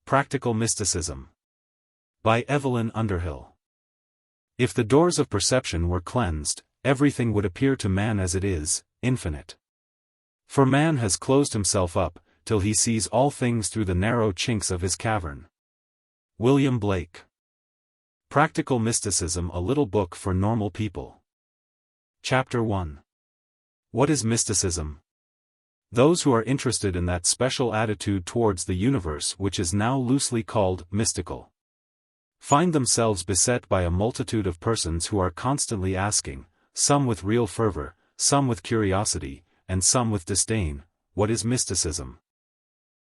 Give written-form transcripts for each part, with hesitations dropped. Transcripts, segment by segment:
Practical Mysticism. By Evelyn Underhill. If the doors of perception were cleansed, everything would appear to man as it is, infinite. For man has closed himself up, till he sees all things through the narrow chinks of his cavern. William Blake. Practical Mysticism, a little book for normal people. Chapter 1. What is mysticism? Those who are interested in that special attitude towards the universe which is now loosely called mystical, find themselves beset by a multitude of persons who are constantly asking, some with real fervor, some with curiosity, and some with disdain, what is mysticism?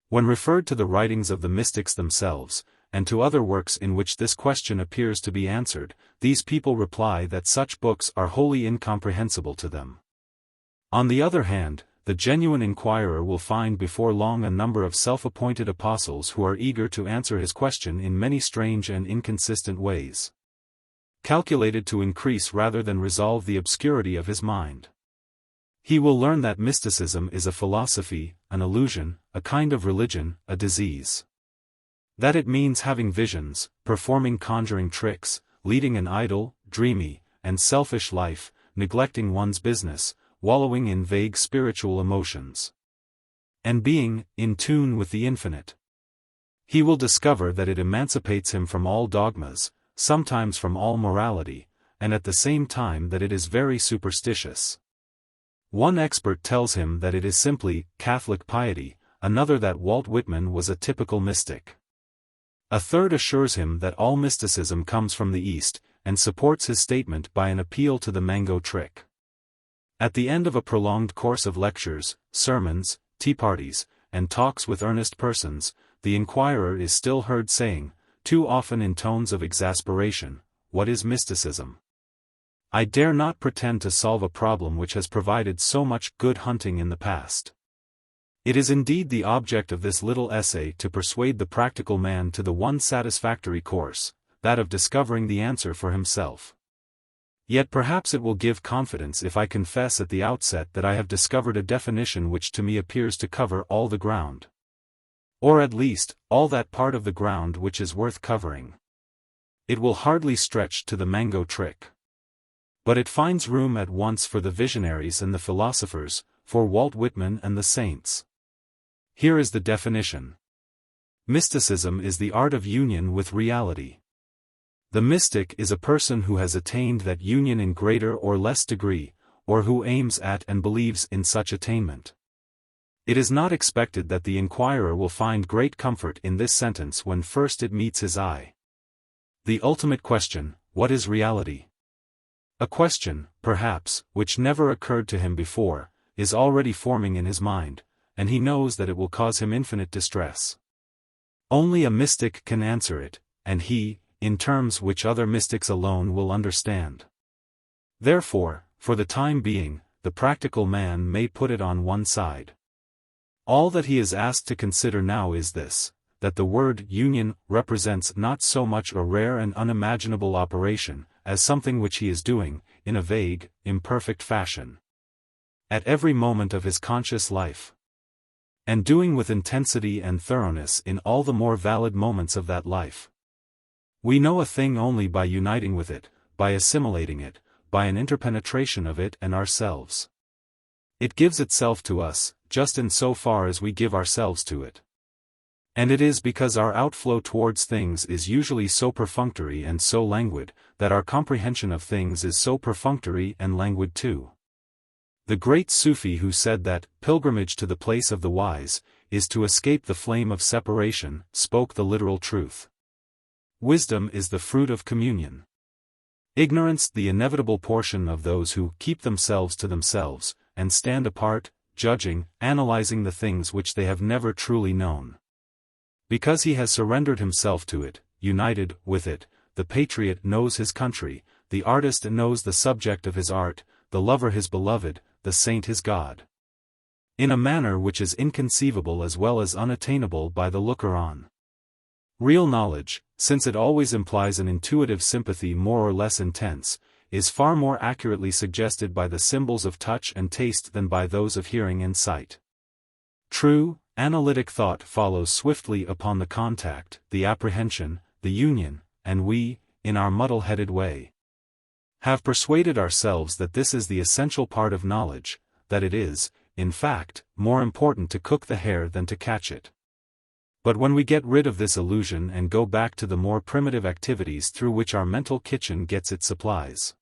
When referred to the writings of the mystics themselves, and to other works in which this question appears to be answered, these people reply that such books are wholly incomprehensible to them. On the other hand, the genuine inquirer will find before long a number of self-appointed apostles who are eager to answer his question in many strange and inconsistent ways, calculated to increase rather than resolve the obscurity of his mind. He will learn that mysticism is a philosophy, an illusion, a kind of religion, a disease. That it means having visions, performing conjuring tricks, leading an idle, dreamy, and selfish life, neglecting one's business, wallowing in vague spiritual emotions, and being in tune with the infinite. He will discover that it emancipates him from all dogmas, sometimes from all morality, and at the same time that it is very superstitious. One expert tells him that it is simply Catholic piety, another that Walt Whitman was a typical mystic. A third assures him that all mysticism comes from the East, and supports his statement by an appeal to the mango trick. At the end of a prolonged course of lectures, sermons, tea parties, and talks with earnest persons, the inquirer is still heard saying, too often in tones of exasperation, "What is mysticism? I dare not pretend to solve a problem which has provided so much good hunting in the past." It is indeed the object of this little essay to persuade the practical man to the one satisfactory course, that of discovering the answer for himself. Yet perhaps it will give confidence if I confess at the outset that I have discovered a definition which to me appears to cover all the ground. Or at least, all that part of the ground which is worth covering. It will hardly stretch to the mango trick. But it finds room at once for the visionaries and the philosophers, for Walt Whitman and the saints. Here is the definition. Mysticism is the art of union with reality. The mystic is a person who has attained that union in greater or less degree, or who aims at and believes in such attainment. It is not expected that the inquirer will find great comfort in this sentence when first it meets his eye. The ultimate question, what is reality? A question, perhaps, which never occurred to him before, is already forming in his mind, and he knows that it will cause him infinite distress. Only a mystic can answer it, and he, in terms which other mystics alone will understand. Therefore, for the time being, the practical man may put it on one side. All that he is asked to consider now is this, that the word union represents not so much a rare and unimaginable operation, as something which he is doing, in a vague, imperfect fashion, at every moment of his conscious life, and doing with intensity and thoroughness in all the more valid moments of that life. We know a thing only by uniting with it, by assimilating it, by an interpenetration of it and ourselves. It gives itself to us, just in so far as we give ourselves to it. And it is because our outflow towards things is usually so perfunctory and so languid, that our comprehension of things is so perfunctory and languid too. The great Sufi who said that pilgrimage to the place of the wise is to escape the flame of separation, spoke the literal truth. Wisdom is the fruit of communion. Ignorance the inevitable portion of those who keep themselves to themselves, and stand apart, judging, analyzing the things which they have never truly known. Because he has surrendered himself to it, united with it, the patriot knows his country, the artist knows the subject of his art, the lover his beloved, the saint his God. In a manner which is inconceivable as well as unattainable by the looker-on. Real knowledge, since it always implies an intuitive sympathy more or less intense, is far more accurately suggested by the symbols of touch and taste than by those of hearing and sight. True, analytic thought follows swiftly upon the contact, the apprehension, the union, and we, in our muddle-headed way, have persuaded ourselves that this is the essential part of knowledge, that it is, in fact, more important to cook the hare than to catch it. But when we get rid of this illusion and go back to the more primitive activities through which our mental kitchen gets its supplies,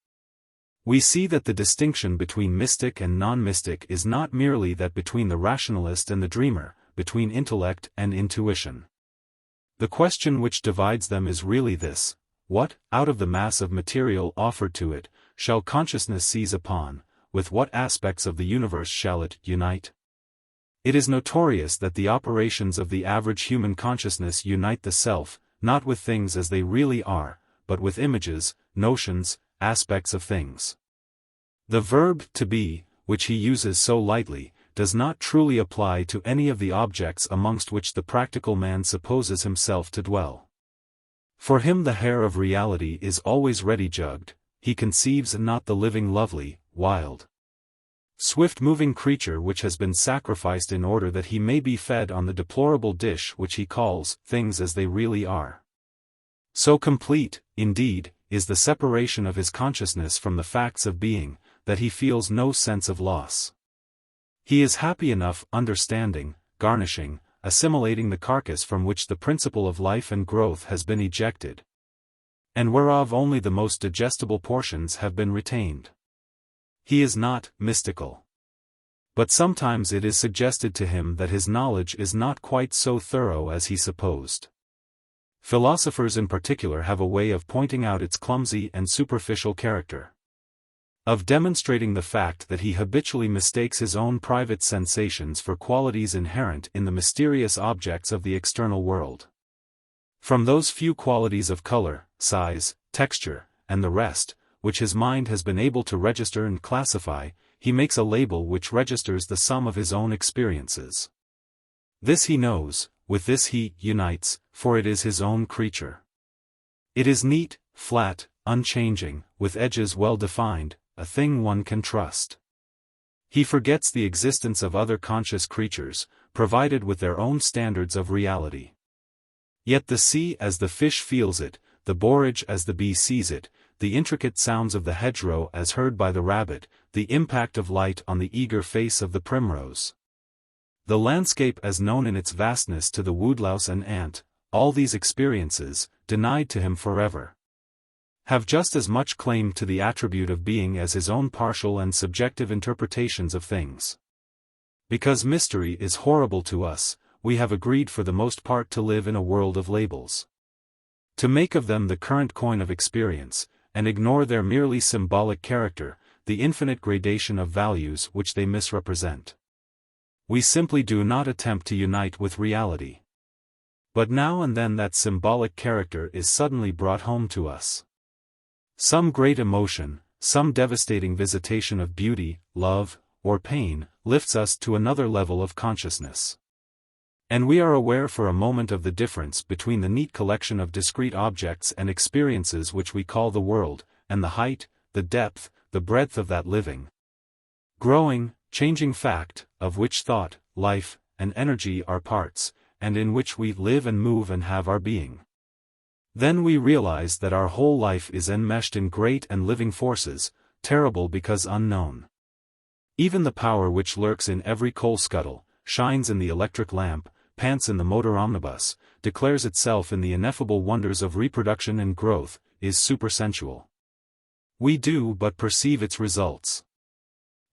we see that the distinction between mystic and non-mystic is not merely that between the rationalist and the dreamer, between intellect and intuition. The question which divides them is really this: what, out of the mass of material offered to it, shall consciousness seize upon, with what aspects of the universe shall it unite? It is notorious that the operations of the average human consciousness unite the self, not with things as they really are, but with images, notions, aspects of things. The verb to be, which he uses so lightly, does not truly apply to any of the objects amongst which the practical man supposes himself to dwell. For him the hare of reality is always ready-jugged, he conceives not the living lovely, wild, swift-moving creature which has been sacrificed in order that he may be fed on the deplorable dish which he calls things as they really are. So complete, indeed, is the separation of his consciousness from the facts of being, that he feels no sense of loss. He is happy enough understanding, garnishing, assimilating the carcass from which the principle of life and growth has been ejected, and whereof only the most digestible portions have been retained. He is not mystical. But sometimes it is suggested to him that his knowledge is not quite so thorough as he supposed. Philosophers in particular have a way of pointing out its clumsy and superficial character, of demonstrating the fact that he habitually mistakes his own private sensations for qualities inherent in the mysterious objects of the external world. From those few qualities of color, size, texture, and the rest, which his mind has been able to register and classify, he makes a label which registers the sum of his own experiences. This he knows, with this he unites, for it is his own creature. It is neat, flat, unchanging, with edges well defined, a thing one can trust. He forgets the existence of other conscious creatures, provided with their own standards of reality. Yet the sea as the fish feels it, the borage as the bee sees it, the intricate sounds of the hedgerow as heard by the rabbit, the impact of light on the eager face of the primrose, the landscape as known in its vastness to the woodlouse and ant, all these experiences, denied to him forever, have just as much claim to the attribute of being as his own partial and subjective interpretations of things. Because mystery is horrible to us, we have agreed for the most part to live in a world of labels, to make of them the current coin of experience, and ignore their merely symbolic character, the infinite gradation of values which they misrepresent. We simply do not attempt to unite with reality. But now and then that symbolic character is suddenly brought home to us. Some great emotion, some devastating visitation of beauty, love, or pain, lifts us to another level of consciousness. And we are aware for a moment of the difference between the neat collection of discrete objects and experiences which we call the world, and the height, the depth, the breadth of that living, growing, changing fact, of which thought, life, and energy are parts, and in which we live and move and have our being. Then we realize that our whole life is enmeshed in great and living forces, terrible because unknown. Even the power which lurks in every coal scuttle, shines in the electric lamp, pants in the motor omnibus, declares itself in the ineffable wonders of reproduction and growth, is supersensual. We do but perceive its results.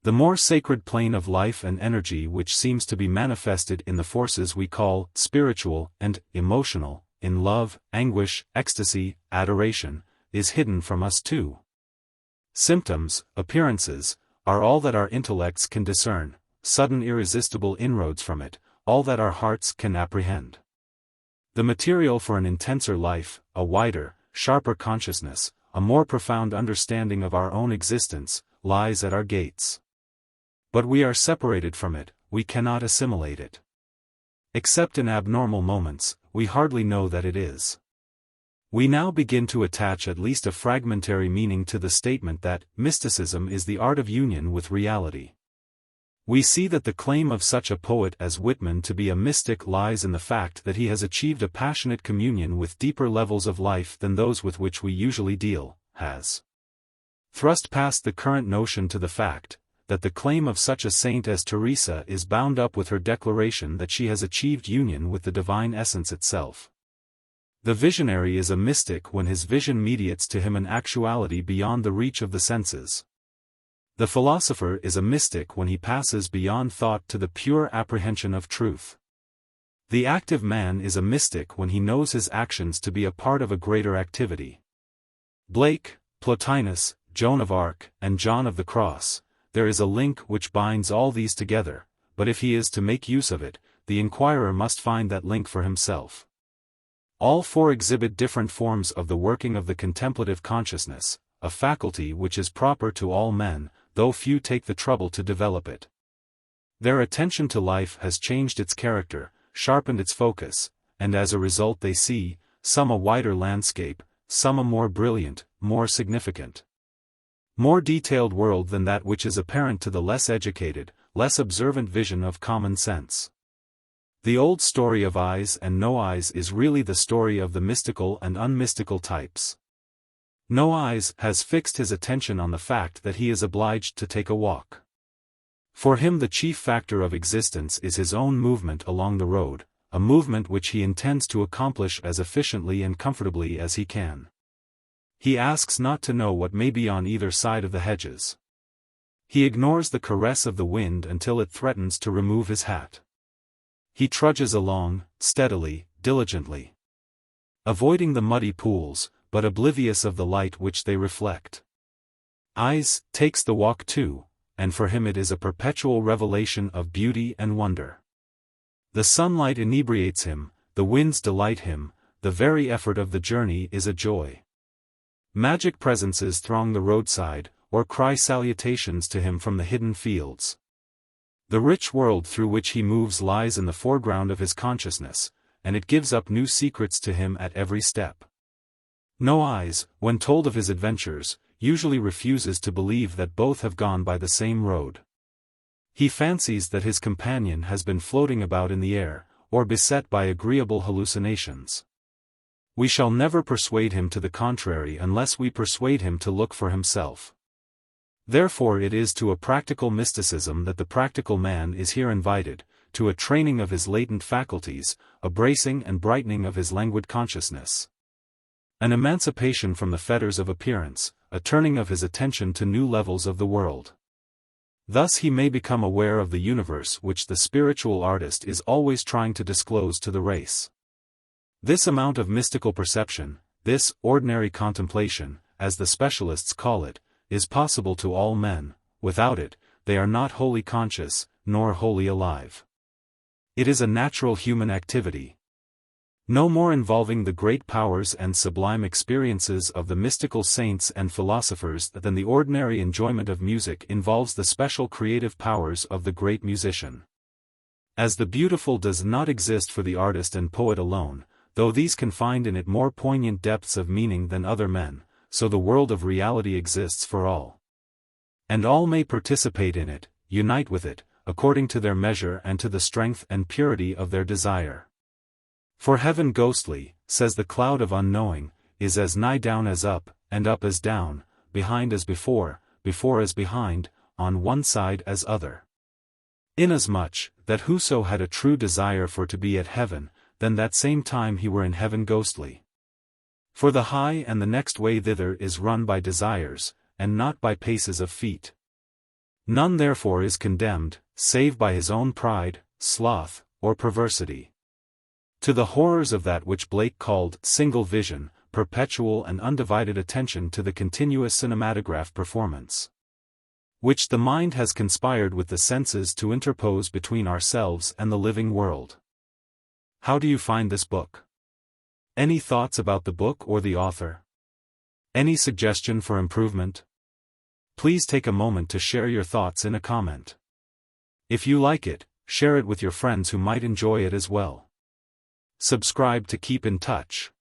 The more sacred plane of life and energy which seems to be manifested in the forces we call spiritual and emotional, in love, anguish, ecstasy, adoration, is hidden from us too. Symptoms, appearances, are all that our intellects can discern, sudden irresistible inroads from it, all that our hearts can apprehend. The material for an intenser life, a wider, sharper consciousness, a more profound understanding of our own existence, lies at our gates. But we are separated from it, we cannot assimilate it. Except in abnormal moments, we hardly know that it is. We now begin to attach at least a fragmentary meaning to the statement that mysticism is the art of union with reality. We see that the claim of such a poet as Whitman to be a mystic lies in the fact that he has achieved a passionate communion with deeper levels of life than those with which we usually deal, has thrust past the current notion to the fact that the claim of such a saint as Teresa is bound up with her declaration that she has achieved union with the divine essence itself. The visionary is a mystic when his vision mediates to him an actuality beyond the reach of the senses. The philosopher is a mystic when he passes beyond thought to the pure apprehension of truth. The active man is a mystic when he knows his actions to be a part of a greater activity. Blake, Plotinus, Joan of Arc, and John of the Cross, there is a link which binds all these together, but if he is to make use of it, the inquirer must find that link for himself. All four exhibit different forms of the working of the contemplative consciousness, a faculty which is proper to all men, though few take the trouble to develop it. Their attention to life has changed its character, sharpened its focus, and as a result they see, some a wider landscape, some a more brilliant, more significant, more detailed world than that which is apparent to the less educated, less observant vision of common sense. The old story of eyes and no eyes is really the story of the mystical and unmystical types. No Eyes has fixed his attention on the fact that he is obliged to take a walk. For him the chief factor of existence is his own movement along the road, a movement which he intends to accomplish as efficiently and comfortably as he can. He asks not to know what may be on either side of the hedges. He ignores the caress of the wind until it threatens to remove his hat. He trudges along, steadily, diligently, avoiding the muddy pools, but oblivious of the light which they reflect. Eyes takes the walk too, and for him it is a perpetual revelation of beauty and wonder. The sunlight inebriates him, the winds delight him, the very effort of the journey is a joy. Magic presences throng the roadside, or cry salutations to him from the hidden fields. The rich world through which he moves lies in the foreground of his consciousness, and it gives up new secrets to him at every step. No Eyes, when told of his adventures, usually refuses to believe that both have gone by the same road. He fancies that his companion has been floating about in the air, or beset by agreeable hallucinations. We shall never persuade him to the contrary unless we persuade him to look for himself. Therefore it is to a practical mysticism that the practical man is here invited, to a training of his latent faculties, a bracing and brightening of his languid consciousness. An emancipation from the fetters of appearance, a turning of his attention to new levels of the world. Thus he may become aware of the universe which the spiritual artist is always trying to disclose to the race. This amount of mystical perception, this ordinary contemplation, as the specialists call it, is possible to all men. Without it, they are not wholly conscious, nor wholly alive. It is a natural human activity, no more involving the great powers and sublime experiences of the mystical saints and philosophers than the ordinary enjoyment of music involves the special creative powers of the great musician. As the beautiful does not exist for the artist and poet alone, though these can find in it more poignant depths of meaning than other men, so the world of reality exists for all. And all may participate in it, unite with it, according to their measure and to the strength and purity of their desire. For heaven ghostly, says the cloud of unknowing, is as nigh down as up, and up as down, behind as before as behind, on one side as other. Inasmuch, that whoso had a true desire for to be at heaven, then that same time he were in heaven ghostly. For the high and the next way thither is run by desires, and not by paces of feet. None therefore is condemned, save by his own pride, sloth, or perversity. To the horrors of that which Blake called single vision, perpetual and undivided attention to the continuous cinematograph performance, which the mind has conspired with the senses to interpose between ourselves and the living world. How do you find this book? Any thoughts about the book or the author? Any suggestion for improvement? Please take a moment to share your thoughts in a comment. If you like it, share it with your friends who might enjoy it as well. Subscribe to keep in touch.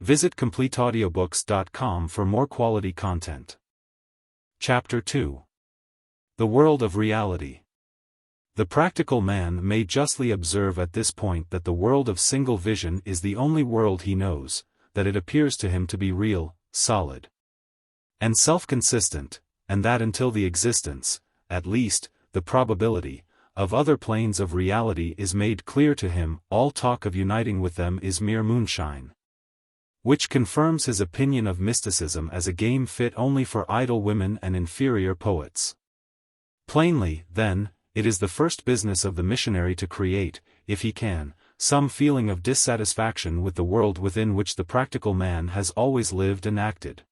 Visit CompleteAudiobooks.com for more quality content. Chapter 2. The World of Reality. The practical man may justly observe at this point that the world of single vision is the only world he knows, that it appears to him to be real, solid, and self-consistent, and that until the existence, at least, the probability, of other planes of reality is made clear to him, all talk of uniting with them is mere moonshine. Which confirms his opinion of mysticism as a game fit only for idle women and inferior poets. Plainly, then, it is the first business of the missionary to create, if he can, some feeling of dissatisfaction with the world within which the practical man has always lived and acted.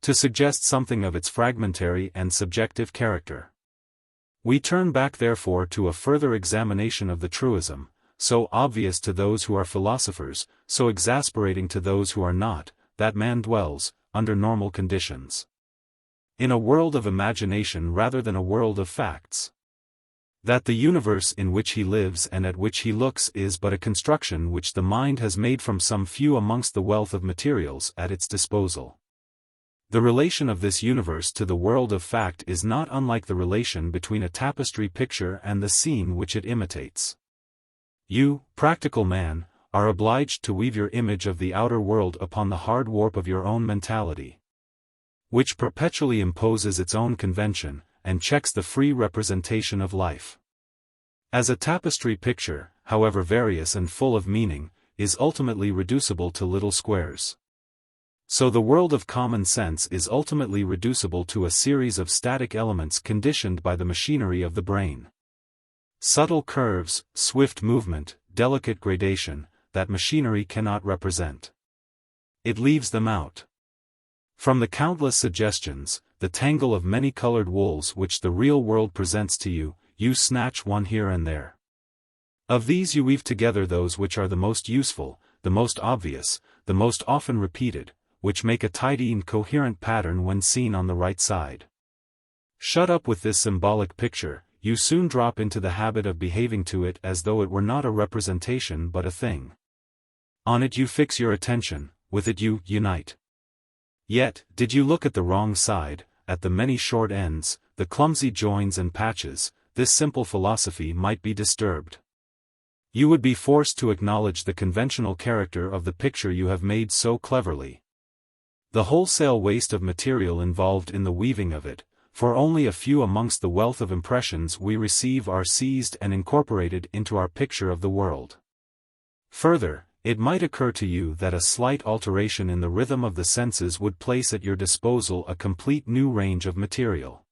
To suggest something of its fragmentary and subjective character. We turn back therefore to a further examination of the truism, so obvious to those who are philosophers, so exasperating to those who are not, that man dwells, under normal conditions, in a world of imagination rather than a world of facts. That the universe in which he lives and at which he looks is but a construction which the mind has made from some few amongst the wealth of materials at its disposal. The relation of this universe to the world of fact is not unlike the relation between a tapestry picture and the scene which it imitates. You, practical man, are obliged to weave your image of the outer world upon the hard warp of your own mentality, which perpetually imposes its own convention, and checks the free representation of life. As a tapestry picture, however various and full of meaning, is ultimately reducible to little squares. So the world of common sense is ultimately reducible to a series of static elements conditioned by the machinery of the brain. Subtle curves, swift movement, delicate gradation, that machinery cannot represent. It leaves them out. From the countless suggestions, the tangle of many-colored wools which the real world presents to you, you snatch one here and there. Of these you weave together those which are the most useful, the most obvious, the most often repeated, which make a tidy and coherent pattern when seen on the right side. Shut up with this symbolic picture, you soon drop into the habit of behaving to it as though it were not a representation but a thing. On it you fix your attention, with it you unite. Yet, did you look at the wrong side, at the many short ends, the clumsy joins and patches, this simple philosophy might be disturbed. You would be forced to acknowledge the conventional character of the picture you have made so cleverly. The wholesale waste of material involved in the weaving of it, for only a few amongst the wealth of impressions we receive are seized and incorporated into our picture of the world. Further, it might occur to you that a slight alteration in the rhythm of the senses would place at your disposal a complete new range of material.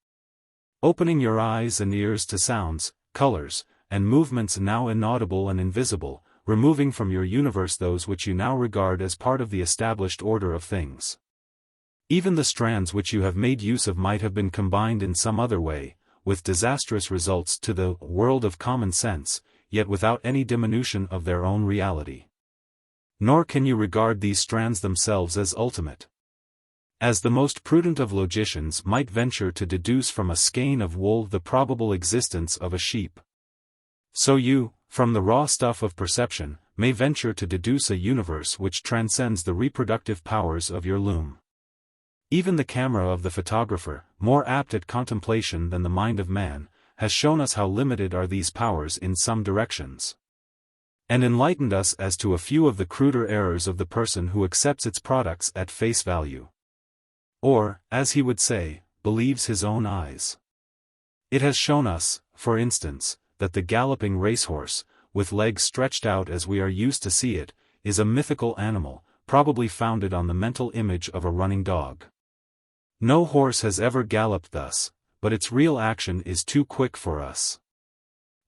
Opening your eyes and ears to sounds, colors, and movements now inaudible and invisible, removing from your universe those which you now regard as part of the established order of things. Even the strands which you have made use of might have been combined in some other way, with disastrous results to the world of common sense, yet without any diminution of their own reality. Nor can you regard these strands themselves as ultimate. As the most prudent of logicians might venture to deduce from a skein of wool the probable existence of a sheep, so you, from the raw stuff of perception, may venture to deduce a universe which transcends the reproductive powers of your loom. Even the camera of the photographer, more apt at contemplation than the mind of man, has shown us how limited are these powers in some directions, and enlightened us as to a few of the cruder errors of the person who accepts its products at face value. Or, as he would say, believes his own eyes. It has shown us, for instance, that the galloping racehorse, with legs stretched out as we are used to see it, is a mythical animal, probably founded on the mental image of a running dog. No horse has ever galloped thus, but its real action is too quick for us,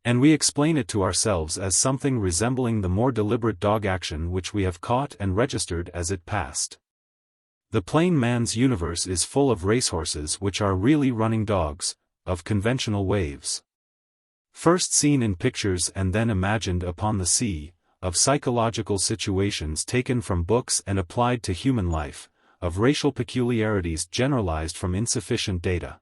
and we explain it to ourselves as something resembling the more deliberate dog action which we have caught and registered as it passed. The plain man's universe is full of racehorses which are really running dogs, of conventional waves, first seen in pictures and then imagined upon the sea, of psychological situations taken from books and applied to human life, of racial peculiarities generalized from insufficient data,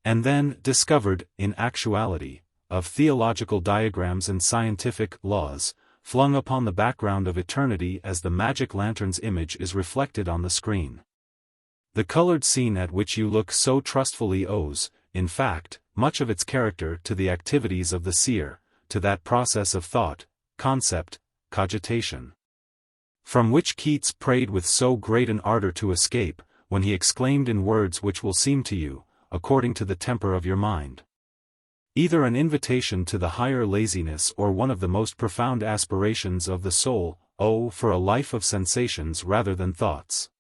and then discovered, in actuality, of theological diagrams and scientific laws, flung upon the background of eternity as the magic lantern's image is reflected on the screen. The colored scene at which you look so trustfully owes, in fact, much of its character to the activities of the seer, to that process of thought, concept, cogitation, from which Keats prayed with so great an ardor to escape, when he exclaimed in words which will seem to you, according to the temper of your mind, either an invitation to the higher laziness or one of the most profound aspirations of the soul, oh, for a life of sensations rather than thoughts.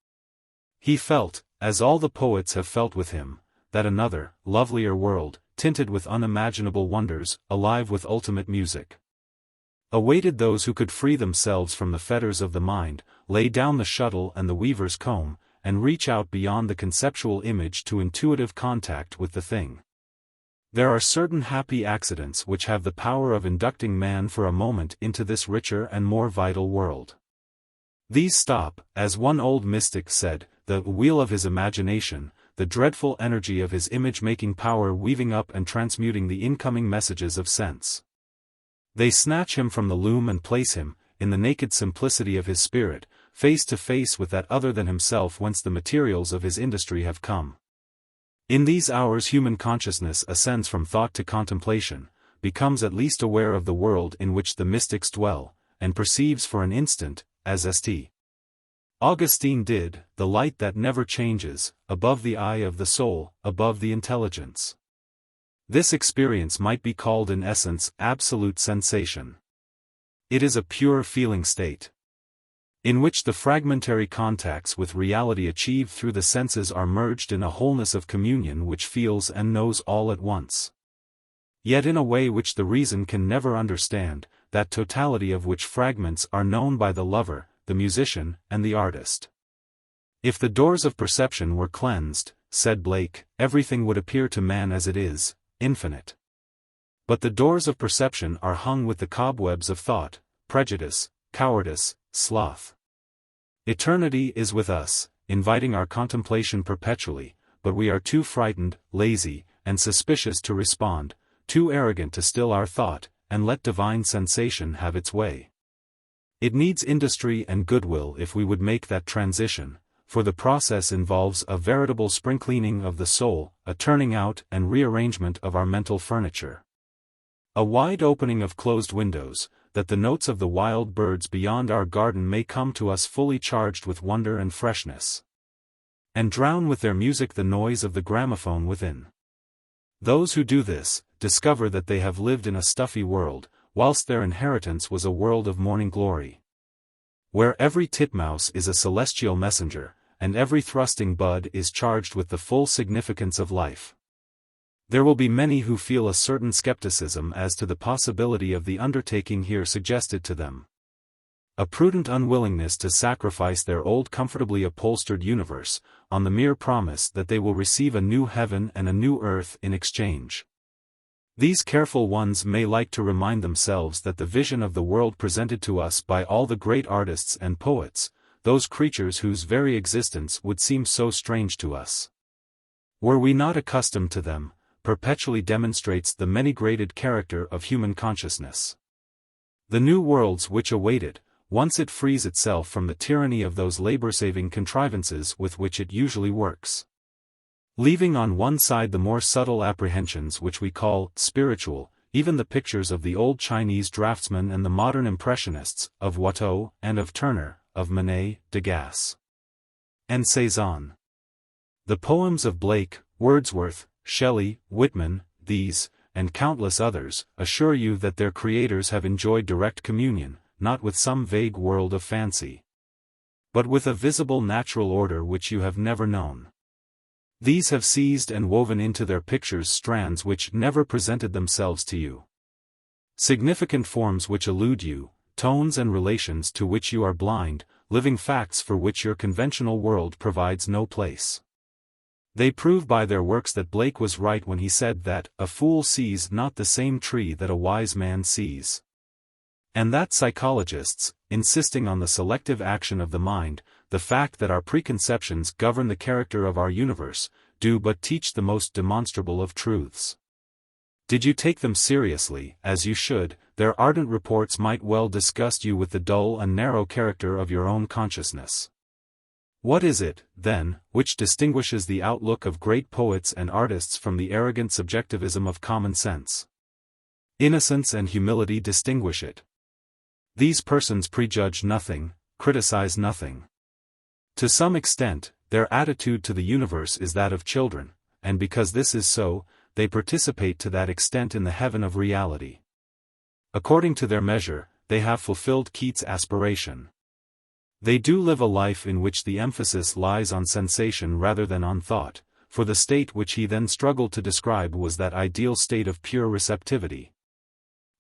He felt, as all the poets have felt with him, that another, lovelier world, tinted with unimaginable wonders, alive with ultimate music, awaited those who could free themselves from the fetters of the mind, lay down the shuttle and the weaver's comb, and reach out beyond the conceptual image to intuitive contact with the thing. There are certain happy accidents which have the power of inducting man for a moment into this richer and more vital world. These stop, as one old mystic said, the wheel of his imagination, the dreadful energy of his image-making power weaving up and transmuting the incoming messages of sense. They snatch him from the loom and place him, in the naked simplicity of his spirit, face to face with that other than himself whence the materials of his industry have come. In these hours human consciousness ascends from thought to contemplation, becomes at least aware of the world in which the mystics dwell, and perceives for an instant, as St. Augustine did, the light that never changes, above the eye of the soul, above the intelligence. This experience might be called in essence absolute sensation. It is a pure feeling state, in which the fragmentary contacts with reality achieved through the senses are merged in a wholeness of communion which feels and knows all at once. Yet in a way which the reason can never understand, that totality of which fragments are known by the lover, the musician, and the artist. If the doors of perception were cleansed, said Blake, everything would appear to man as it is, infinite. But the doors of perception are hung with the cobwebs of thought, prejudice, cowardice, sloth. Eternity is with us, inviting our contemplation perpetually, but we are too frightened, lazy, and suspicious to respond, too arrogant to still our thought, and let divine sensation have its way. It needs industry and goodwill if we would make that transition, for the process involves a veritable spring-cleaning of the soul, a turning out and rearrangement of our mental furniture. A wide opening of closed windows, that the notes of the wild birds beyond our garden may come to us fully charged with wonder and freshness, and drown with their music the noise of the gramophone within. Those who do this, discover that they have lived in a stuffy world, whilst their inheritance was a world of morning glory, where every titmouse is a celestial messenger, and every thrusting bud is charged with the full significance of life. There will be many who feel a certain skepticism as to the possibility of the undertaking here suggested to them. A prudent unwillingness to sacrifice their old comfortably upholstered universe, on the mere promise that they will receive a new heaven and a new earth in exchange. These careful ones may like to remind themselves that the vision of the world presented to us by all the great artists and poets, those creatures whose very existence would seem so strange to us, were we not accustomed to them, perpetually demonstrates the many-graded character of human consciousness. The new worlds which await it, once it frees itself from the tyranny of those labor-saving contrivances with which it usually works, leaving on one side the more subtle apprehensions which we call spiritual, even the pictures of the old Chinese draftsmen and the modern impressionists, of Watteau and of Turner, of Manet, Degas, and Cezanne. The poems of Blake, Wordsworth, Shelley, Whitman, these, and countless others, assure you that their creators have enjoyed direct communion, not with some vague world of fancy, but with a visible natural order which you have never known. These have seized and woven into their pictures strands which never presented themselves to you, significant forms which elude you, tones and relations to which you are blind, living facts for which your conventional world provides no place. They prove by their works that Blake was right when he said that a fool sees not the same tree that a wise man sees, and that psychologists, insisting on the selective action of the mind, the fact that our preconceptions govern the character of our universe, do but teach the most demonstrable of truths. Did you take them seriously, as you should, their ardent reports might well disgust you with the dull and narrow character of your own consciousness. What is it, then, which distinguishes the outlook of great poets and artists from the arrogant subjectivism of common sense? Innocence and humility distinguish it. These persons prejudge nothing, criticize nothing. To some extent, their attitude to the universe is that of children, and because this is so, they participate to that extent in the heaven of reality. According to their measure, they have fulfilled Keats' aspiration. They do live a life in which the emphasis lies on sensation rather than on thought, for the state which he then struggled to describe was that ideal state of pure receptivity,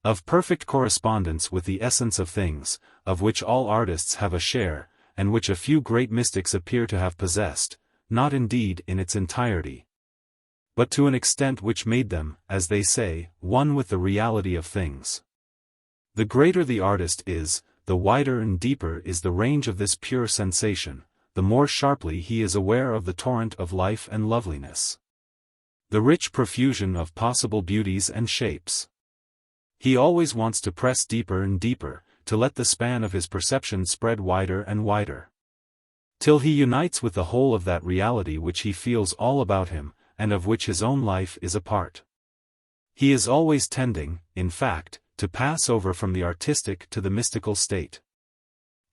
of perfect correspondence with the essence of things, of which all artists have a share, and which a few great mystics appear to have possessed, not indeed in its entirety, but to an extent which made them, as they say, one with the reality of things. The greater the artist is, the wider and deeper is the range of this pure sensation, the more sharply he is aware of the torrent of life and loveliness, the rich profusion of possible beauties and shapes. He always wants to press deeper and deeper, to let the span of his perception spread wider and wider, till he unites with the whole of that reality which he feels all about him, and of which his own life is a part. He is always tending, in fact, to pass over from the artistic to the mystical state.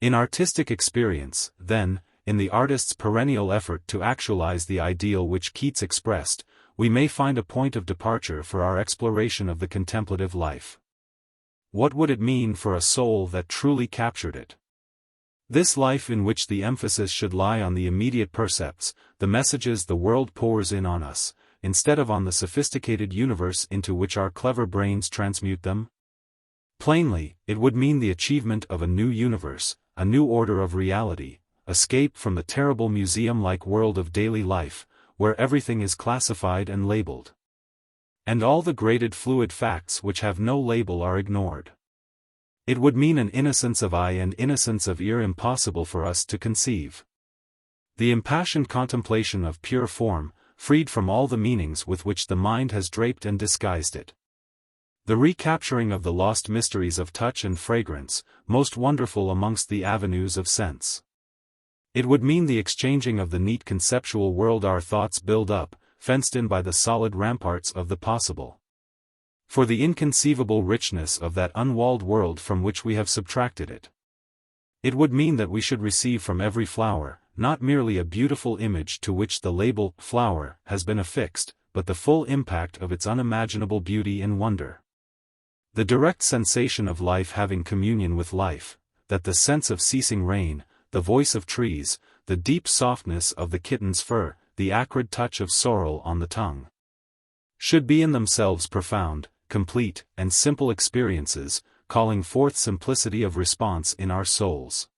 In artistic experience, then, in the artist's perennial effort to actualize the ideal which Keats expressed, we may find a point of departure for our exploration of the contemplative life. What would it mean for a soul that truly captured it? This life in which the emphasis should lie on the immediate percepts, the messages the world pours in on us, instead of on the sophisticated universe into which our clever brains transmute them? Plainly, it would mean the achievement of a new universe, a new order of reality, escape from the terrible museum-like world of daily life, where everything is classified and labeled, and all the graded fluid facts which have no label are ignored. It would mean an innocence of eye and innocence of ear impossible for us to conceive. The impassioned contemplation of pure form, freed from all the meanings with which the mind has draped and disguised it. The recapturing of the lost mysteries of touch and fragrance, most wonderful amongst the avenues of sense. It would mean the exchanging of the neat conceptual world our thoughts build up, fenced in by the solid ramparts of the possible, for the inconceivable richness of that unwalled world from which we have subtracted it. It would mean that we should receive from every flower, not merely a beautiful image to which the label flower has been affixed, but the full impact of its unimaginable beauty and wonder. The direct sensation of life having communion with life, that the sense of ceasing rain, the voice of trees, the deep softness of the kitten's fur, the acrid touch of sorrel on the tongue, should be in themselves profound, complete, and simple experiences, calling forth simplicity of response in our souls.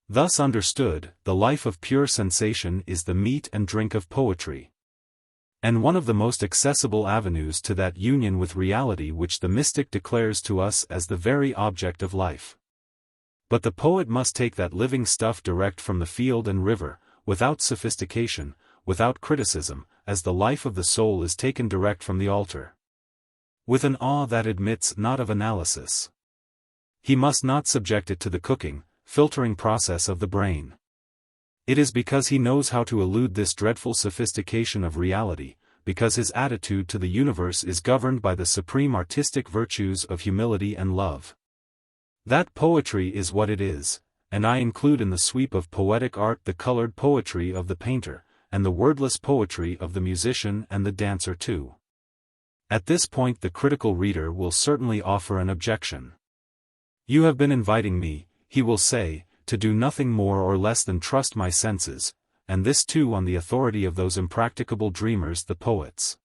Thus understood, the life of pure sensation is the meat and drink of poetry, and one of the most accessible avenues to that union with reality which the mystic declares to us as the very object of life. But the poet must take that living stuff direct from the field and river, without sophistication, without criticism, as the life of the soul is taken direct from the altar, with an awe that admits not of analysis. He must not subject it to the cooking, filtering process of the brain. It is because he knows how to elude this dreadful sophistication of reality, because his attitude to the universe is governed by the supreme artistic virtues of humility and love. That poetry is what it is, and I include in the sweep of poetic art the colored poetry of the painter, and the wordless poetry of the musician and the dancer too. At this point the critical reader will certainly offer an objection. You have been inviting me, he will say, to do nothing more or less than trust my senses, and this too on the authority of those impracticable dreamers the poets.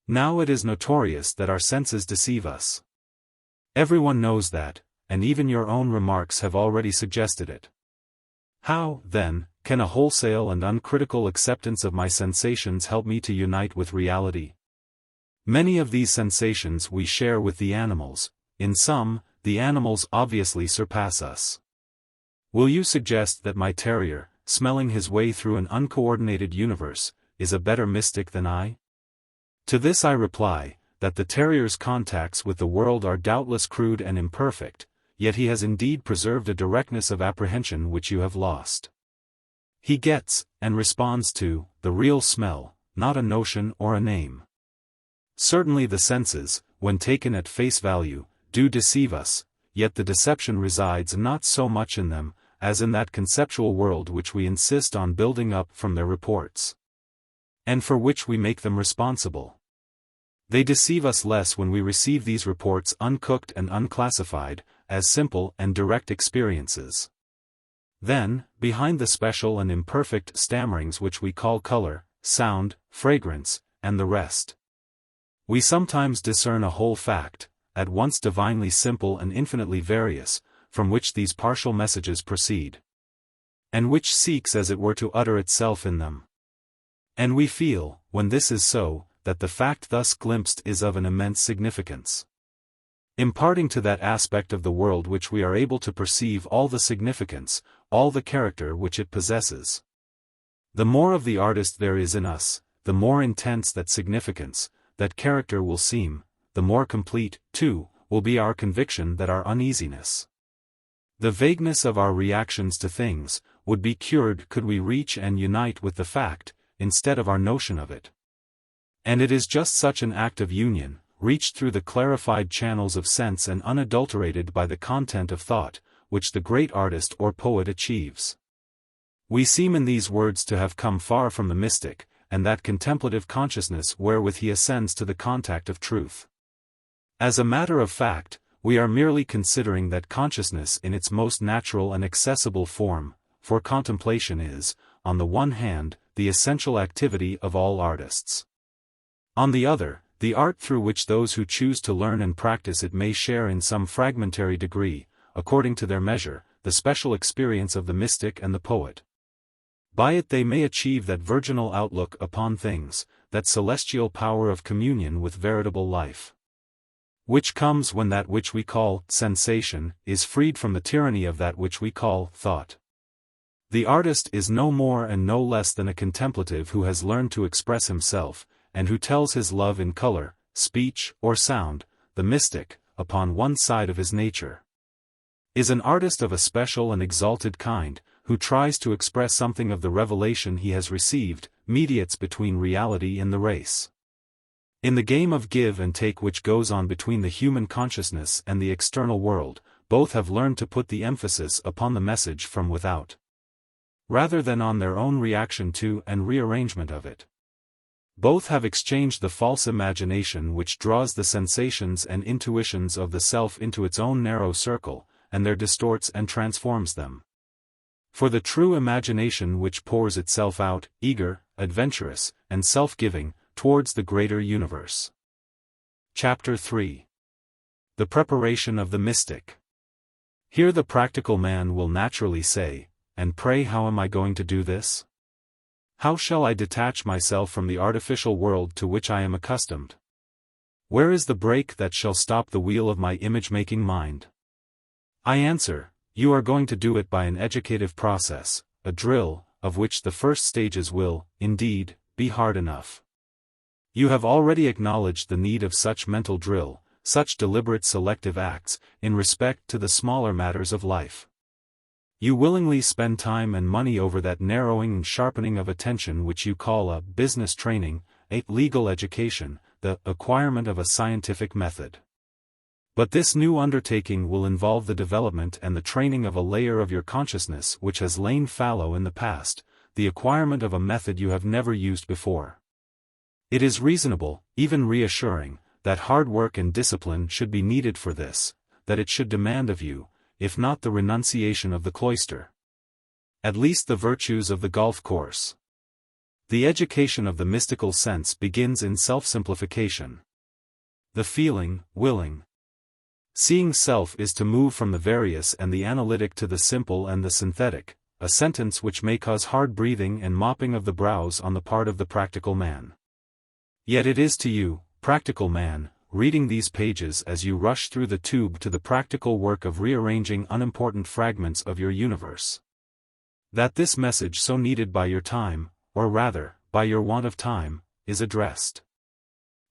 Now it is notorious that our senses deceive us. Everyone knows that, and even your own remarks have already suggested it. How, then, can a wholesale and uncritical acceptance of my sensations help me to unite with reality? Many of these sensations we share with the animals, in some, the animals obviously surpass us. Will you suggest that my terrier, smelling his way through an uncoordinated universe, is a better mystic than I? To this I reply, that the terrier's contacts with the world are doubtless crude and imperfect, yet he has indeed preserved a directness of apprehension which you have lost. He gets, and responds to, the real smell, not a notion or a name. Certainly the senses, when taken at face value, do deceive us, yet the deception resides not so much in them, as in that conceptual world which we insist on building up from their reports, and for which we make them responsible. They deceive us less when we receive these reports uncooked and unclassified, as simple and direct experiences. Then, behind the special and imperfect stammerings which we call color, sound, fragrance, and the rest, we sometimes discern a whole fact, at once divinely simple and infinitely various, from which these partial messages proceed, and which seeks as it were to utter itself in them. And we feel, when this is so, that the fact thus glimpsed is of an immense significance, imparting to that aspect of the world which we are able to perceive all the significance, all the character which it possesses. The more of the artist there is in us, the more intense that significance, that character will seem, the more complete, too, will be our conviction that our uneasiness, the vagueness of our reactions to things, would be cured could we reach and unite with the fact, instead of our notion of it. And it is just such an act of union, reached through the clarified channels of sense and unadulterated by the content of thought, which the great artist or poet achieves. We seem in these words to have come far from the mystic, and that contemplative consciousness wherewith he ascends to the contact of truth. As a matter of fact, we are merely considering that consciousness in its most natural and accessible form, for contemplation is, on the one hand, the essential activity of all artists. On the other, the art through which those who choose to learn and practice it may share in some fragmentary degree, according to their measure, the special experience of the mystic and the poet. By it they may achieve that virginal outlook upon things, that celestial power of communion with veritable life, which comes when that which we call sensation is freed from the tyranny of that which we call thought. The artist is no more and no less than a contemplative who has learned to express himself, and who tells his love in color, speech, or sound. The mystic, upon one side of his nature, is an artist of a special and exalted kind, who tries to express something of the revelation he has received, mediates between reality and the race. In the game of give and take which goes on between the human consciousness and the external world, both have learned to put the emphasis upon the message from without, rather than on their own reaction to and rearrangement of it. Both have exchanged the false imagination which draws the sensations and intuitions of the self into its own narrow circle, and there distorts and transforms them, for the true imagination which pours itself out, eager, adventurous, and self-giving, towards the greater universe. Chapter 3. The Preparation of the Mystic. Here the practical man will naturally say, and pray, how am I going to do this? How shall I detach myself from the artificial world to which I am accustomed? Where is the brake that shall stop the wheel of my image-making mind? I answer, you are going to do it by an educative process, a drill, of which the first stages will, indeed, be hard enough. You have already acknowledged the need of such mental drill, such deliberate selective acts, in respect to the smaller matters of life. You willingly spend time and money over that narrowing and sharpening of attention which you call a business training, a legal education, the acquirement of a scientific method. But this new undertaking will involve the development and the training of a layer of your consciousness which has lain fallow in the past, the acquirement of a method you have never used before. It is reasonable, even reassuring, that hard work and discipline should be needed for this, that it should demand of you, if not the renunciation of the cloister, at least the virtues of the golf course. The education of the mystical sense begins in self-simplification. The feeling, willing, seeing self is to move from the various and the analytic to the simple and the synthetic, a sentence which may cause hard breathing and mopping of the brows on the part of the practical man. Yet it is to you, practical man, reading these pages as you rush through the tube to the practical work of rearranging unimportant fragments of your universe, that this message so needed by your time, or rather, by your want of time, is addressed.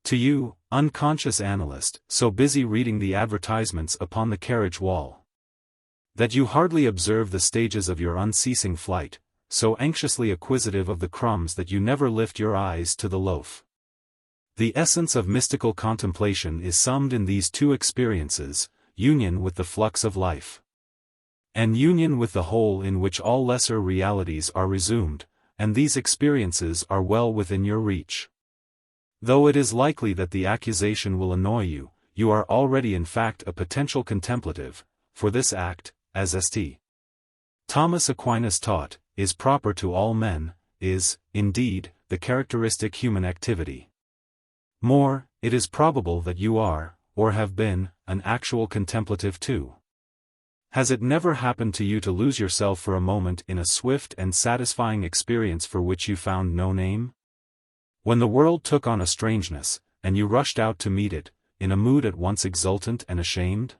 To you, unconscious analyst, so busy reading the advertisements upon the carriage wall, that you hardly observe the stages of your unceasing flight, so anxiously acquisitive of the crumbs that you never lift your eyes to the loaf. The essence of mystical contemplation is summed in these two experiences: union with the flux of life, and union with the whole in which all lesser realities are resumed, and these experiences are well within your reach. Though it is likely that the accusation will annoy you, you are already in fact a potential contemplative, for this act, as St. Thomas Aquinas taught, is proper to all men, is, indeed, the characteristic human activity. More, it is probable that you are, or have been, an actual contemplative too. Has it never happened to you to lose yourself for a moment in a swift and satisfying experience for which you found no name? When the world took on a strangeness, and you rushed out to meet it, in a mood at once exultant and ashamed?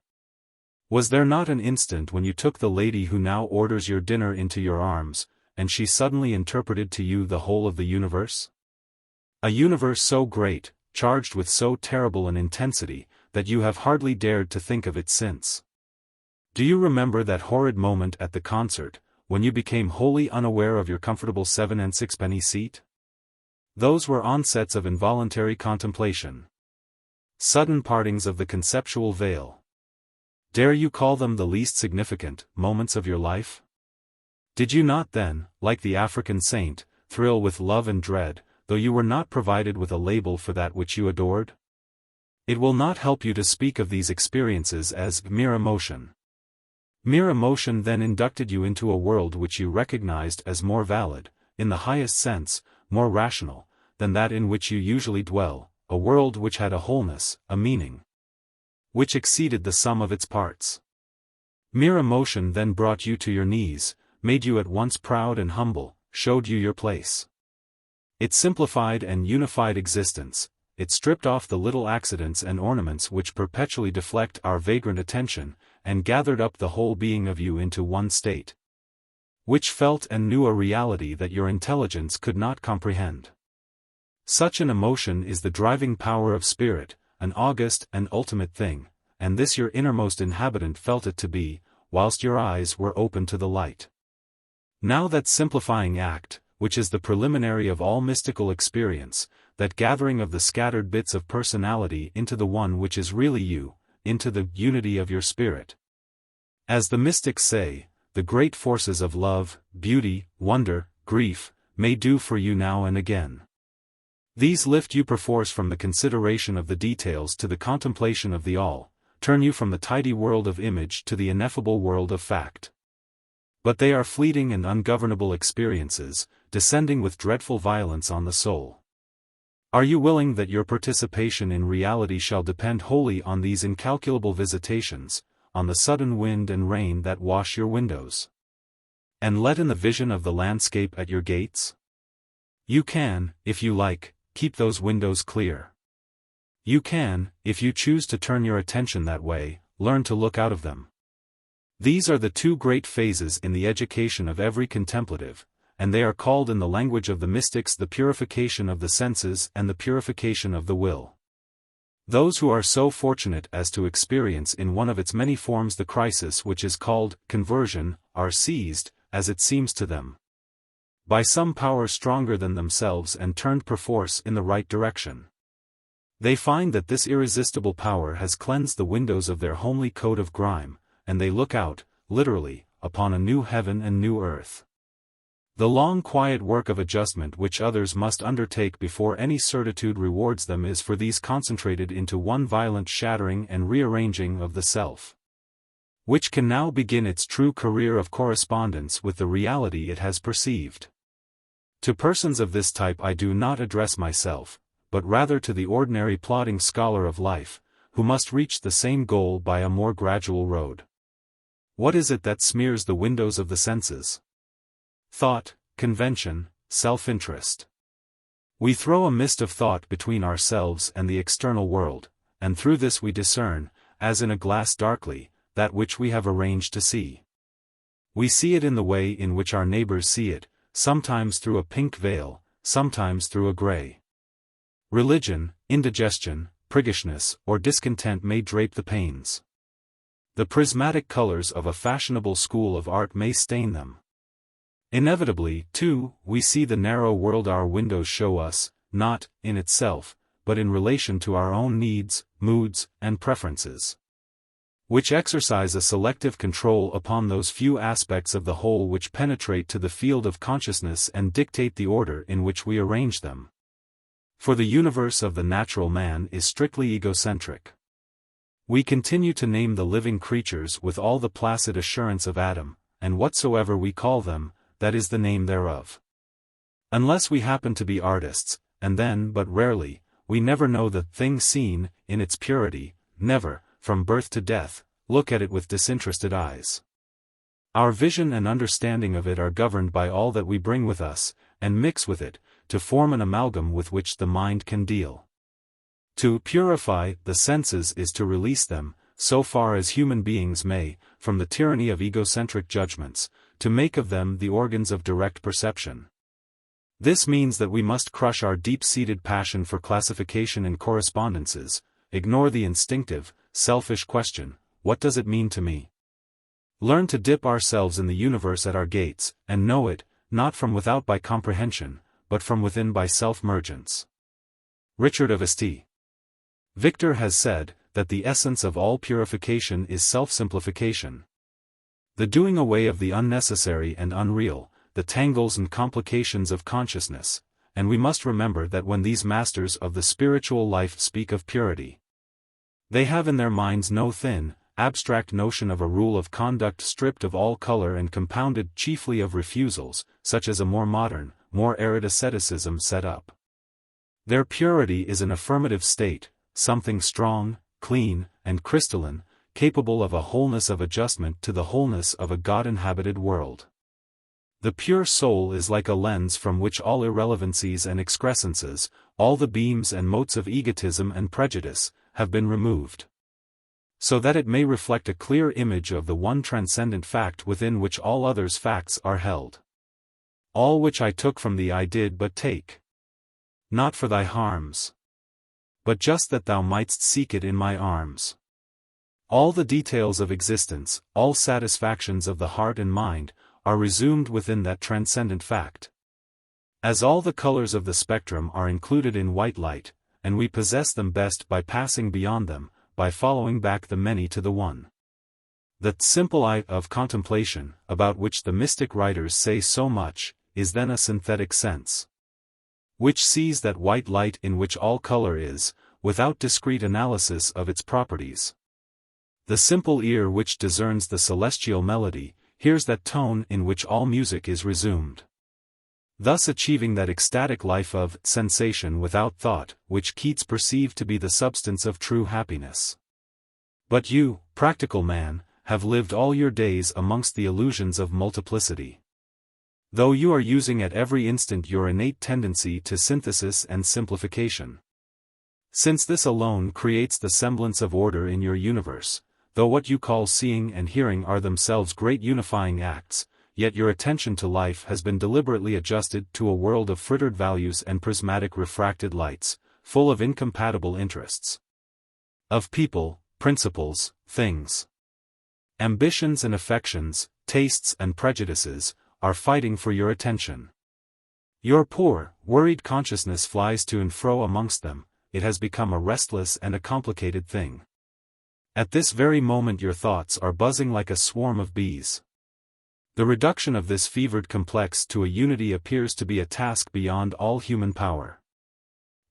Was there not an instant when you took the lady who now orders your dinner into your arms, and she suddenly interpreted to you the whole of the universe? A universe so great, charged with so terrible an intensity, that you have hardly dared to think of it since. Do you remember that horrid moment at the concert, when you became wholly unaware of your comfortable 7 and 6-penny seat? Those were onsets of involuntary contemplation. Sudden partings of the conceptual veil. Dare you call them the least significant moments of your life? Did you not then, like the African saint, thrill with love and dread, though you were not provided with a label for that which you adored? It will not help you to speak of these experiences as mere emotion. Mere emotion then inducted you into a world which you recognized as more valid, in the highest sense, more rational, than that in which you usually dwell, a world which had a wholeness, a meaning, which exceeded the sum of its parts. Mere emotion then brought you to your knees, made you at once proud and humble, showed you your place. It simplified and unified existence, it stripped off the little accidents and ornaments which perpetually deflect our vagrant attention, and gathered up the whole being of you into one state, which felt and knew a reality that your intelligence could not comprehend. Such an emotion is the driving power of spirit, an august and ultimate thing, and this your innermost inhabitant felt it to be, whilst your eyes were open to the light. Now that simplifying act, which is the preliminary of all mystical experience, that gathering of the scattered bits of personality into the one which is really you, into the unity of your spirit. As the mystics say, the great forces of love, beauty, wonder, grief, may do for you now and again. These lift you perforce from the consideration of the details to the contemplation of the all, turn you from the tidy world of image to the ineffable world of fact. But they are fleeting and ungovernable experiences, descending with dreadful violence on the soul. Are you willing that your participation in reality shall depend wholly on these incalculable visitations, on the sudden wind and rain that wash your windows, and let in the vision of the landscape at your gates? You can, if you like, keep those windows clear. You can, if you choose to turn your attention that way, learn to look out of them. These are the two great phases in the education of every contemplative, and they are called in the language of the mystics the purification of the senses and the purification of the will. Those who are so fortunate as to experience in one of its many forms the crisis which is called conversion, are seized, as it seems to them, by some power stronger than themselves and turned perforce in the right direction. They find that this irresistible power has cleansed the windows of their homely coat of grime, and they look out, literally, upon a new heaven and new earth. The long quiet work of adjustment which others must undertake before any certitude rewards them is for these concentrated into one violent shattering and rearranging of the self, which can now begin its true career of correspondence with the reality it has perceived. To persons of this type I do not address myself, but rather to the ordinary plodding scholar of life, who must reach the same goal by a more gradual road. What is it that smears the windows of the senses? Thought, convention, self-interest. We throw a mist of thought between ourselves and the external world, and through this we discern, as in a glass darkly, that which we have arranged to see. We see it in the way in which our neighbors see it, sometimes through a pink veil, sometimes through a gray. Religion, indigestion, priggishness, or discontent may drape the panes. The prismatic colors of a fashionable school of art may stain them. Inevitably, too, we see the narrow world our windows show us, not in itself, but in relation to our own needs, moods, and preferences, which exercise a selective control upon those few aspects of the whole which penetrate to the field of consciousness and dictate the order in which we arrange them. For the universe of the natural man is strictly egocentric. We continue to name the living creatures with all the placid assurance of Adam, and whatsoever we call them, that is the name thereof. Unless we happen to be artists, and then but rarely, we never know the thing seen, in its purity, never, from birth to death, look at it with disinterested eyes. Our vision and understanding of it are governed by all that we bring with us, and mix with it, to form an amalgam with which the mind can deal. To purify the senses is to release them, so far as human beings may, from the tyranny of egocentric judgments, to make of them the organs of direct perception. This means that we must crush our deep-seated passion for classification and correspondences, ignore the instinctive, selfish question, what does it mean to me? Learn to dip ourselves in the universe at our gates, and know it, not from without by comprehension, but from within by self-mergence. Richard of St. Victor has said, that the essence of all purification is self-simplification. The doing away of the unnecessary and unreal, the tangles and complications of consciousness, and we must remember that when these masters of the spiritual life speak of purity, they have in their minds no thin, abstract notion of a rule of conduct stripped of all color and compounded chiefly of refusals, such as a more modern, more arid asceticism set up. Their purity is an affirmative state, something strong, clean, and crystalline, capable of a wholeness of adjustment to the wholeness of a God-inhabited world. The pure soul is like a lens from which all irrelevancies and excrescences, all the beams and motes of egotism and prejudice, have been removed, so that it may reflect a clear image of the one transcendent fact within which all others facts are held. All which I took from thee I did but take, not for thy harms, but just that thou mightst seek it in my arms. All the details of existence, all satisfactions of the heart and mind, are resumed within that transcendent fact. As all the colors of the spectrum are included in white light, and we possess them best by passing beyond them, by following back the many to the one. The simple eye of contemplation, about which the mystic writers say so much, is then a synthetic sense, which sees that white light in which all color is, without discrete analysis of its properties. The simple ear which discerns the celestial melody, hears that tone in which all music is resumed, thus achieving that ecstatic life of sensation without thought, which Keats perceived to be the substance of true happiness. But you, practical man, have lived all your days amongst the illusions of multiplicity, though you are using at every instant your innate tendency to synthesis and simplification. Since this alone creates the semblance of order in your universe, though what you call seeing and hearing are themselves great unifying acts, yet your attention to life has been deliberately adjusted to a world of frittered values and prismatic refracted lights, full of incompatible interests, of people, principles, things, ambitions and affections, tastes and prejudices, are fighting for your attention. Your poor, worried consciousness flies to and fro amongst them, it has become a restless and a complicated thing. At this very moment your thoughts are buzzing like a swarm of bees. The reduction of this fevered complex to a unity appears to be a task beyond all human power.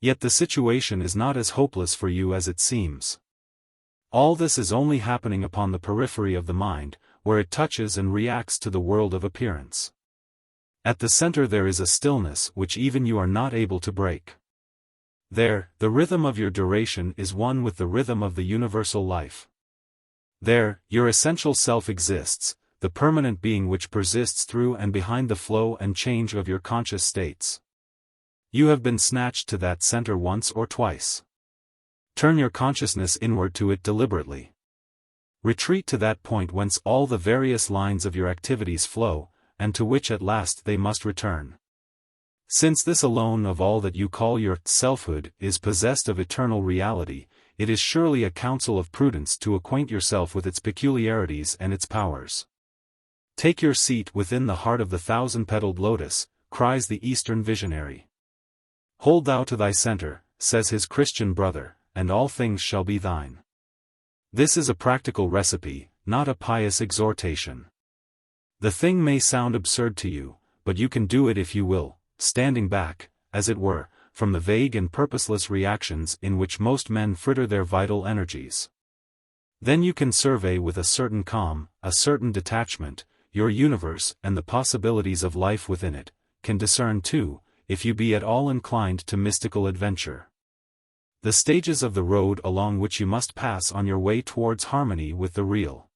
Yet the situation is not as hopeless for you as it seems. All this is only happening upon the periphery of the mind, where it touches and reacts to the world of appearance. At the center there is a stillness which even you are not able to break. There, the rhythm of your duration is one with the rhythm of the universal life. There, your essential self exists, the permanent being which persists through and behind the flow and change of your conscious states. You have been snatched to that center once or twice. Turn your consciousness inward to it deliberately. Retreat to that point whence all the various lines of your activities flow, and to which at last they must return. Since this alone of all that you call your selfhood is possessed of eternal reality, it is surely a counsel of prudence to acquaint yourself with its peculiarities and its powers. Take your seat within the heart of the thousand-petaled lotus, cries the Eastern visionary. Hold thou to thy center, says his Christian brother, and all things shall be thine. This is a practical recipe, not a pious exhortation. The thing may sound absurd to you, but you can do it if you will, standing back, as it were, from the vague and purposeless reactions in which most men fritter their vital energies. Then you can survey with a certain calm, a certain detachment, your universe and the possibilities of life within it, can discern too, if you be at all inclined to mystical adventure, the stages of the road along which you must pass on your way towards harmony with the real.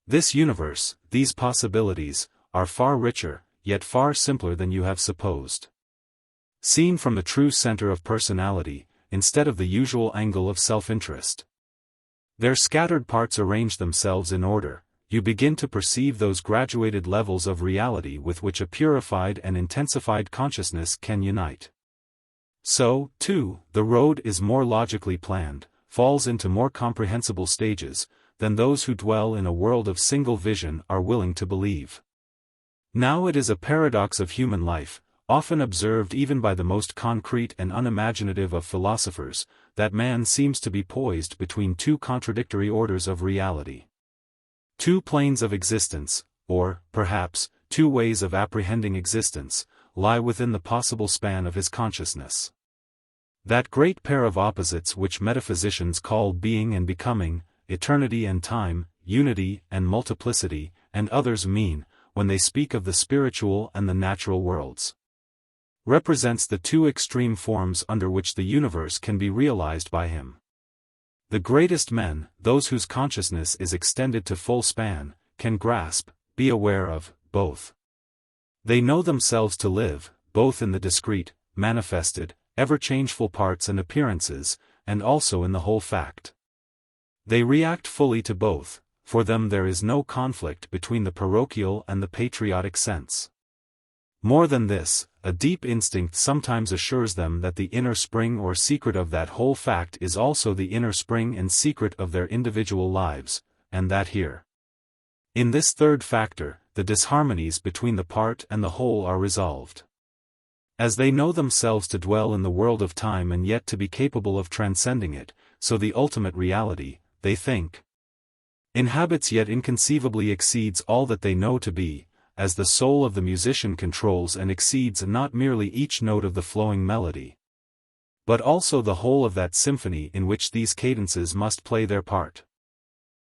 This universe, these possibilities, are far richer, yet far simpler than you have supposed. Seen from the true center of personality, instead of the usual angle of self-interest. Their scattered parts arrange themselves in order, you begin to perceive those graduated levels of reality with which a purified and intensified consciousness can unite. So, too, the road is more logically planned, falls into more comprehensible stages, than those who dwell in a world of single vision are willing to believe. Now it is a paradox of human life, often observed even by the most concrete and unimaginative of philosophers, that man seems to be poised between two contradictory orders of reality. Two planes of existence, or, perhaps, two ways of apprehending existence, lie within the possible span of his consciousness. That great pair of opposites which metaphysicians call being and becoming, eternity and time, unity and multiplicity, and others mean, when they speak of the spiritual and the natural worlds, represents the two extreme forms under which the universe can be realized by him. The greatest men, those whose consciousness is extended to full span, can grasp, be aware of, both. They know themselves to live, both in the discrete, manifested, ever-changeful parts and appearances, and also in the whole fact. They react fully to both, for them there is no conflict between the parochial and the patriotic sense. More than this, a deep instinct sometimes assures them that the inner spring or secret of that whole fact is also the inner spring and secret of their individual lives, and that here, in this third factor, the disharmonies between the part and the whole are resolved. As they know themselves to dwell in the world of time and yet to be capable of transcending it, so the ultimate reality, they think, inhabits yet inconceivably exceeds all that they know to be, as the soul of the musician controls and exceeds not merely each note of the flowing melody, but also the whole of that symphony in which these cadences must play their part.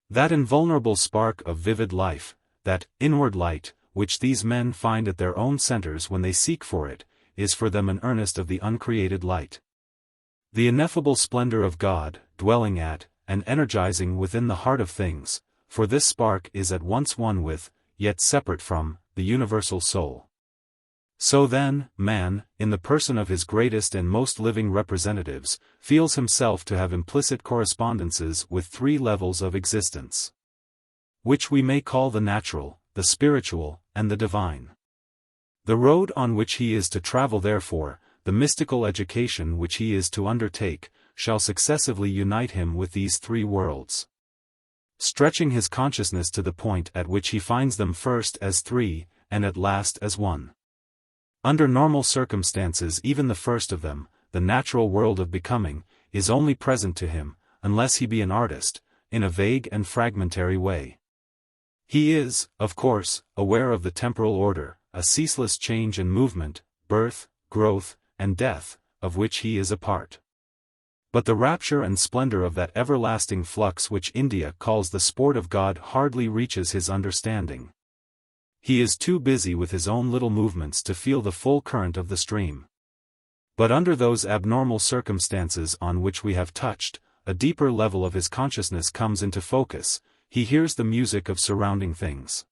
That invulnerable spark of vivid life, that inward light, which these men find at their own centers when they seek for it, is for them an earnest of the uncreated light. The ineffable splendor of God, dwelling at, and energizing within the heart of things, for this spark is at once one with, yet separate from, the universal soul. So then, man, in the person of his greatest and most living representatives, feels himself to have implicit correspondences with three levels of existence, which we may call the natural, the spiritual, and the divine. The road on which he is to travel therefore, the mystical education which he is to undertake, shall successively unite him with these three worlds, stretching his consciousness to the point at which he finds them first as three, and at last as one. Under normal circumstances even the first of them, the natural world of becoming, is only present to him, unless he be an artist, in a vague and fragmentary way. He is, of course, aware of the temporal order, a ceaseless change and movement, birth, growth, and death, of which he is a part. But the rapture and splendor of that everlasting flux which India calls the sport of God hardly reaches his understanding. He is too busy with his own little movements to feel the full current of the stream. But under those abnormal circumstances on which we have touched, a deeper level of his consciousness comes into focus, he hears the music of surrounding things.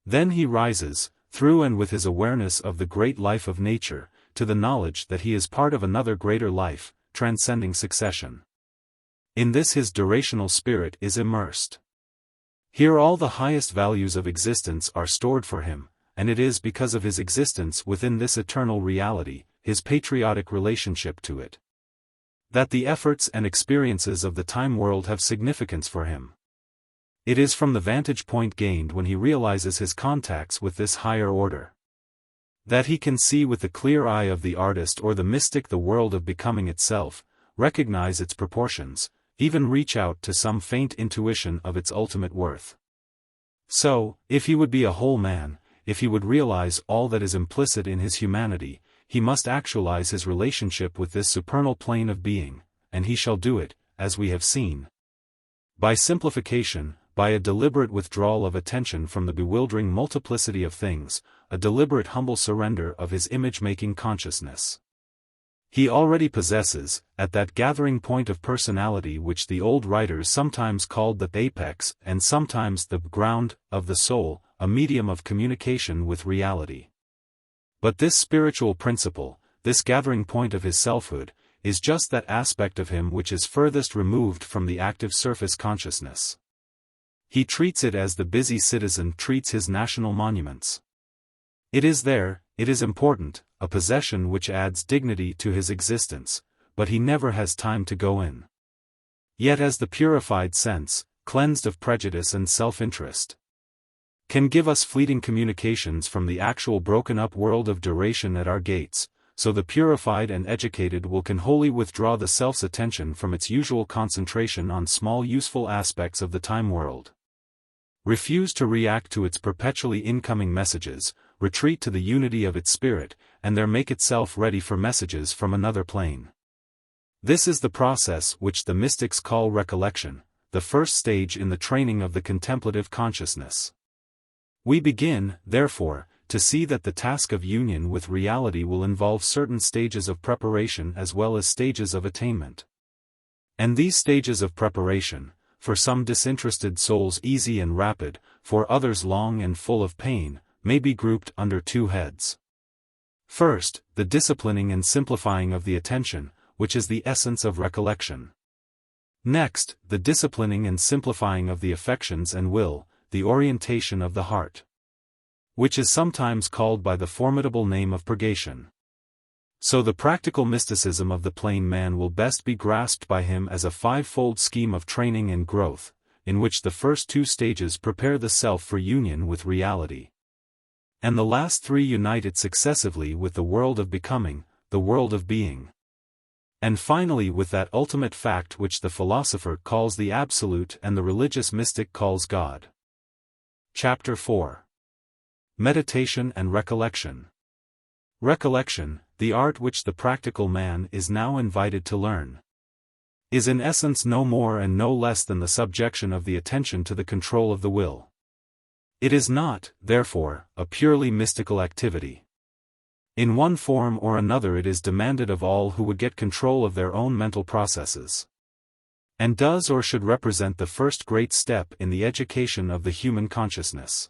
Then he rises, through and with his awareness of the great life of nature, to the knowledge that he is part of another greater life, transcending succession. In this his durational spirit is immersed. Here all the highest values of existence are stored for him, and it is because of his existence within this eternal reality, his patriotic relationship to it, that the efforts and experiences of the time world have significance for him. It is from the vantage point gained when he realizes his contacts with this higher order, that he can see with the clear eye of the artist or the mystic the world of becoming itself, recognize its proportions, even reach out to some faint intuition of its ultimate worth. So, if he would be a whole man, if he would realize all that is implicit in his humanity, he must actualize his relationship with this supernal plane of being, and he shall do it, as we have seen, by simplification, by a deliberate withdrawal of attention from the bewildering multiplicity of things, a deliberate humble surrender of his image-making consciousness. He already possesses, at that gathering point of personality which the old writers sometimes called the apex and sometimes the ground of the soul, a medium of communication with reality. But this spiritual principle, this gathering point of his selfhood, is just that aspect of him which is furthest removed from the active surface consciousness. He treats it as the busy citizen treats his national monuments. It is there, it is important, a possession which adds dignity to his existence, but he never has time to go in. Yet as the purified sense, cleansed of prejudice and self-interest, can give us fleeting communications from the actual broken-up world of duration at our gates, so the purified and educated will can wholly withdraw the self's attention from its usual concentration on small useful aspects of the time world. Refuse to react to its perpetually incoming messages, retreat to the unity of its spirit, and there make itself ready for messages from another plane. This is the process which the mystics call recollection, the first stage in the training of the contemplative consciousness. We begin, therefore, to see that the task of union with reality will involve certain stages of preparation as well as stages of attainment. And these stages of preparation, for some disinterested souls easy and rapid, for others long and full of pain, may be grouped under two heads. First, the disciplining and simplifying of the attention, which is the essence of recollection. Next, the disciplining and simplifying of the affections and will, the orientation of the heart, which is sometimes called by the formidable name of purgation. So the practical mysticism of the plain man will best be grasped by him as a five-fold scheme of training and growth, in which the first two stages prepare the self for union with reality, and the last three unite it successively with the world of becoming, the world of being, and finally with that ultimate fact which the philosopher calls the Absolute and the religious mystic calls God. Chapter 4. Meditation and Recollection. Recollection, the art which the practical man is now invited to learn, is in essence no more and no less than the subjection of the attention to the control of the will. It is not, therefore, a purely mystical activity. In one form or another it is demanded of all who would get control of their own mental processes, and does or should represent the first great step in the education of the human consciousness.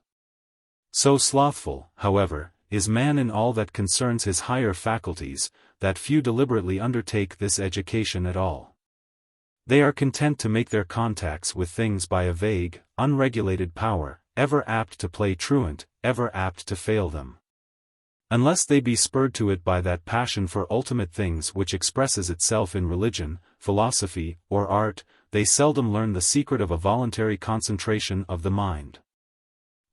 So slothful, however, is man in all that concerns his higher faculties, that few deliberately undertake this education at all. They are content to make their contacts with things by a vague, unregulated power, ever apt to play truant, ever apt to fail them. Unless they be spurred to it by that passion for ultimate things which expresses itself in religion, philosophy, or art, they seldom learn the secret of a voluntary concentration of the mind.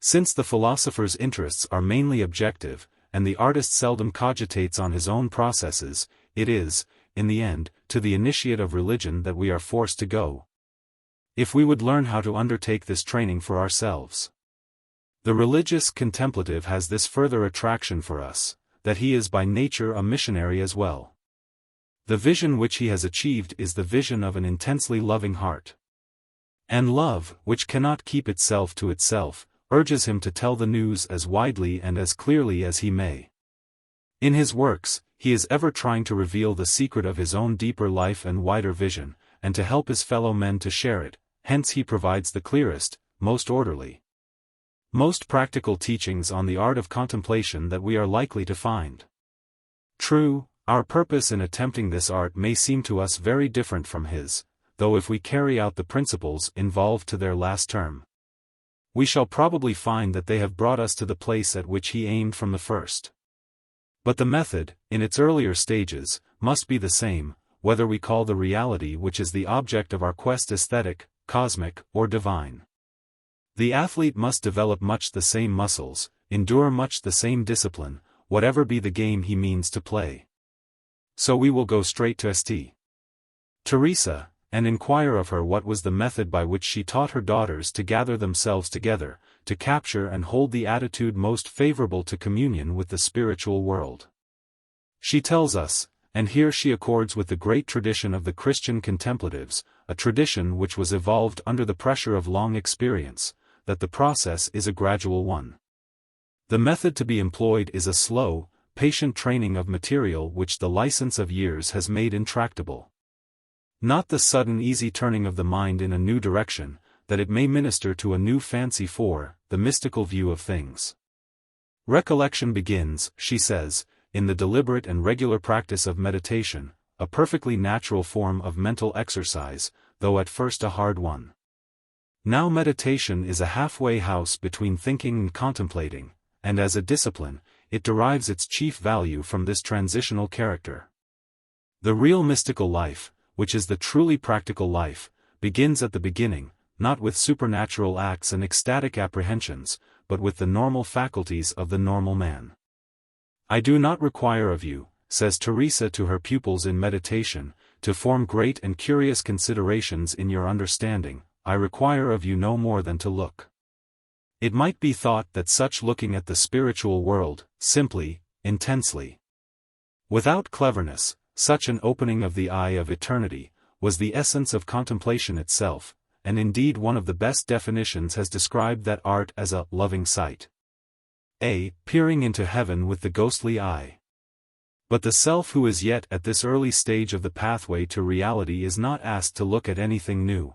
Since the philosopher's interests are mainly objective, and the artist seldom cogitates on his own processes, it is, in the end, to the initiate of religion that we are forced to go, if we would learn how to undertake this training for ourselves. The religious contemplative has this further attraction for us, that he is by nature a missionary as well. The vision which he has achieved is the vision of an intensely loving heart. And love, which cannot keep itself to itself, urges him to tell the news as widely and as clearly as he may. In his works, he is ever trying to reveal the secret of his own deeper life and wider vision, and to help his fellow men to share it, hence he provides the clearest, most orderly, most practical teachings on the art of contemplation that we are likely to find. True, our purpose in attempting this art may seem to us very different from his, though if we carry out the principles involved to their last term, we shall probably find that they have brought us to the place at which he aimed from the first. But the method, in its earlier stages, must be the same, whether we call the reality which is the object of our quest aesthetic, cosmic, or divine. The athlete must develop much the same muscles, endure much the same discipline, whatever be the game he means to play. So we will go straight to St. Teresa, and inquire of her what was the method by which she taught her daughters to gather themselves together, to capture and hold the attitude most favorable to communion with the spiritual world. She tells us, and here she accords with the great tradition of the Christian contemplatives, a tradition which was evolved under the pressure of long experience, that the process is a gradual one. The method to be employed is a slow, patient training of material which the license of years has made intractable. Not the sudden easy turning of the mind in a new direction, that it may minister to a new fancy for the mystical view of things. Recollection begins, she says, in the deliberate and regular practice of meditation, a perfectly natural form of mental exercise, though at first a hard one. Now meditation is a halfway house between thinking and contemplating, and as a discipline, it derives its chief value from this transitional character. The real mystical life, which is the truly practical life, begins at the beginning, not with supernatural acts and ecstatic apprehensions, but with the normal faculties of the normal man. I do not require of you, says Teresa to her pupils in meditation, to form great and curious considerations in your understanding. I require of you no more than to look. It might be thought that such looking at the spiritual world, simply, intensely, without cleverness, such an opening of the eye of eternity, was the essence of contemplation itself, and indeed one of the best definitions has described that art as a loving sight. Peering into heaven with the ghostly eye. But the self who is yet at this early stage of the pathway to reality is not asked to look at anything new,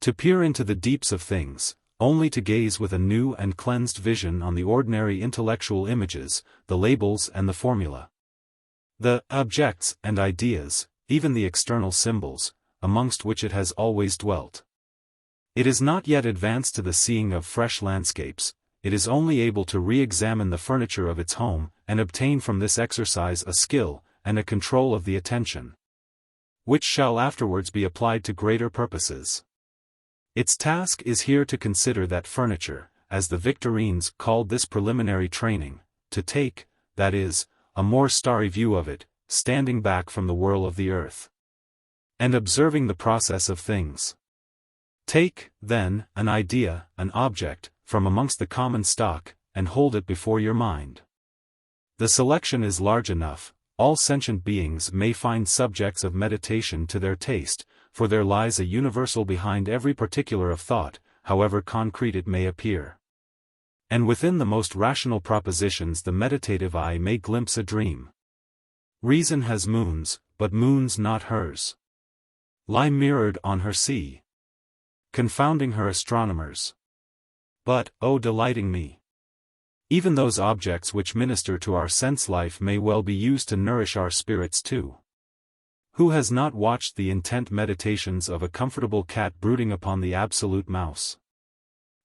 to peer into the deeps of things, only to gaze with a new and cleansed vision on the ordinary intellectual images, the labels and the formula, the objects and ideas, even the external symbols, amongst which it has always dwelt. It is not yet advanced to the seeing of fresh landscapes. It is only able to re-examine the furniture of its home, and obtain from this exercise a skill, and a control of the attention, which shall afterwards be applied to greater purposes. Its task is here to consider that furniture, as the Victorines called this preliminary training, to take, that is, a more starry view of it, standing back from the whirl of the earth, and observing the process of things. Take, then, an idea, an object, from amongst the common stock, and hold it before your mind. The selection is large enough, all sentient beings may find subjects of meditation to their taste, for there lies a universal behind every particular of thought, however concrete it may appear. And within the most rational propositions the meditative eye may glimpse a dream. Reason has moons, but moons not hers, lie mirrored on her sea, confounding her astronomers. But, oh delighting me! Even those objects which minister to our sense life may well be used to nourish our spirits too. Who has not watched the intent meditations of a comfortable cat brooding upon the absolute mouse?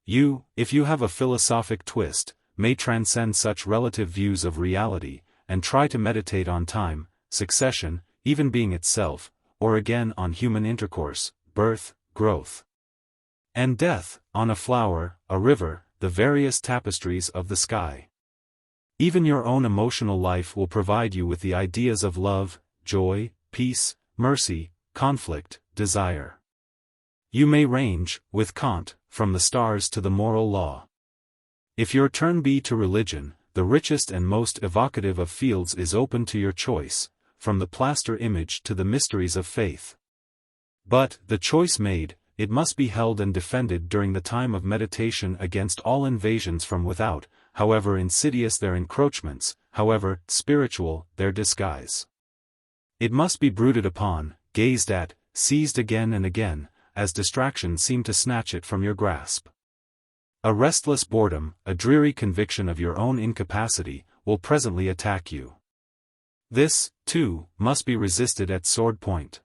You, if you have a philosophic twist, may transcend such relative views of reality, and try to meditate on time, succession, even being itself, or again on human intercourse, birth, growth, and death, on a flower, a river, the various tapestries of the sky. Even your own emotional life will provide you with the ideas of love, joy, peace, mercy, conflict, desire. You may range, with Kant, from the stars to the moral law. If your turn be to religion, the richest and most evocative of fields is open to your choice, from the plaster image to the mysteries of faith. But, the choice made, it must be held and defended during the time of meditation against all invasions from without, however insidious their encroachments, however spiritual their disguise. It must be brooded upon, gazed at, seized again and again, as distractions seem to snatch it from your grasp. A restless boredom, a dreary conviction of your own incapacity, will presently attack you. This, too, must be resisted at sword point.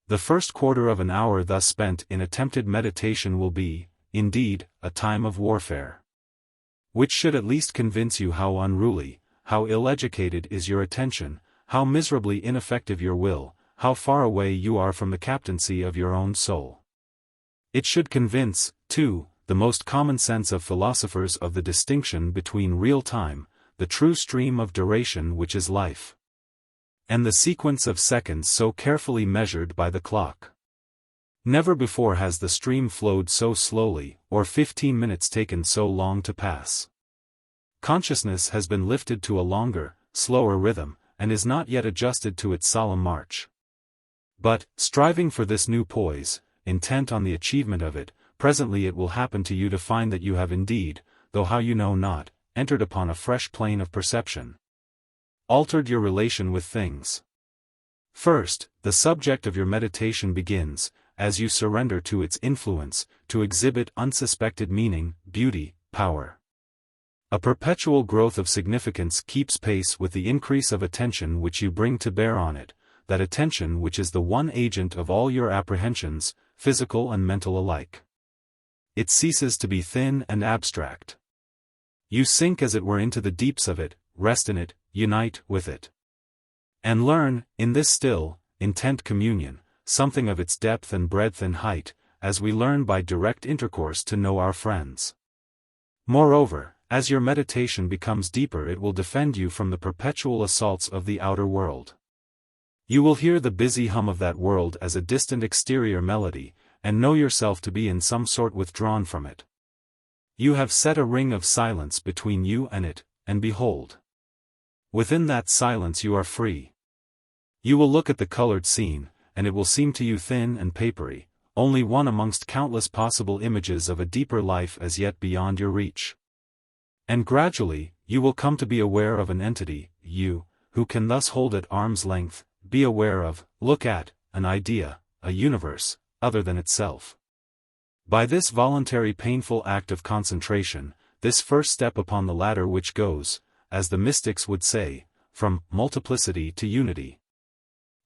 The first quarter of an hour thus spent in attempted meditation will be, indeed, a time of warfare, which should at least convince you how unruly, how ill-educated is your attention, how miserably ineffective your will, how far away you are from the captaincy of your own soul. It should convince, too, the most common sense of philosophers of the distinction between real time, the true stream of duration which is life, and the sequence of seconds so carefully measured by the clock. Never before has the stream flowed so slowly, or 15 minutes taken so long to pass. Consciousness has been lifted to a longer, slower rhythm, and is not yet adjusted to its solemn march. But, striving for this new poise, intent on the achievement of it, presently it will happen to you to find that you have indeed, though how you know not, entered upon a fresh plane of perception. Altered your relation with things. First, the subject of your meditation begins, as you surrender to its influence, to exhibit unsuspected meaning, beauty, power. A perpetual growth of significance keeps pace with the increase of attention which you bring to bear on it, that attention which is the one agent of all your apprehensions, physical and mental alike. It ceases to be thin and abstract. You sink as it were into the deeps of it, rest in it, unite with it. And learn, in this still, intent communion, something of its depth and breadth and height, as we learn by direct intercourse to know our friends. Moreover, as your meditation becomes deeper it will defend you from the perpetual assaults of the outer world. You will hear the busy hum of that world as a distant exterior melody, and know yourself to be in some sort withdrawn from it. You have set a ring of silence between you and it, and behold, within that silence you are free. You will look at the colored scene, and it will seem to you thin and papery, only one amongst countless possible images of a deeper life as yet beyond your reach. And gradually, you will come to be aware of an entity, you, who can thus hold at arm's length, be aware of, look at, an idea, a universe, other than itself. By this voluntary painful act of concentration, this first step upon the ladder which goes, as the mystics would say, from multiplicity to unity.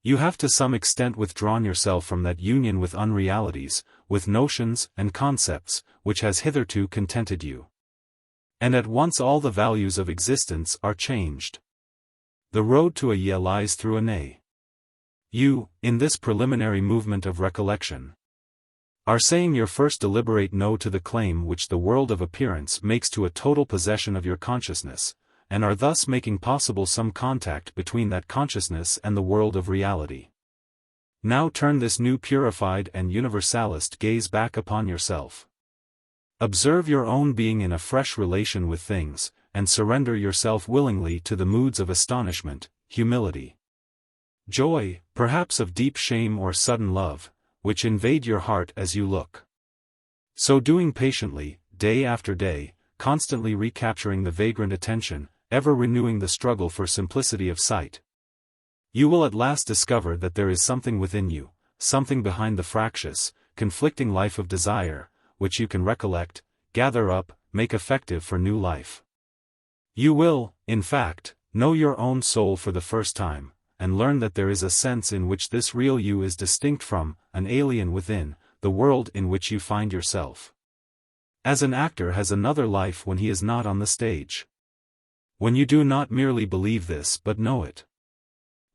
You have to some extent withdrawn yourself from that union with unrealities, with notions and concepts, which has hitherto contented you. And at once all the values of existence are changed. The road to a yea lies through a nay. You, in this preliminary movement of recollection, are saying your first deliberate no to the claim which the world of appearance makes to a total possession of your consciousness, and are thus making possible some contact between that consciousness and the world of reality. Now turn this new purified and universalist gaze back upon yourself. Observe your own being in a fresh relation with things, and surrender yourself willingly to the moods of astonishment, humility, joy, perhaps of deep shame or sudden love, which invade your heart as you look. So doing patiently, day after day, constantly recapturing the vagrant attention, ever renewing the struggle for simplicity of sight, you will at last discover that there is something within you, something behind the fractious, conflicting life of desire, which you can recollect, gather up, make effective for new life. You will, in fact, know your own soul for the first time, and learn that there is a sense in which this real you is distinct from, an alien within, the world in which you find yourself. As an actor has another life when he is not on the stage. When you do not merely believe this but know it.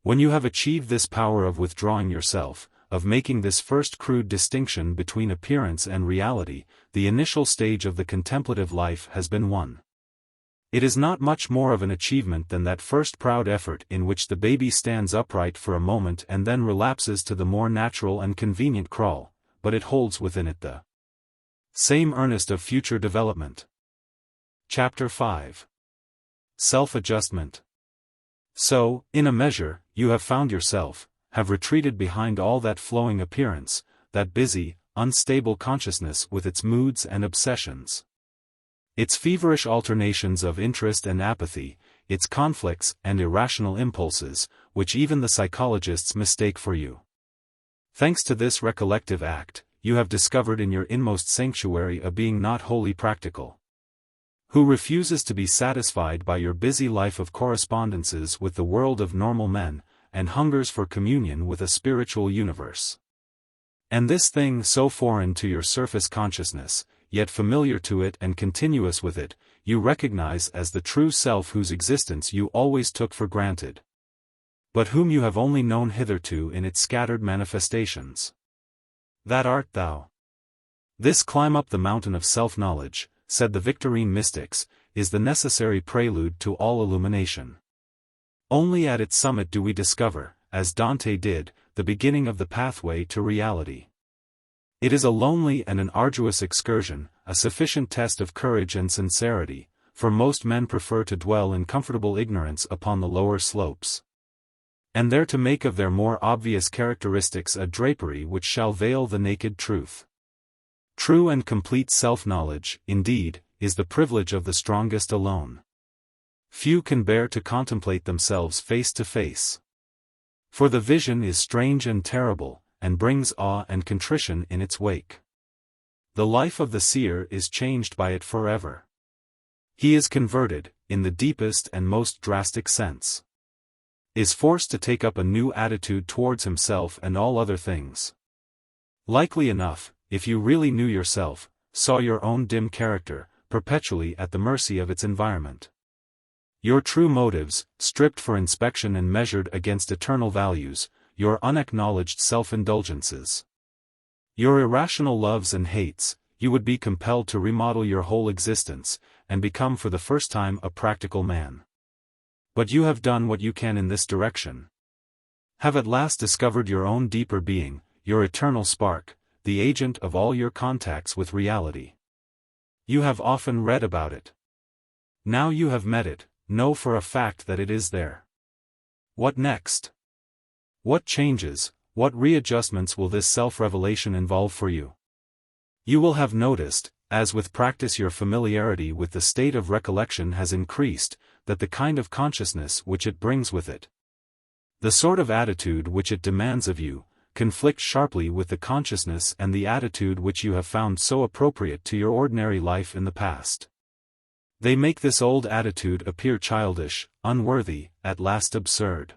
When you have achieved this power of withdrawing yourself, of making this first crude distinction between appearance and reality, the initial stage of the contemplative life has been won. It is not much more of an achievement than that first proud effort in which the baby stands upright for a moment and then relapses to the more natural and convenient crawl, but it holds within it the same earnest of future development. Chapter 5. Self-adjustment. So, in a measure, you have found yourself, have retreated behind all that flowing appearance, that busy, unstable consciousness with its moods and obsessions, its feverish alternations of interest and apathy, its conflicts and irrational impulses, which even the psychologists mistake for you. Thanks to this recollective act, you have discovered in your inmost sanctuary a being not wholly practical, who refuses to be satisfied by your busy life of correspondences with the world of normal men, and hungers for communion with a spiritual universe. And this thing so foreign to your surface consciousness, yet familiar to it and continuous with it, you recognize as the true self whose existence you always took for granted, but whom you have only known hitherto in its scattered manifestations. That art thou. This climb up the mountain of self-knowledge, said the Victorine mystics, is the necessary prelude to all illumination. Only at its summit do we discover, as Dante did, the beginning of the pathway to reality. It is a lonely and an arduous excursion, a sufficient test of courage and sincerity, for most men prefer to dwell in comfortable ignorance upon the lower slopes, and there to make of their more obvious characteristics a drapery which shall veil the naked truth. True and complete self-knowledge, indeed, is the privilege of the strongest alone. Few can bear to contemplate themselves face to face. For the vision is strange and terrible, and brings awe and contrition in its wake. The life of the seer is changed by it forever. He is converted, in the deepest and most drastic sense. Is forced to take up a new attitude towards himself and all other things. Likely enough, if you really knew yourself, saw your own dim character, perpetually at the mercy of its environment. Your true motives, stripped for inspection and measured against eternal values, your unacknowledged self-indulgences, your irrational loves and hates, you would be compelled to remodel your whole existence, and become for the first time a practical man. But you have done what you can in this direction. Have at last discovered your own deeper being, your eternal spark, the agent of all your contacts with reality. You have often read about it. Now you have met it, know for a fact that it is there. What next? What changes, what readjustments will this self-revelation involve for you? You will have noticed, as with practice your familiarity with the state of recollection has increased, that the kind of consciousness which it brings with it, the sort of attitude which it demands of you, conflicts sharply with the consciousness and the attitude which you have found so appropriate to your ordinary life in the past. They make this old attitude appear childish, unworthy, at last absurd.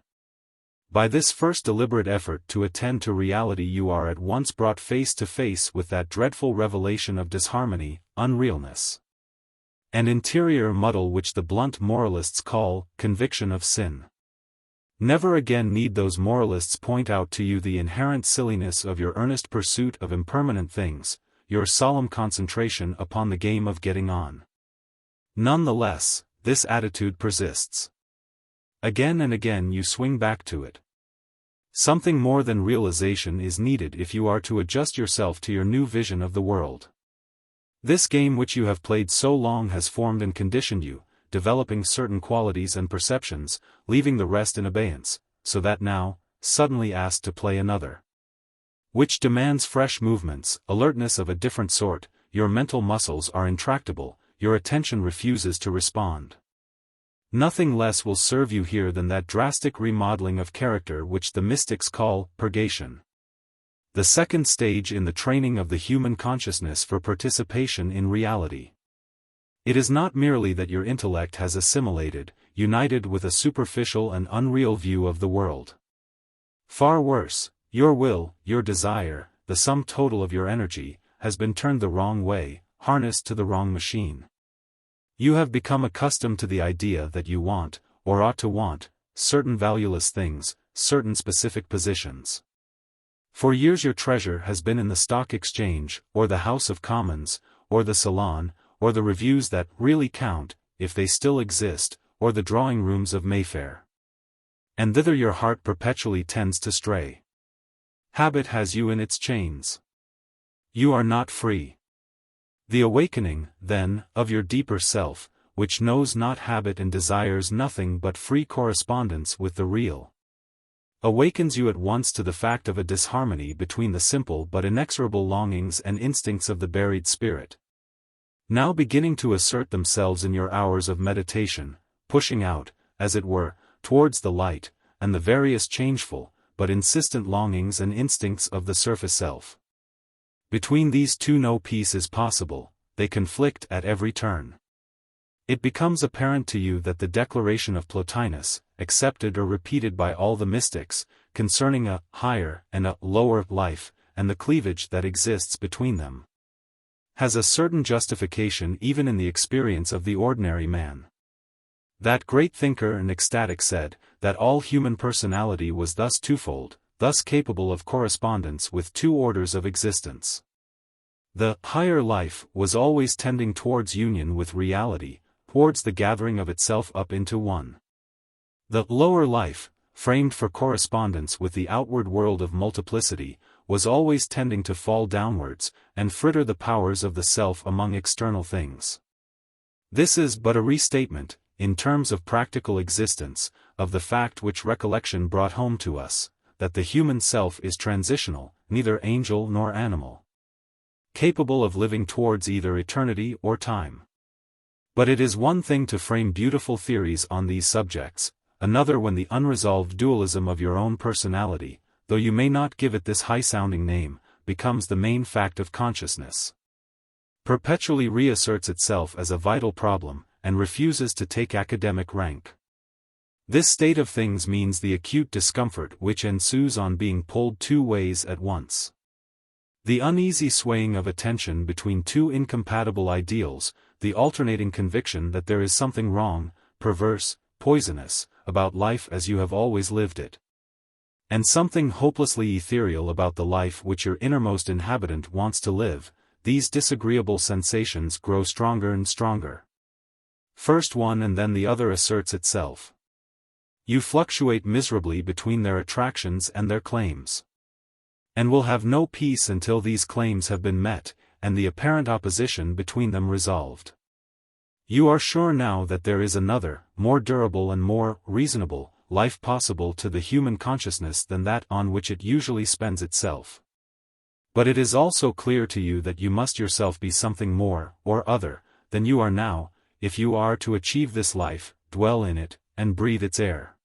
By this first deliberate effort to attend to reality you are at once brought face to face with that dreadful revelation of disharmony, unrealness, and interior muddle which the blunt moralists call conviction of sin. Never again need those moralists point out to you the inherent silliness of your earnest pursuit of impermanent things, your solemn concentration upon the game of getting on. None the less, this attitude persists. Again and again you swing back to it. Something more than realization is needed if you are to adjust yourself to your new vision of the world. This game which you have played so long has formed and conditioned you, developing certain qualities and perceptions, leaving the rest in abeyance, so that now, suddenly asked to play another, which demands fresh movements, alertness of a different sort, your mental muscles are intractable, your attention refuses to respond. Nothing less will serve you here than that drastic remodeling of character which the mystics call purgation. The second stage in the training of the human consciousness for participation in reality. It is not merely that your intellect has assimilated, united with a superficial and unreal view of the world. Far worse, your will, your desire, the sum total of your energy, has been turned the wrong way, harnessed to the wrong machine. You have become accustomed to the idea that you want, or ought to want, certain valueless things, certain specific positions. For years your treasure has been in the stock exchange, or the House of Commons, or the Salon, or the reviews that really count, if they still exist, or the drawing rooms of Mayfair. And thither your heart perpetually tends to stray. Habit has you in its chains. You are not free. The awakening, then, of your deeper self, which knows not habit and desires nothing but free correspondence with the real, awakens you at once to the fact of a disharmony between the simple but inexorable longings and instincts of the buried spirit, now beginning to assert themselves in your hours of meditation, pushing out, as it were, towards the light, and the various changeful, but insistent longings and instincts of the surface self. Between these two no peace is possible, they conflict at every turn. It becomes apparent to you that the declaration of Plotinus, accepted or repeated by all the mystics, concerning a higher and a lower life, and the cleavage that exists between them, has a certain justification even in the experience of the ordinary man. That great thinker and ecstatic said, that all human personality was thus twofold, thus capable of correspondence with two orders of existence. The higher life was always tending towards union with reality, towards the gathering of itself up into one. The lower life, framed for correspondence with the outward world of multiplicity, was always tending to fall downwards, and fritter the powers of the self among external things. This is but a restatement, in terms of practical existence, of the fact which recollection brought home to us, that the human self is transitional, neither angel nor animal, capable of living towards either eternity or time. But it is one thing to frame beautiful theories on these subjects, another when the unresolved dualism of your own personality, though you may not give it this high-sounding name, becomes the main fact of consciousness. Perpetually reasserts itself as a vital problem, and refuses to take academic rank. This state of things means the acute discomfort which ensues on being pulled two ways at once. The uneasy swaying of attention between two incompatible ideals, the alternating conviction that there is something wrong, perverse, poisonous, about life as you have always lived it, and something hopelessly ethereal about the life which your innermost inhabitant wants to live. These disagreeable sensations grow stronger and stronger. First one and then the other asserts itself. You fluctuate miserably between their attractions and their claims, and will have no peace until these claims have been met, and the apparent opposition between them resolved. You are sure now that there is another, more durable and more reasonable, life possible to the human consciousness than that on which it usually spends itself. But it is also clear to you that you must yourself be something more, or other, than you are now, if you are to achieve this life, dwell in it, and breathe its air.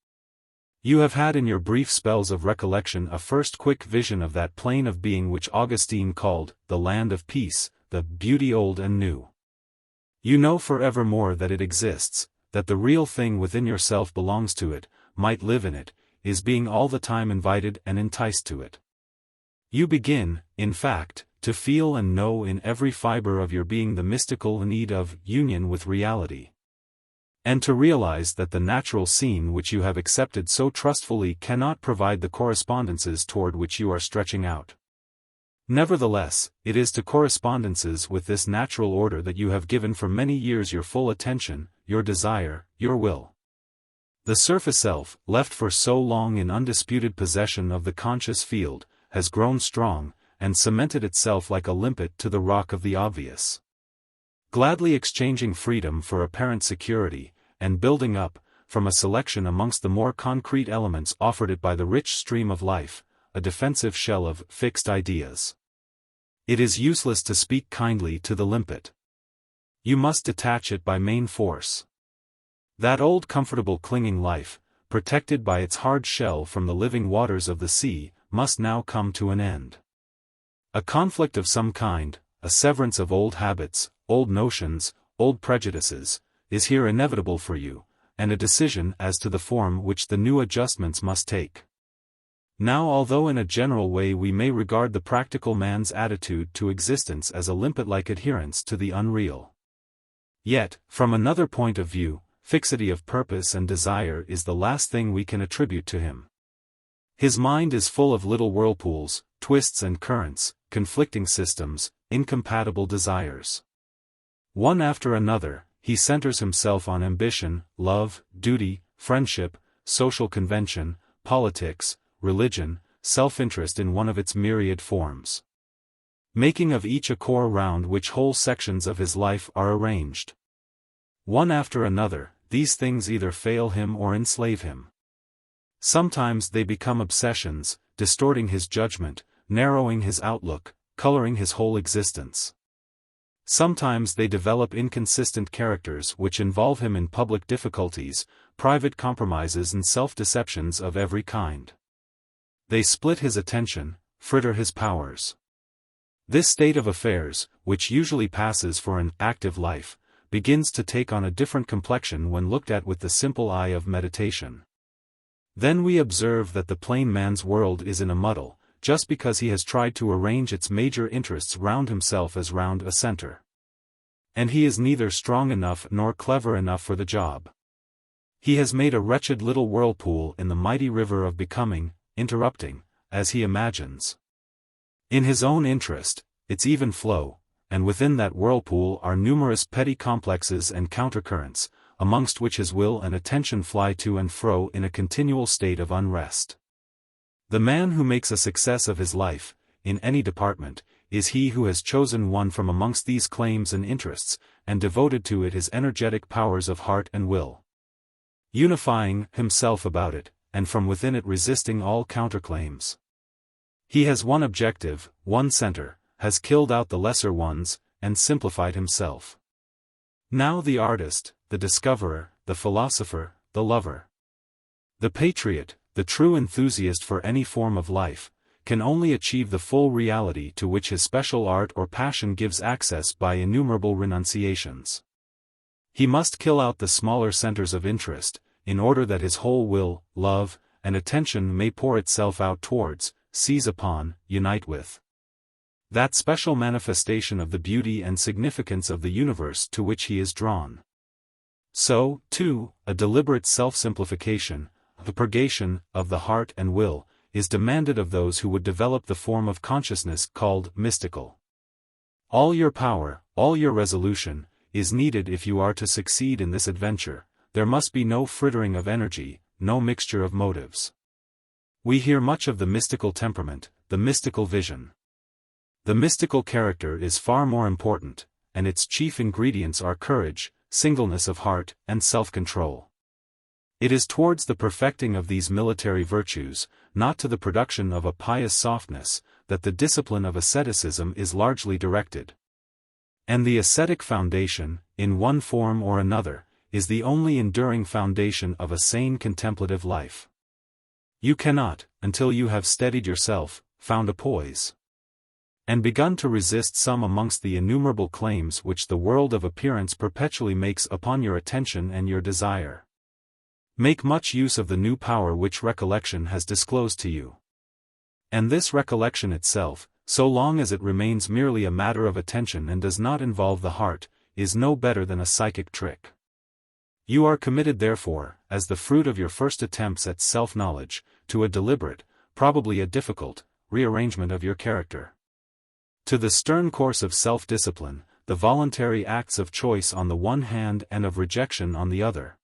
You have had in your brief spells of recollection a first quick vision of that plane of being which Augustine called, the land of peace, the beauty old and new. You know forevermore that it exists, that the real thing within yourself belongs to it, might live in it, is being all the time invited and enticed to it. You begin, in fact, to feel and know in every fiber of your being the mystical need of union with reality, and to realize that the natural scene which you have accepted so trustfully cannot provide the correspondences toward which you are stretching out. Nevertheless, it is to correspondences with this natural order that you have given for many years your full attention, your desire, your will. The surface self, left for so long in undisputed possession of the conscious field, has grown strong, and cemented itself like a limpet to the rock of the obvious. Gladly exchanging freedom for apparent security, and building up, from a selection amongst the more concrete elements offered it by the rich stream of life, a defensive shell of fixed ideas. It is useless to speak kindly to the limpet. You must detach it by main force. That old comfortable clinging life, protected by its hard shell from the living waters of the sea, must now come to an end. A conflict of some kind, a severance of old habits, old notions, old prejudices, is here inevitable for you, and a decision as to the form which the new adjustments must take. Now, although in a general way we may regard the practical man's attitude to existence as a limpet-like adherence to the unreal, yet, from another point of view, fixity of purpose and desire is the last thing we can attribute to him. His mind is full of little whirlpools, twists and currents, conflicting systems, incompatible desires. One after another, he centers himself on ambition, love, duty, friendship, social convention, politics, religion, self-interest in one of its myriad forms, making of each a core round which whole sections of his life are arranged. One after another, these things either fail him or enslave him. Sometimes they become obsessions, distorting his judgment, narrowing his outlook, coloring his whole existence. Sometimes they develop inconsistent characters which involve him in public difficulties, private compromises and self-deceptions of every kind. They split his attention, fritter his powers. This state of affairs, which usually passes for an active life, begins to take on a different complexion when looked at with the simple eye of meditation. Then we observe that the plain man's world is in a muddle, just because he has tried to arrange its major interests round himself as round a center. And he is neither strong enough nor clever enough for the job. He has made a wretched little whirlpool in the mighty river of becoming, interrupting, as he imagines, in his own interest, its even flow, and within that whirlpool are numerous petty complexes and countercurrents, amongst which his will and attention fly to and fro in a continual state of unrest. The man who makes a success of his life, in any department, is he who has chosen one from amongst these claims and interests, and devoted to it his energetic powers of heart and will, unifying himself about it, and from within it resisting all counterclaims. He has one objective, one center, has killed out the lesser ones, and simplified himself. Now the artist, the discoverer, the philosopher, the lover, the patriot, the true enthusiast for any form of life, can only achieve the full reality to which his special art or passion gives access by innumerable renunciations. He must kill out the smaller centers of interest, in order that his whole will, love, and attention may pour itself out towards, seize upon, unite with that special manifestation of the beauty and significance of the universe to which he is drawn. So, too, a deliberate self-simplification, the purgation of the heart and will, is demanded of those who would develop the form of consciousness called mystical. All your power, all your resolution, is needed if you are to succeed in this adventure. There must be no frittering of energy, no mixture of motives. We hear much of the mystical temperament, the mystical vision. The mystical character is far more important, and its chief ingredients are courage, singleness of heart, and self-control. It is towards the perfecting of these military virtues, not to the production of a pious softness, that the discipline of asceticism is largely directed. And the ascetic foundation, in one form or another, is the only enduring foundation of a sane contemplative life. You cannot, until you have steadied yourself, found a poise, and begun to resist some amongst the innumerable claims which the world of appearance perpetually makes upon your attention and your desire. Make much use of the new power which recollection has disclosed to you. And this recollection itself, so long as it remains merely a matter of attention and does not involve the heart, is no better than a psychic trick. You are committed therefore, as the fruit of your first attempts at self-knowledge, to a deliberate, probably a difficult, rearrangement of your character. To the stern course of self-discipline, the voluntary acts of choice on the one hand and of rejection on the other,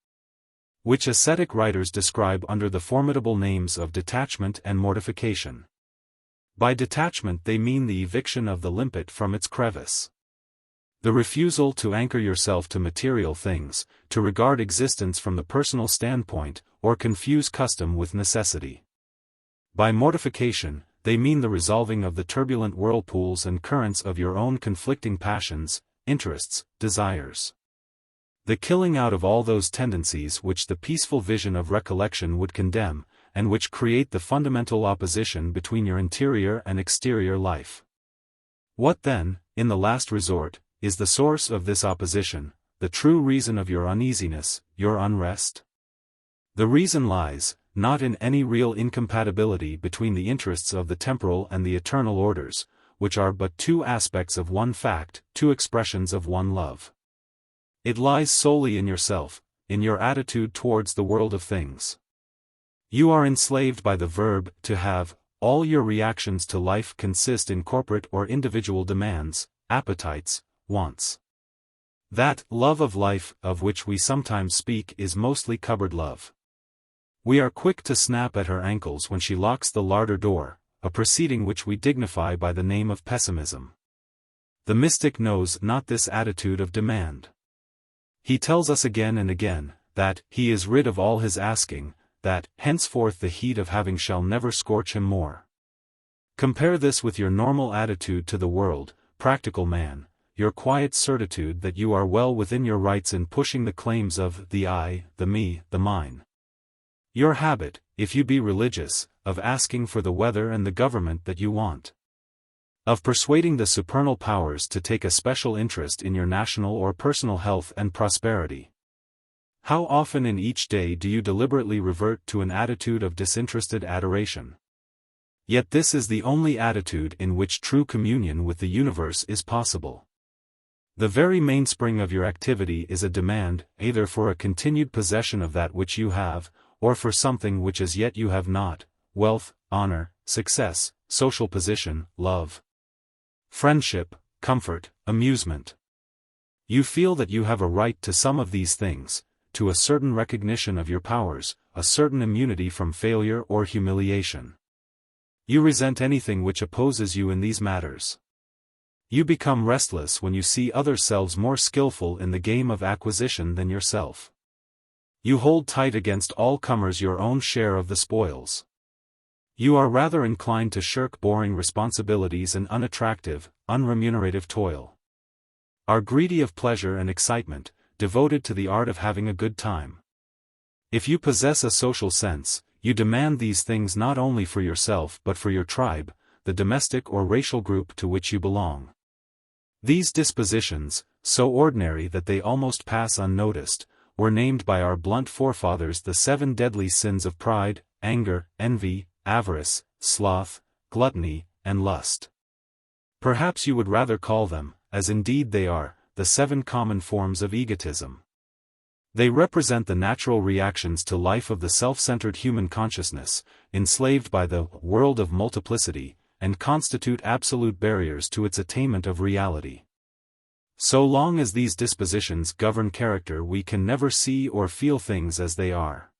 which ascetic writers describe under the formidable names of detachment and mortification. By detachment they mean the eviction of the limpet from its crevice, the refusal to anchor yourself to material things, to regard existence from the personal standpoint, or confuse custom with necessity. By mortification, they mean the resolving of the turbulent whirlpools and currents of your own conflicting passions, interests, desires. The killing out of all those tendencies which the peaceful vision of recollection would condemn, and which create the fundamental opposition between your interior and exterior life. What then, in the last resort, is the source of this opposition, the true reason of your uneasiness, your unrest? The reason lies, not in any real incompatibility between the interests of the temporal and the eternal orders, which are but two aspects of one fact, two expressions of one love. It lies solely in yourself, in your attitude towards the world of things. You are enslaved by the verb to have. All your reactions to life consist in corporate or individual demands, appetites, wants. That love of life of which we sometimes speak is mostly cupboard love. We are quick to snap at her ankles when she locks the larder door, a proceeding which we dignify by the name of pessimism. The mystic knows not this attitude of demand. He tells us again and again, that he is rid of all his asking, that henceforth the heat of having shall never scorch him more. Compare this with your normal attitude to the world, practical man, your quiet certitude that you are well within your rights in pushing the claims of the I, the me, the mine. Your habit, if you be religious, of asking for the weather and the government that you want. Of persuading the supernal powers to take a special interest in your national or personal health and prosperity. How often in each day do you deliberately revert to an attitude of disinterested adoration? Yet this is the only attitude in which true communion with the universe is possible. The very mainspring of your activity is a demand, either for a continued possession of that which you have, or for something which as yet you have not, wealth, honor, success, social position, love. friendship, comfort, amusement. You feel that you have a right to some of these things, to a certain recognition of your powers, a certain immunity from failure or humiliation. You resent anything which opposes you in these matters. You become restless when you see other selves more skillful in the game of acquisition than yourself. You hold tight against all comers your own share of the spoils. You are rather inclined to shirk boring responsibilities and unattractive, unremunerative toil. Are greedy of pleasure and excitement, devoted to the art of having a good time. If you possess a social sense, you demand these things not only for yourself but for your tribe, the domestic or racial group to which you belong. These dispositions, so ordinary that they almost pass unnoticed, were named by our blunt forefathers the 7 deadly sins of pride, anger, envy, avarice, sloth, gluttony, and lust. Perhaps you would rather call them, as indeed they are, the 7 common forms of egotism. They represent the natural reactions to life of the self-centered human consciousness, enslaved by the world of multiplicity, and constitute absolute barriers to its attainment of reality. So long as these dispositions govern character, we can never see or feel things as they are.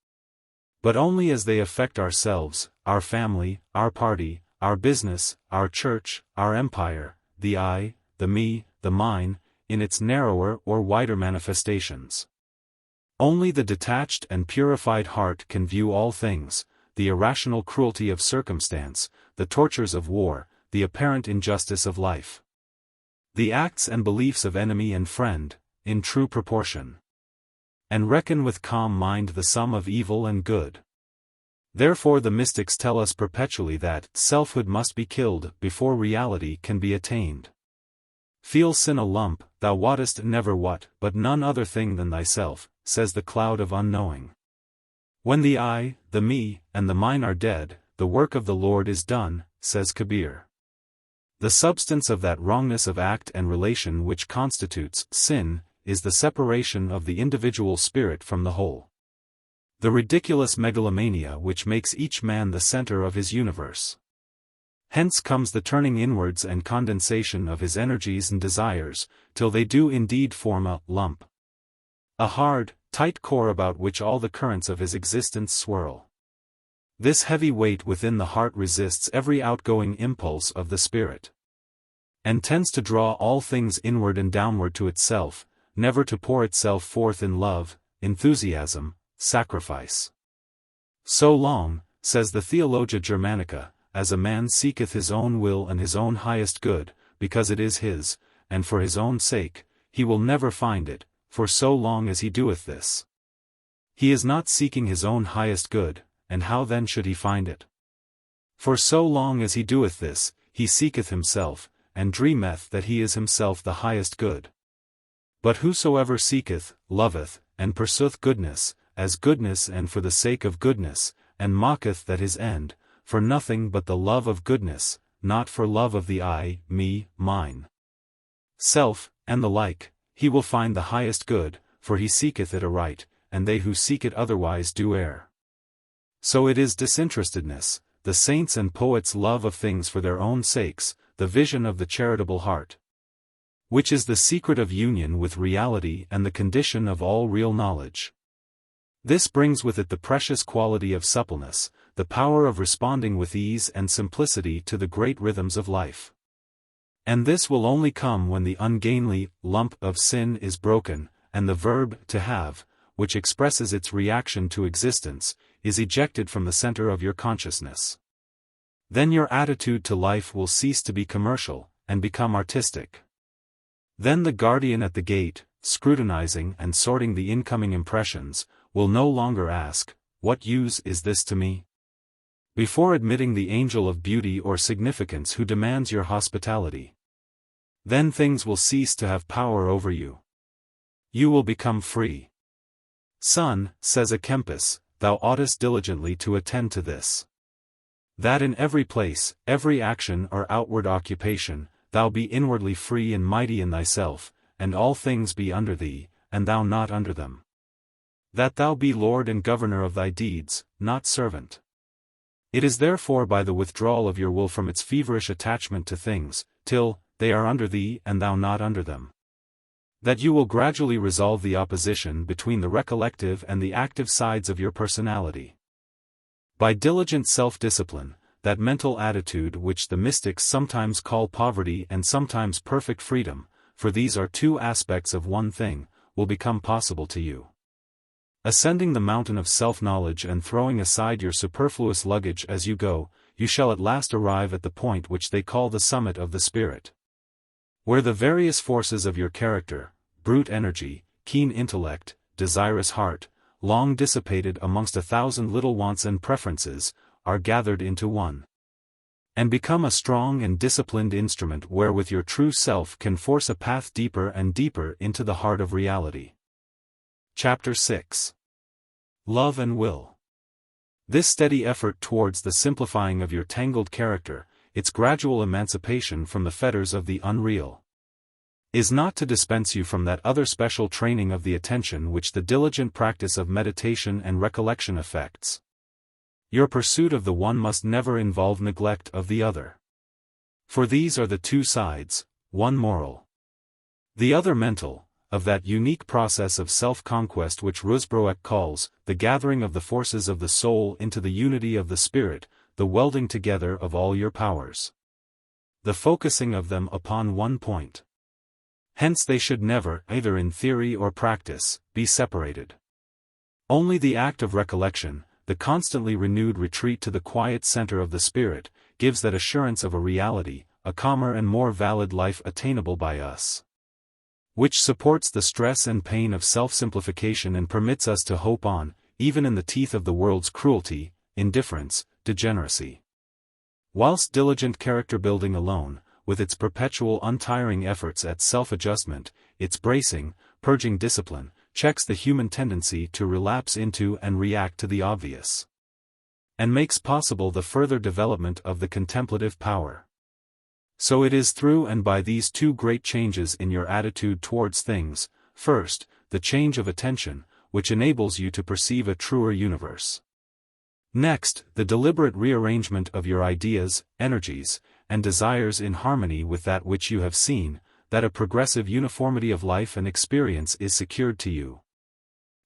But only as they affect ourselves, our family, our party, our business, our church, our empire, the I, the me, the mine, in its narrower or wider manifestations. Only the detached and purified heart can view all things, the irrational cruelty of circumstance, the tortures of war, the apparent injustice of life. The acts and beliefs of enemy and friend, in true proportion. And reckon with calm mind the sum of evil and good. Therefore the mystics tell us perpetually that selfhood must be killed before reality can be attained. Feel sin a lump, thou wottest never what, but none other thing than thyself, says the cloud of unknowing. When the I, the me, and the mine are dead, the work of the Lord is done, says Kabir. The substance of that wrongness of act and relation which constitutes sin, is the separation of the individual spirit from the whole. The ridiculous megalomania which makes each man the center of his universe. Hence comes the turning inwards and condensation of his energies and desires, till they do indeed form a lump. A hard, tight core about which all the currents of his existence swirl. This heavy weight within the heart resists every outgoing impulse of the spirit, and tends to draw all things inward and downward to itself, never to pour itself forth in love, enthusiasm, sacrifice. So long, says the Theologia Germanica, as a man seeketh his own will and his own highest good, because it is his, and for his own sake, he will never find it, for so long as he doeth this. He is not seeking his own highest good, and how then should he find it? For so long as he doeth this, he seeketh himself, and dreameth that he is himself the highest good. But whosoever seeketh, loveth, and pursueth goodness, as goodness and for the sake of goodness, and mocketh that his end, for nothing but the love of goodness, not for love of the I, me, mine, self, and the like, he will find the highest good, for he seeketh it aright, and they who seek it otherwise do err. So it is disinterestedness, the saints' and poets' love of things for their own sakes, the vision of the charitable heart, which is the secret of union with reality and the condition of all real knowledge. This brings with it the precious quality of suppleness, the power of responding with ease and simplicity to the great rhythms of life. And this will only come when the ungainly lump of sin is broken, and the verb to have, which expresses its reaction to existence, is ejected from the center of your consciousness. Then your attitude to life will cease to be commercial, and become artistic. Then the guardian at the gate, scrutinizing and sorting the incoming impressions, will no longer ask, "What use is this to me?" before admitting the angel of beauty or significance who demands your hospitality. Then things will cease to have power over you. You will become free. Son, says a Kempis, thou oughtest diligently to attend to this. That in every place, every action or outward occupation, thou be inwardly free and mighty in thyself, and all things be under thee, and thou not under them. That thou be Lord and governor of thy deeds, not servant. It is therefore by the withdrawal of your will from its feverish attachment to things, till, they are under thee and thou not under them. That you will gradually resolve the opposition between the recollective and the active sides of your personality. By diligent self-discipline, that mental attitude which the mystics sometimes call poverty and sometimes perfect freedom, for these are two aspects of one thing, will become possible to you. Ascending the mountain of self-knowledge and throwing aside your superfluous luggage as you go, you shall at last arrive at the point which they call the summit of the spirit. Where the various forces of your character, brute energy, keen intellect, desirous heart, long dissipated amongst 1,000 little wants and preferences, are gathered into one. And become a strong and disciplined instrument wherewith your true self can force a path deeper and deeper into the heart of reality. Chapter 6. Love and Will. This steady effort towards the simplifying of your tangled character, its gradual emancipation from the fetters of the unreal, is not to dispense you from that other special training of the attention which the diligent practice of meditation and recollection effects. Your pursuit of the one must never involve neglect of the other. For these are the two sides, one moral, the other mental, of that unique process of self-conquest which Rusbroek calls, the gathering of the forces of the soul into the unity of the spirit, the welding together of all your powers, the focusing of them upon one point. Hence they should never, either in theory or practice, be separated. Only the act of recollection, the constantly renewed retreat to the quiet center of the spirit, gives that assurance of a reality, a calmer and more valid life attainable by us, which supports the stress and pain of self-simplification and permits us to hope on, even in the teeth of the world's cruelty, indifference, degeneracy. Whilst diligent character-building alone, with its perpetual untiring efforts at self-adjustment, its bracing, purging discipline, checks the human tendency to relapse into and react to the obvious, and makes possible the further development of the contemplative power. So it is through and by these two great changes in your attitude towards things, first, the change of attention, which enables you to perceive a truer universe. Next, the deliberate rearrangement of your ideas, energies, and desires in harmony with that which you have seen, that a progressive uniformity of life and experience is secured to you.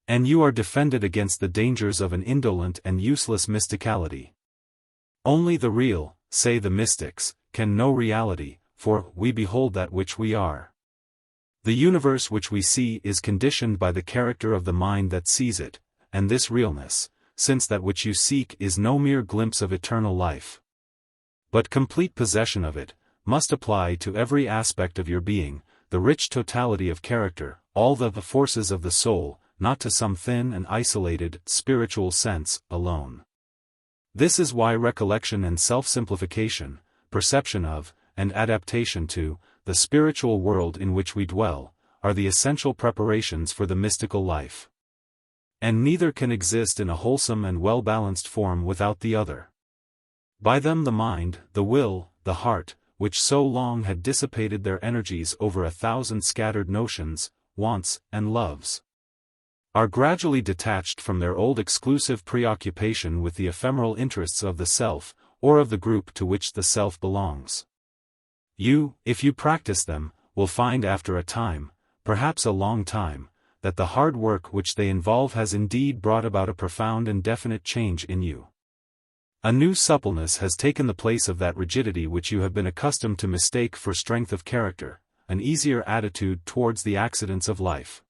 And you are defended against the dangers of an indolent and useless mysticality. Only the real, say the mystics, can know reality, for we behold that which we are. The universe which we see is conditioned by the character of the mind that sees it, and this realness, since that which you seek is no mere glimpse of eternal life, but complete possession of it, must apply to every aspect of your being, the rich totality of character, all the forces of the soul, not to some thin and isolated, spiritual sense, alone. This is why recollection and self-simplification, perception of, and adaptation to, the spiritual world in which we dwell, are the essential preparations for the mystical life. And neither can exist in a wholesome and well-balanced form without the other. By them the mind, the will, the heart, which so long had dissipated their energies over 1,000 scattered notions, wants, and loves, are gradually detached from their old exclusive preoccupation with the ephemeral interests of the self, or of the group to which the self belongs. You, if you practice them, will find after a time, perhaps a long time, that the hard work which they involve has indeed brought about a profound and definite change in you. A new suppleness has taken the place of that rigidity which you have been accustomed to mistake for strength of character, an easier attitude towards the accidents of life.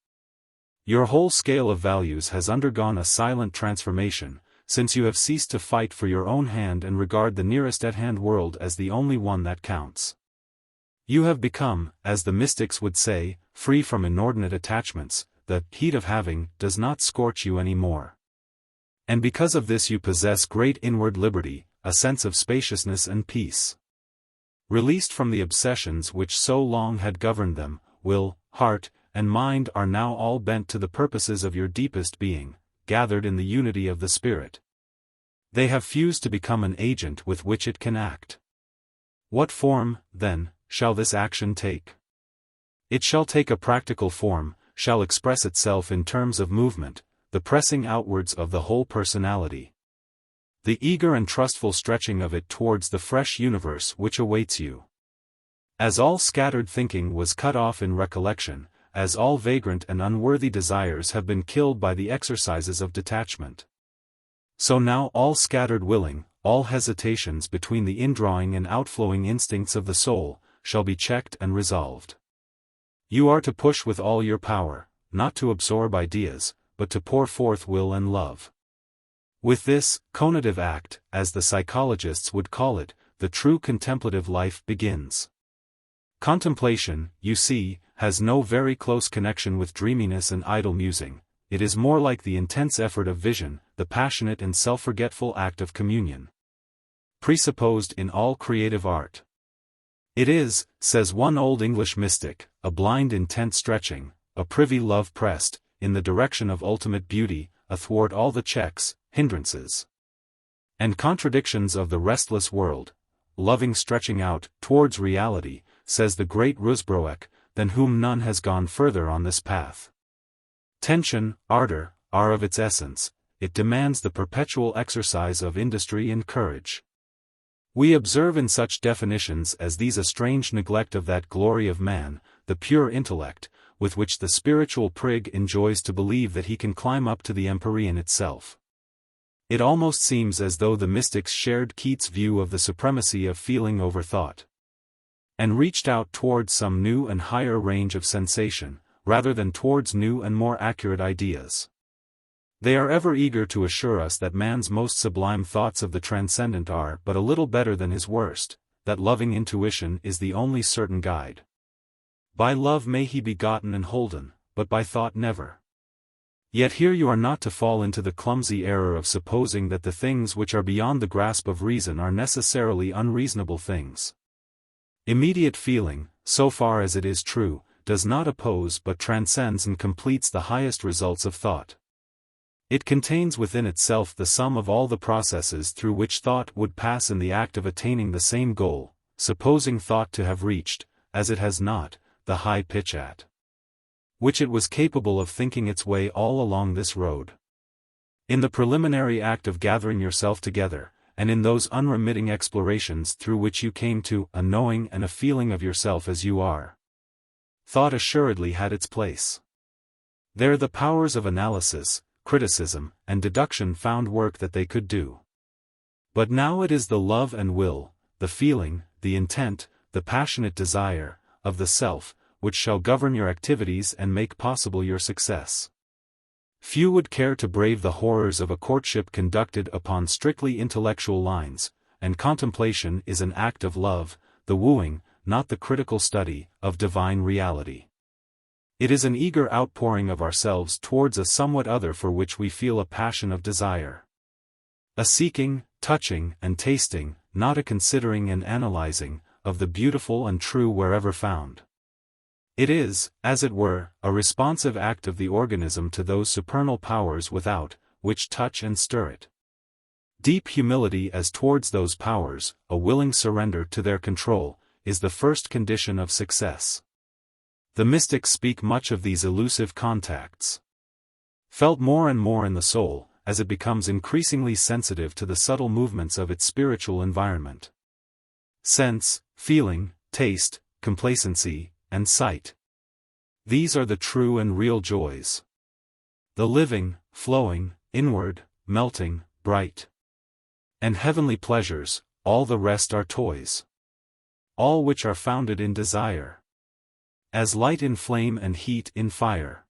Your whole scale of values has undergone a silent transformation, since you have ceased to fight for your own hand and regard the nearest at-hand world as the only one that counts. You have become, as the mystics would say, free from inordinate attachments. The heat of having does not scorch you any more. And because of this you possess great inward liberty, a sense of spaciousness and peace. Released from the obsessions which so long had governed them, will, heart, and mind are now all bent to the purposes of your deepest being, gathered in the unity of the spirit. They have fused to become an agent with which it can act. What form, then, shall this action take? It shall take a practical form, shall express itself in terms of movement, the pressing outwards of the whole personality, the eager and trustful stretching of it towards the fresh universe which awaits you. As all scattered thinking was cut off in recollection, as all vagrant and unworthy desires have been killed by the exercises of detachment. So now all scattered willing, all hesitations between the indrawing and outflowing instincts of the soul, shall be checked and resolved. You are to push with all your power, not to absorb ideas, but to pour forth will and love. With this conative act, as the psychologists would call it, the true contemplative life begins. Contemplation, you see, has no very close connection with dreaminess and idle musing. It is more like the intense effort of vision, the passionate and self-forgetful act of communion, presupposed in all creative art. It is, says one old English mystic, a blind intent stretching, a privy love pressed, in the direction of ultimate beauty, athwart all the checks, hindrances, and contradictions of the restless world, loving stretching out, towards reality, says the great Rusbroek, than whom none has gone further on this path. Tension, ardor, are of its essence, it demands the perpetual exercise of industry and courage. We observe in such definitions as these a strange neglect of that glory of man, the pure intellect, with which the spiritual prig enjoys to believe that he can climb up to the empyrean itself. It almost seems as though the mystics shared Keats' view of the supremacy of feeling over thought, and reached out towards some new and higher range of sensation, rather than towards new and more accurate ideas. They are ever eager to assure us that man's most sublime thoughts of the transcendent are but a little better than his worst, that loving intuition is the only certain guide. By love may he be gotten and holden, but by thought never. Yet here you are not to fall into the clumsy error of supposing that the things which are beyond the grasp of reason are necessarily unreasonable things. Immediate feeling, so far as it is true, does not oppose but transcends and completes the highest results of thought. It contains within itself the sum of all the processes through which thought would pass in the act of attaining the same goal, supposing thought to have reached, as it has not, the high pitch at which it was capable of thinking its way all along this road. In the preliminary act of gathering yourself together, and in those unremitting explorations through which you came to a knowing and a feeling of yourself as you are, thought assuredly had its place. There the powers of analysis, criticism, and deduction found work that they could do. But now it is the love and will, the feeling, the intent, the passionate desire, of the self, which shall govern your activities and make possible your success. Few would care to brave the horrors of a courtship conducted upon strictly intellectual lines, and contemplation is an act of love, the wooing, not the critical study, of divine reality. It is an eager outpouring of ourselves towards a somewhat other for which we feel a passion of desire. A seeking, touching, and tasting, not a considering and analyzing, of the beautiful and true wherever found. It is, as it were, a responsive act of the organism to those supernal powers without, which touch and stir it. Deep humility as towards those powers, a willing surrender to their control, is the first condition of success. The mystics speak much of these elusive contacts, felt more and more in the soul, as it becomes increasingly sensitive to the subtle movements of its spiritual environment. Sense, feeling, taste, complacency, and sight. These are the true and real joys. The living, flowing, inward, melting, bright, and heavenly pleasures, all the rest are toys. All which are founded in desire. As light in flame and heat in fire.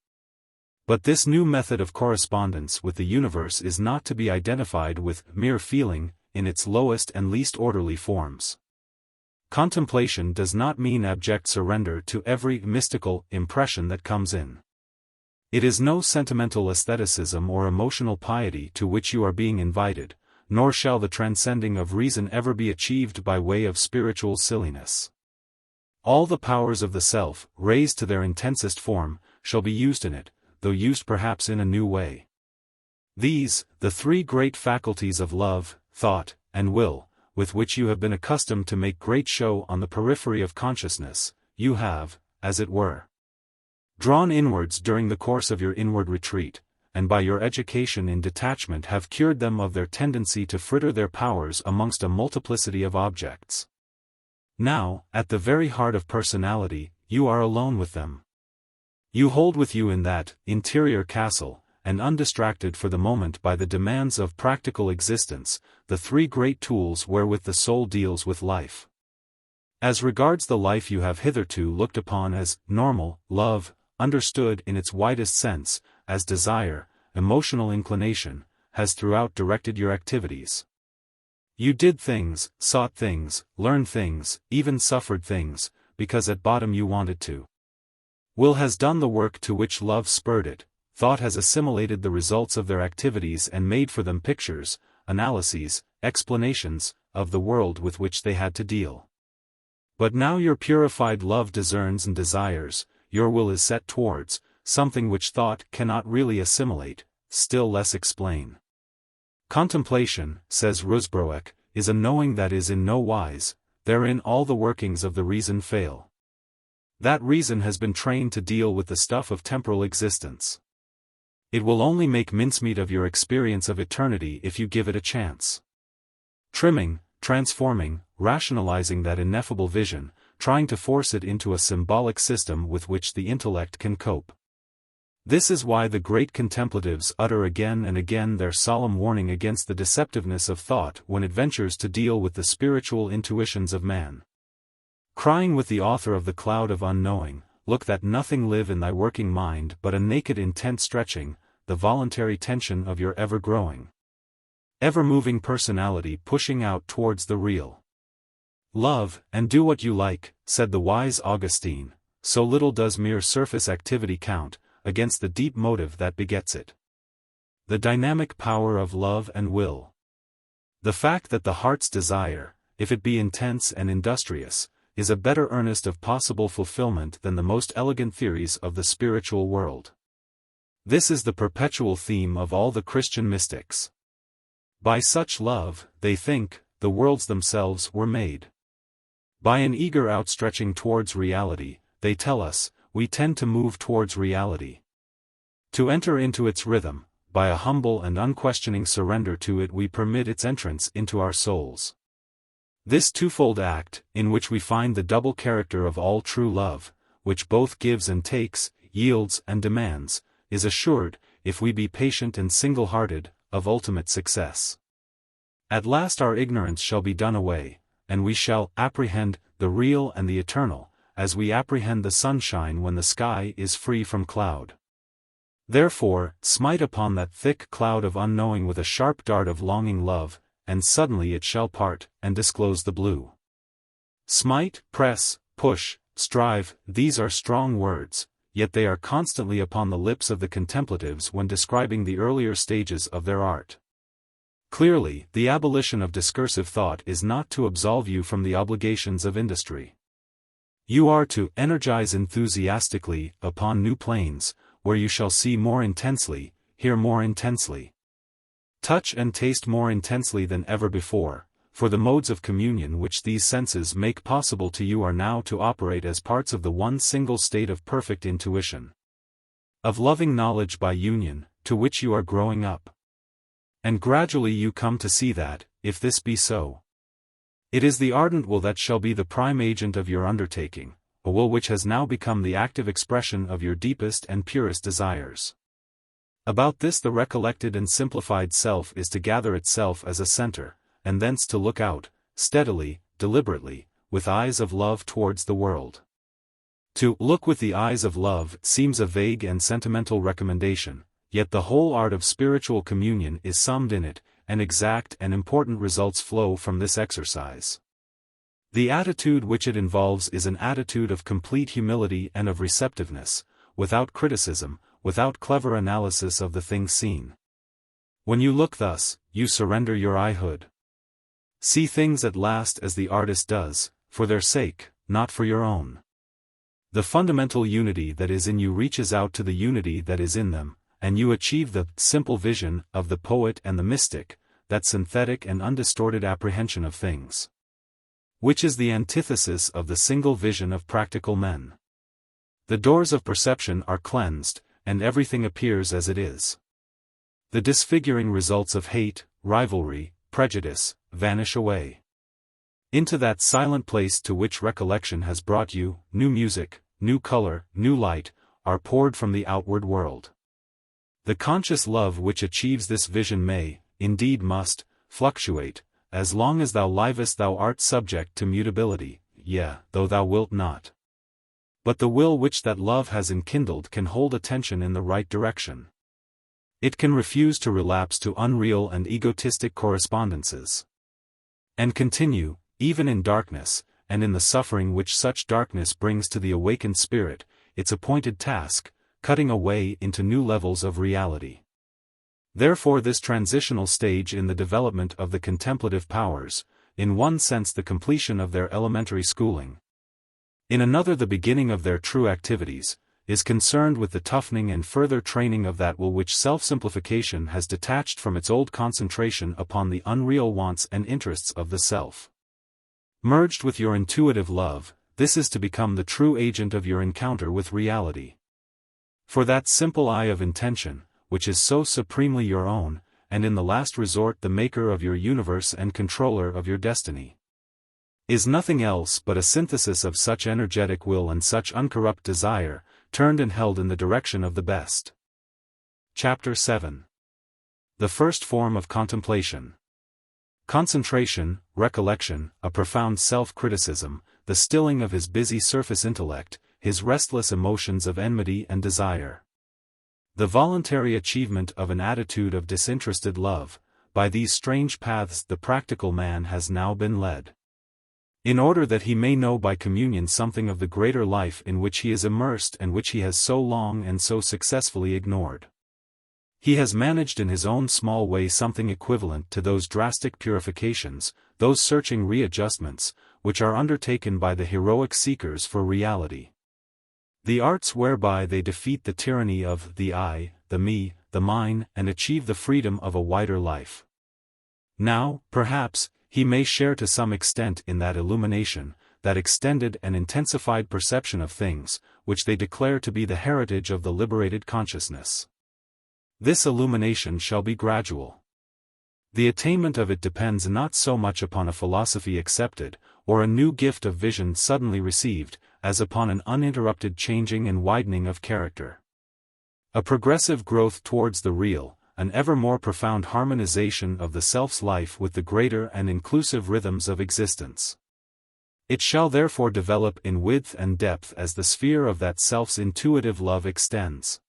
But this new method of correspondence with the universe is not to be identified with mere feeling, in its lowest and least orderly forms. Contemplation does not mean abject surrender to every mystical impression that comes in. It is no sentimental aestheticism or emotional piety to which you are being invited, nor shall the transcending of reason ever be achieved by way of spiritual silliness. All the powers of the self, raised to their intensest form, shall be used in it, though used perhaps in a new way. These, the three great faculties of love, thought, and will, with which you have been accustomed to make great show on the periphery of consciousness, you have, as it were, drawn inwards during the course of your inward retreat, and by your education in detachment have cured them of their tendency to fritter their powers amongst a multiplicity of objects. Now, at the very heart of personality, you are alone with them. You hold with you in that interior castle, and undistracted for the moment by the demands of practical existence, the three great tools wherewith the soul deals with life. As regards the life you have hitherto looked upon as normal, love, understood in its widest sense, as desire, emotional inclination, has throughout directed your activities. You did things, sought things, learned things, even suffered things, because at bottom you wanted to. Will has done the work to which love spurred it, thought has assimilated the results of their activities and made for them pictures, analyses, explanations, of the world with which they had to deal. But now your purified love discerns and desires, your will is set towards, something which thought cannot really assimilate, still less explain. Contemplation, says Rusbroek, is a knowing that is in no wise, therein all the workings of the reason fail. That reason has been trained to deal with the stuff of temporal existence. It will only make mincemeat of your experience of eternity if you give it a chance. Trimming, transforming, rationalizing that ineffable vision, trying to force it into a symbolic system with which the intellect can cope. This is why the great contemplatives utter again and again their solemn warning against the deceptiveness of thought when it ventures to deal with the spiritual intuitions of man. Crying with the author of the Cloud of Unknowing, look that nothing live in thy working mind but a naked intent stretching, the voluntary tension of your ever-growing, ever-moving personality pushing out towards the real. Love, and do what you like, said the wise Augustine, so little does mere surface activity count, against the deep motive that begets it. The dynamic power of love and will. The fact that the heart's desire, if it be intense and industrious, is a better earnest of possible fulfillment than the most elegant theories of the spiritual world. This is the perpetual theme of all the Christian mystics. By such love, they think, the worlds themselves were made. By an eager outstretching towards reality, they tell us, we tend to move towards reality. To enter into its rhythm, by a humble and unquestioning surrender to it we permit its entrance into our souls. This twofold act, in which we find the double character of all true love, which both gives and takes, yields and demands, is assured, if we be patient and single-hearted, of ultimate success. At last our ignorance shall be done away, and we shall apprehend the real and the eternal, as we apprehend the sunshine when the sky is free from cloud. Therefore, smite upon that thick cloud of unknowing with a sharp dart of longing love, and suddenly it shall part, and disclose the blue. Smite, press, push, strive, these are strong words, yet they are constantly upon the lips of the contemplatives when describing the earlier stages of their art. Clearly, the abolition of discursive thought is not to absolve you from the obligations of industry. You are to energize enthusiastically upon new planes, where you shall see more intensely, hear more intensely, touch and taste more intensely than ever before, for the modes of communion which these senses make possible to you are now to operate as parts of the one single state of perfect intuition, of loving knowledge by union, to which you are growing up. And gradually you come to see that, if this be so, it is the ardent will that shall be the prime agent of your undertaking, a will which has now become the active expression of your deepest and purest desires. About this the recollected and simplified self is to gather itself as a center, and thence to look out, steadily, deliberately, with eyes of love towards the world. To look with the eyes of love seems a vague and sentimental recommendation, yet the whole art of spiritual communion is summed in it, and exact and important results flow from this exercise. The attitude which it involves is an attitude of complete humility and of receptiveness, without criticism, without clever analysis of the thing seen. When you look thus, you surrender your I-hood. See things at last as the artist does, for their sake, not for your own. The fundamental unity that is in you reaches out to the unity that is in them, and you achieve the simple vision of the poet and the mystic, that synthetic and undistorted apprehension of things, which is the antithesis of the single vision of practical men. The doors of perception are cleansed, and everything appears as it is. The disfiguring results of hate, rivalry, prejudice, vanish away. Into that silent place to which recollection has brought you, new music, new color, new light, are poured from the outward world. The conscious love which achieves this vision may, indeed must, fluctuate, as long as thou livest thou art subject to mutability, yea, though thou wilt not. But the will which that love has enkindled can hold attention in the right direction. It can refuse to relapse to unreal and egotistic correspondences. And continue, even in darkness, and in the suffering which such darkness brings to the awakened spirit, its appointed task, cutting a way into new levels of reality. Therefore this transitional stage in the development of the contemplative powers, in one sense the completion of their elementary schooling, in another the beginning of their true activities, is concerned with the toughening and further training of that will which self-simplification has detached from its old concentration upon the unreal wants and interests of the self. Merged with your intuitive love, this is to become the true agent of your encounter with reality. For that simple eye of intention, which is so supremely your own, and in the last resort the maker of your universe and controller of your destiny, is nothing else but a synthesis of such energetic will and such uncorrupt desire, turned and held in the direction of the best. Chapter 7. The first form of contemplation. Concentration, recollection, a profound self-criticism, the stilling of his busy surface intellect, his restless emotions of enmity and desire. The voluntary achievement of an attitude of disinterested love, by these strange paths the practical man has now been led. In order that he may know by communion something of the greater life in which he is immersed and which he has so long and so successfully ignored. He has managed in his own small way something equivalent to those drastic purifications, those searching readjustments, which are undertaken by the heroic seekers for reality. The arts whereby they defeat the tyranny of the I, the me, the mine, and achieve the freedom of a wider life. Now, perhaps, he may share to some extent in that illumination, that extended and intensified perception of things, which they declare to be the heritage of the liberated consciousness. This illumination shall be gradual. The attainment of it depends not so much upon a philosophy accepted, or a new gift of vision suddenly received, as upon an uninterrupted changing and widening of character. A progressive growth towards the real, an ever more profound harmonization of the self's life with the greater and inclusive rhythms of existence. It shall therefore develop in width and depth as the sphere of that self's intuitive love extends.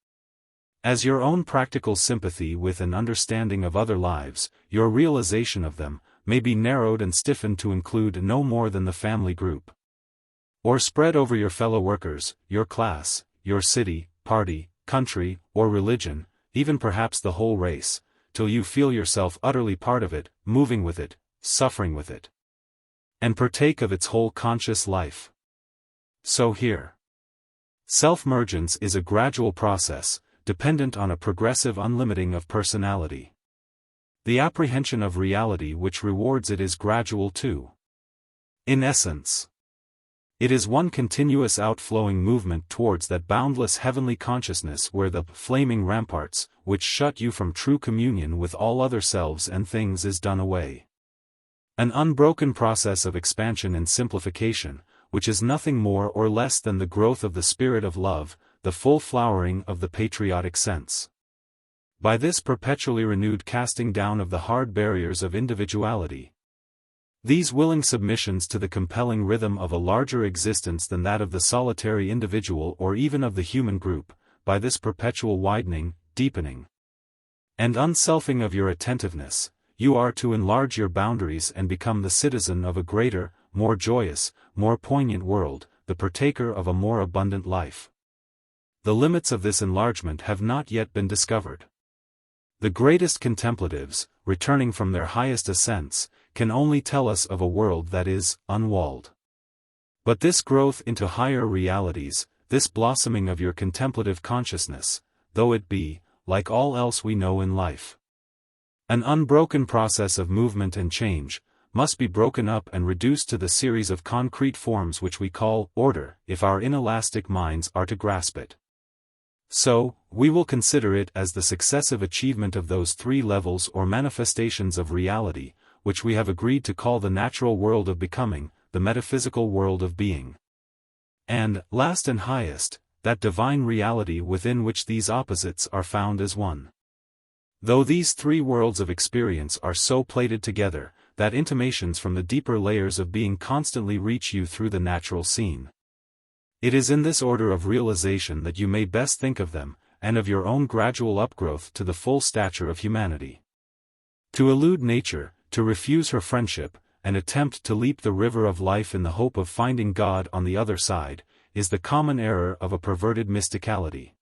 As your own practical sympathy with and understanding of other lives, your realization of them, may be narrowed and stiffened to include no more than the family group. Or spread over your fellow workers, your class, your city, party, country, or religion, even perhaps the whole race, till you feel yourself utterly part of it, moving with it, suffering with it, and partake of its whole conscious life. So here. Self-mergence is a gradual process, dependent on a progressive unlimiting of personality. The apprehension of reality which rewards it is gradual too. In essence, it is one continuous outflowing movement towards that boundless heavenly consciousness where the flaming ramparts, which shut you from true communion with all other selves and things, is done away. An unbroken process of expansion and simplification, which is nothing more or less than the growth of the spirit of love, the full flowering of the patriotic sense. By this perpetually renewed casting down of the hard barriers of individuality, these willing submissions to the compelling rhythm of a larger existence than that of the solitary individual or even of the human group, by this perpetual widening, deepening, and unselfing of your attentiveness, you are to enlarge your boundaries and become the citizen of a greater, more joyous, more poignant world, the partaker of a more abundant life. The limits of this enlargement have not yet been discovered. The greatest contemplatives, returning from their highest ascents, can only tell us of a world that is unwalled. But this growth into higher realities, this blossoming of your contemplative consciousness, though it be, like all else we know in life, an unbroken process of movement and change, must be broken up and reduced to the series of concrete forms which we call order, if our inelastic minds are to grasp it. So, we will consider it as the successive achievement of those three levels or manifestations of reality, which we have agreed to call the natural world of becoming, the metaphysical world of being. And, last and highest, that divine reality within which these opposites are found as one. Though these three worlds of experience are so plated together, that intimations from the deeper layers of being constantly reach you through the natural scene. It is in this order of realization that you may best think of them, and of your own gradual upgrowth to the full stature of humanity. To elude nature, to refuse her friendship, and attempt to leap the river of life in the hope of finding God on the other side, is the common error of a perverted mysticality.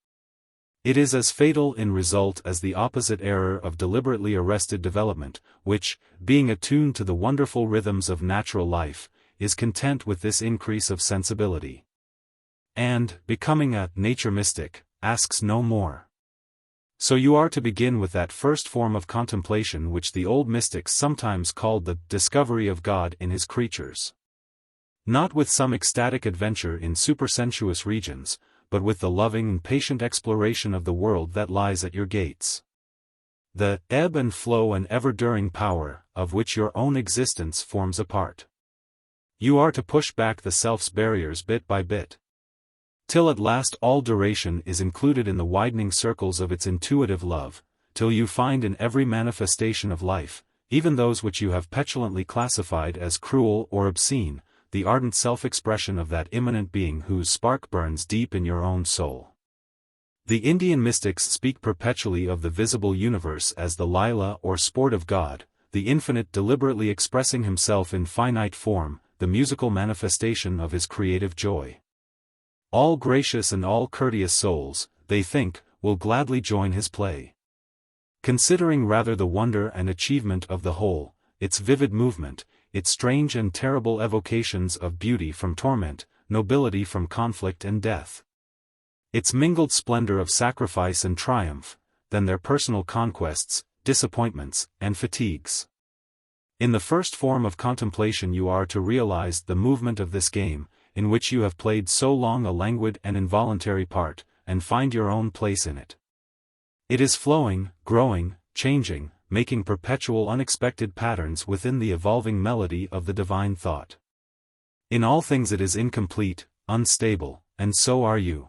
It is as fatal in result as the opposite error of deliberately arrested development, which, being attuned to the wonderful rhythms of natural life, is content with this increase of sensibility. And, becoming a nature mystic, asks no more. So you are to begin with that first form of contemplation which the old mystics sometimes called the discovery of God in his creatures. Not with some ecstatic adventure in supersensuous regions, but with the loving and patient exploration of the world that lies at your gates. The ebb and flow and ever-during power, of which your own existence forms a part. You are to push back the self's barriers bit by bit, till at last all duration is included in the widening circles of its intuitive love, till you find in every manifestation of life, even those which you have petulantly classified as cruel or obscene, the ardent self-expression of that immanent being whose spark burns deep in your own soul. The Indian mystics speak perpetually of the visible universe as the Lila or sport of God, the infinite deliberately expressing himself in finite form, the musical manifestation of his creative joy. All gracious and all courteous souls, they think, will gladly join his play. Considering rather the wonder and achievement of the whole, its vivid movement, its strange and terrible evocations of beauty from torment, nobility from conflict and death, its mingled splendor of sacrifice and triumph, than their personal conquests, disappointments, and fatigues. In the first form of contemplation you are to realize the movement of this game, in which you have played so long a languid and involuntary part, and find your own place in it. It is flowing, growing, changing, making perpetual unexpected patterns within the evolving melody of the divine thought. In all things it is incomplete, unstable, and so are you.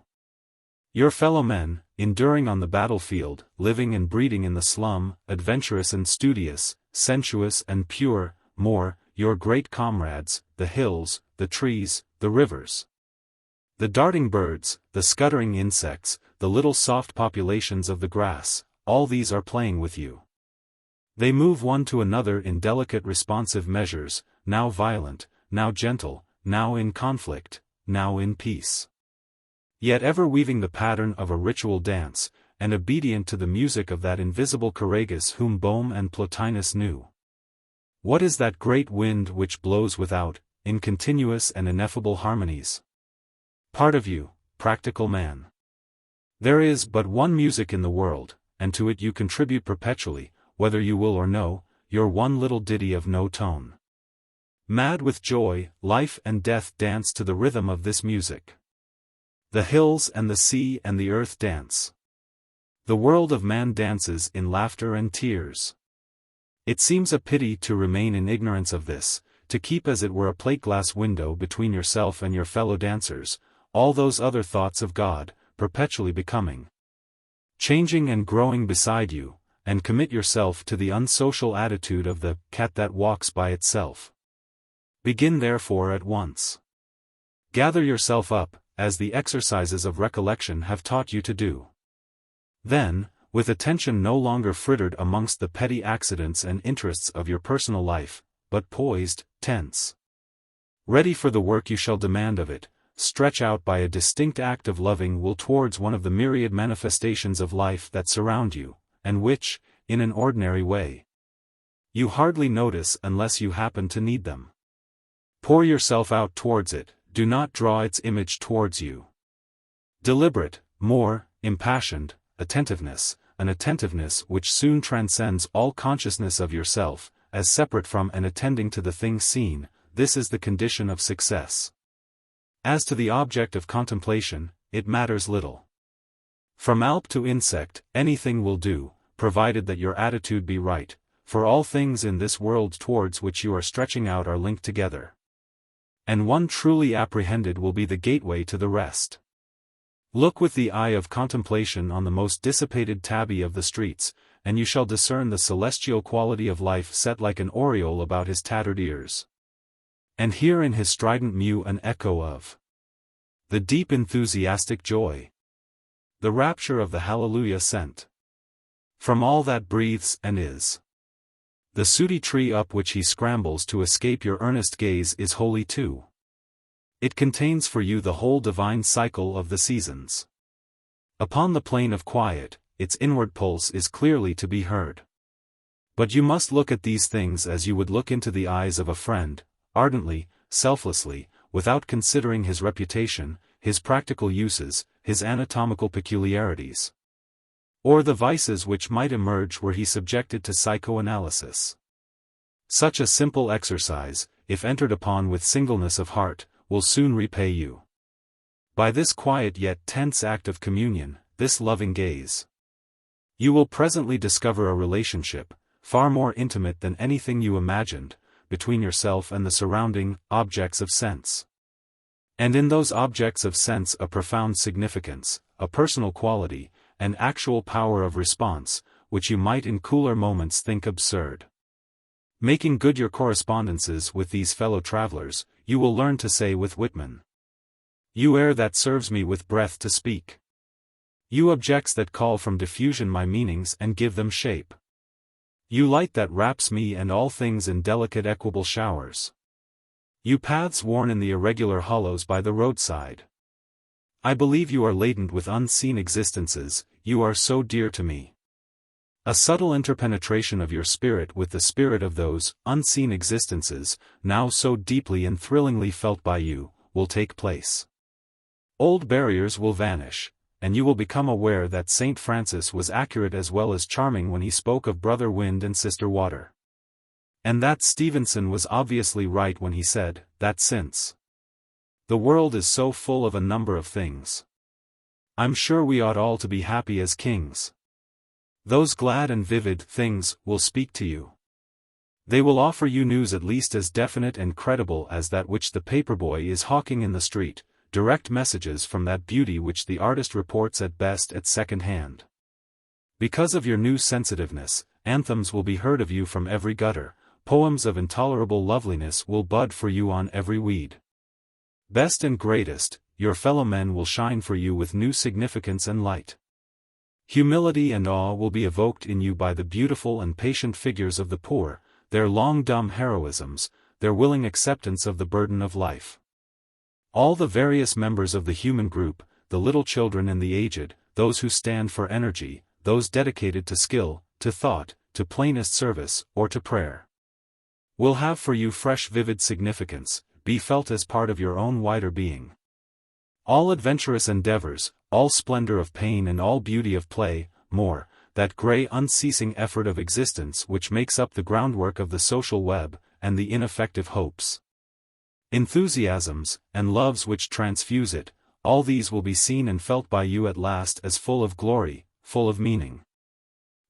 Your fellow men, enduring on the battlefield, living and breeding in the slum, adventurous and studious, sensuous and pure, more, your great comrades, the hills, the trees, the rivers, the darting birds, the scuttering insects, the little soft populations of the grass, all these are playing with you. They move one to another in delicate responsive measures, now violent, now gentle, now in conflict, now in peace. Yet ever weaving the pattern of a ritual dance, and obedient to the music of that invisible Courageous whom Boehme and Plotinus knew. What is that great wind which blows without, in continuous and ineffable harmonies? Part of you, practical man. There is but one music in the world, and to it you contribute perpetually, whether you will or no, your one little ditty of no tone. Mad with joy, life and death dance to the rhythm of this music. The hills and the sea and the earth dance. The world of man dances in laughter and tears. It seems a pity to remain in ignorance of this, to keep as it were a plate-glass window between yourself and your fellow dancers, all those other thoughts of God, perpetually becoming, changing and growing beside you, and commit yourself to the unsocial attitude of the cat that walks by itself. Begin therefore at once. Gather yourself up, as the exercises of recollection have taught you to do. Then, with attention no longer frittered amongst the petty accidents and interests of your personal life, but poised, tense, ready for the work you shall demand of it, stretch out by a distinct act of loving will towards one of the myriad manifestations of life that surround you, and which, in an ordinary way, you hardly notice unless you happen to need them. Pour yourself out towards it, do not draw its image towards you. Deliberate, more, impassioned, attentiveness, an attentiveness which soon transcends all consciousness of yourself, as separate from and attending to the thing seen, this is the condition of success. As to the object of contemplation, it matters little. From Alp to insect, anything will do, provided that your attitude be right, for all things in this world towards which you are stretching out are linked together. And one truly apprehended will be the gateway to the rest. Look with the eye of contemplation on the most dissipated tabby of the streets, and you shall discern the celestial quality of life set like an aureole about his tattered ears. And hear in his strident mew an echo of the deep enthusiastic joy, the rapture of the hallelujah sent from all that breathes and is. The sooty tree up which he scrambles to escape your earnest gaze is holy too. It contains for you the whole divine cycle of the seasons. Upon the plain of quiet, its inward pulse is clearly to be heard. But you must look at these things as you would look into the eyes of a friend, ardently, selflessly, without considering his reputation, his practical uses, his anatomical peculiarities, or the vices which might emerge were he subjected to psychoanalysis. Such a simple exercise, if entered upon with singleness of heart, will soon repay you. By this quiet yet tense act of communion, this loving gaze, you will presently discover a relationship, far more intimate than anything you imagined, between yourself and the surrounding objects of sense. And in those objects of sense a profound significance, a personal quality, an actual power of response, which you might in cooler moments think absurd. Making good your correspondences with these fellow travelers, you will learn to say with Whitman, "You air that serves me with breath to speak. You objects that call from diffusion my meanings and give them shape. You light that wraps me and all things in delicate equable showers. You paths worn in the irregular hollows by the roadside. I believe you are laden with unseen existences, you are so dear to me. A subtle interpenetration of your spirit with the spirit of those unseen existences, now so deeply and thrillingly felt by you, will take place. Old barriers will vanish, and you will become aware that St. Francis was accurate as well as charming when he spoke of brother wind and sister water. And that Stevenson was obviously right when he said, that since the world is so full of a number of things, I'm sure we ought all to be happy as kings. Those glad and vivid things will speak to you. They will offer you news at least as definite and credible as that which the paperboy is hawking in the street, direct messages from that beauty which the artist reports at best at second hand. Because of your new sensitiveness, anthems will be heard of you from every gutter, poems of intolerable loveliness will bud for you on every weed. Best and greatest, your fellow men will shine for you with new significance and light. Humility and awe will be evoked in you by the beautiful and patient figures of the poor, their long dumb heroisms, their willing acceptance of the burden of life. All the various members of the human group, the little children and the aged, those who stand for energy, those dedicated to skill, to thought, to plainest service, or to prayer, will have for you fresh vivid significance, be felt as part of your own wider being. All adventurous endeavors, all splendor of pain and all beauty of play, more, that gray unceasing effort of existence which makes up the groundwork of the social web, and the ineffective hopes, enthusiasms, and loves which transfuse it, all these will be seen and felt by you at last as full of glory, full of meaning.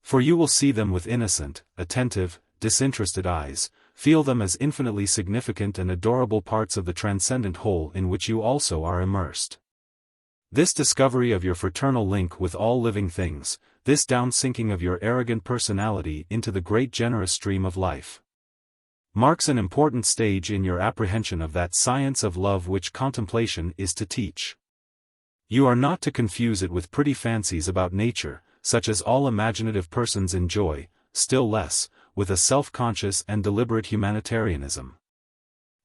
For you will see them with innocent, attentive, disinterested eyes, feel them as infinitely significant and adorable parts of the transcendent whole in which you also are immersed. This discovery of your fraternal link with all living things, this downsinking of your arrogant personality into the great generous stream of life, marks an important stage in your apprehension of that science of love which contemplation is to teach. You are not to confuse it with pretty fancies about nature, such as all imaginative persons enjoy, still less, with a self-conscious and deliberate humanitarianism.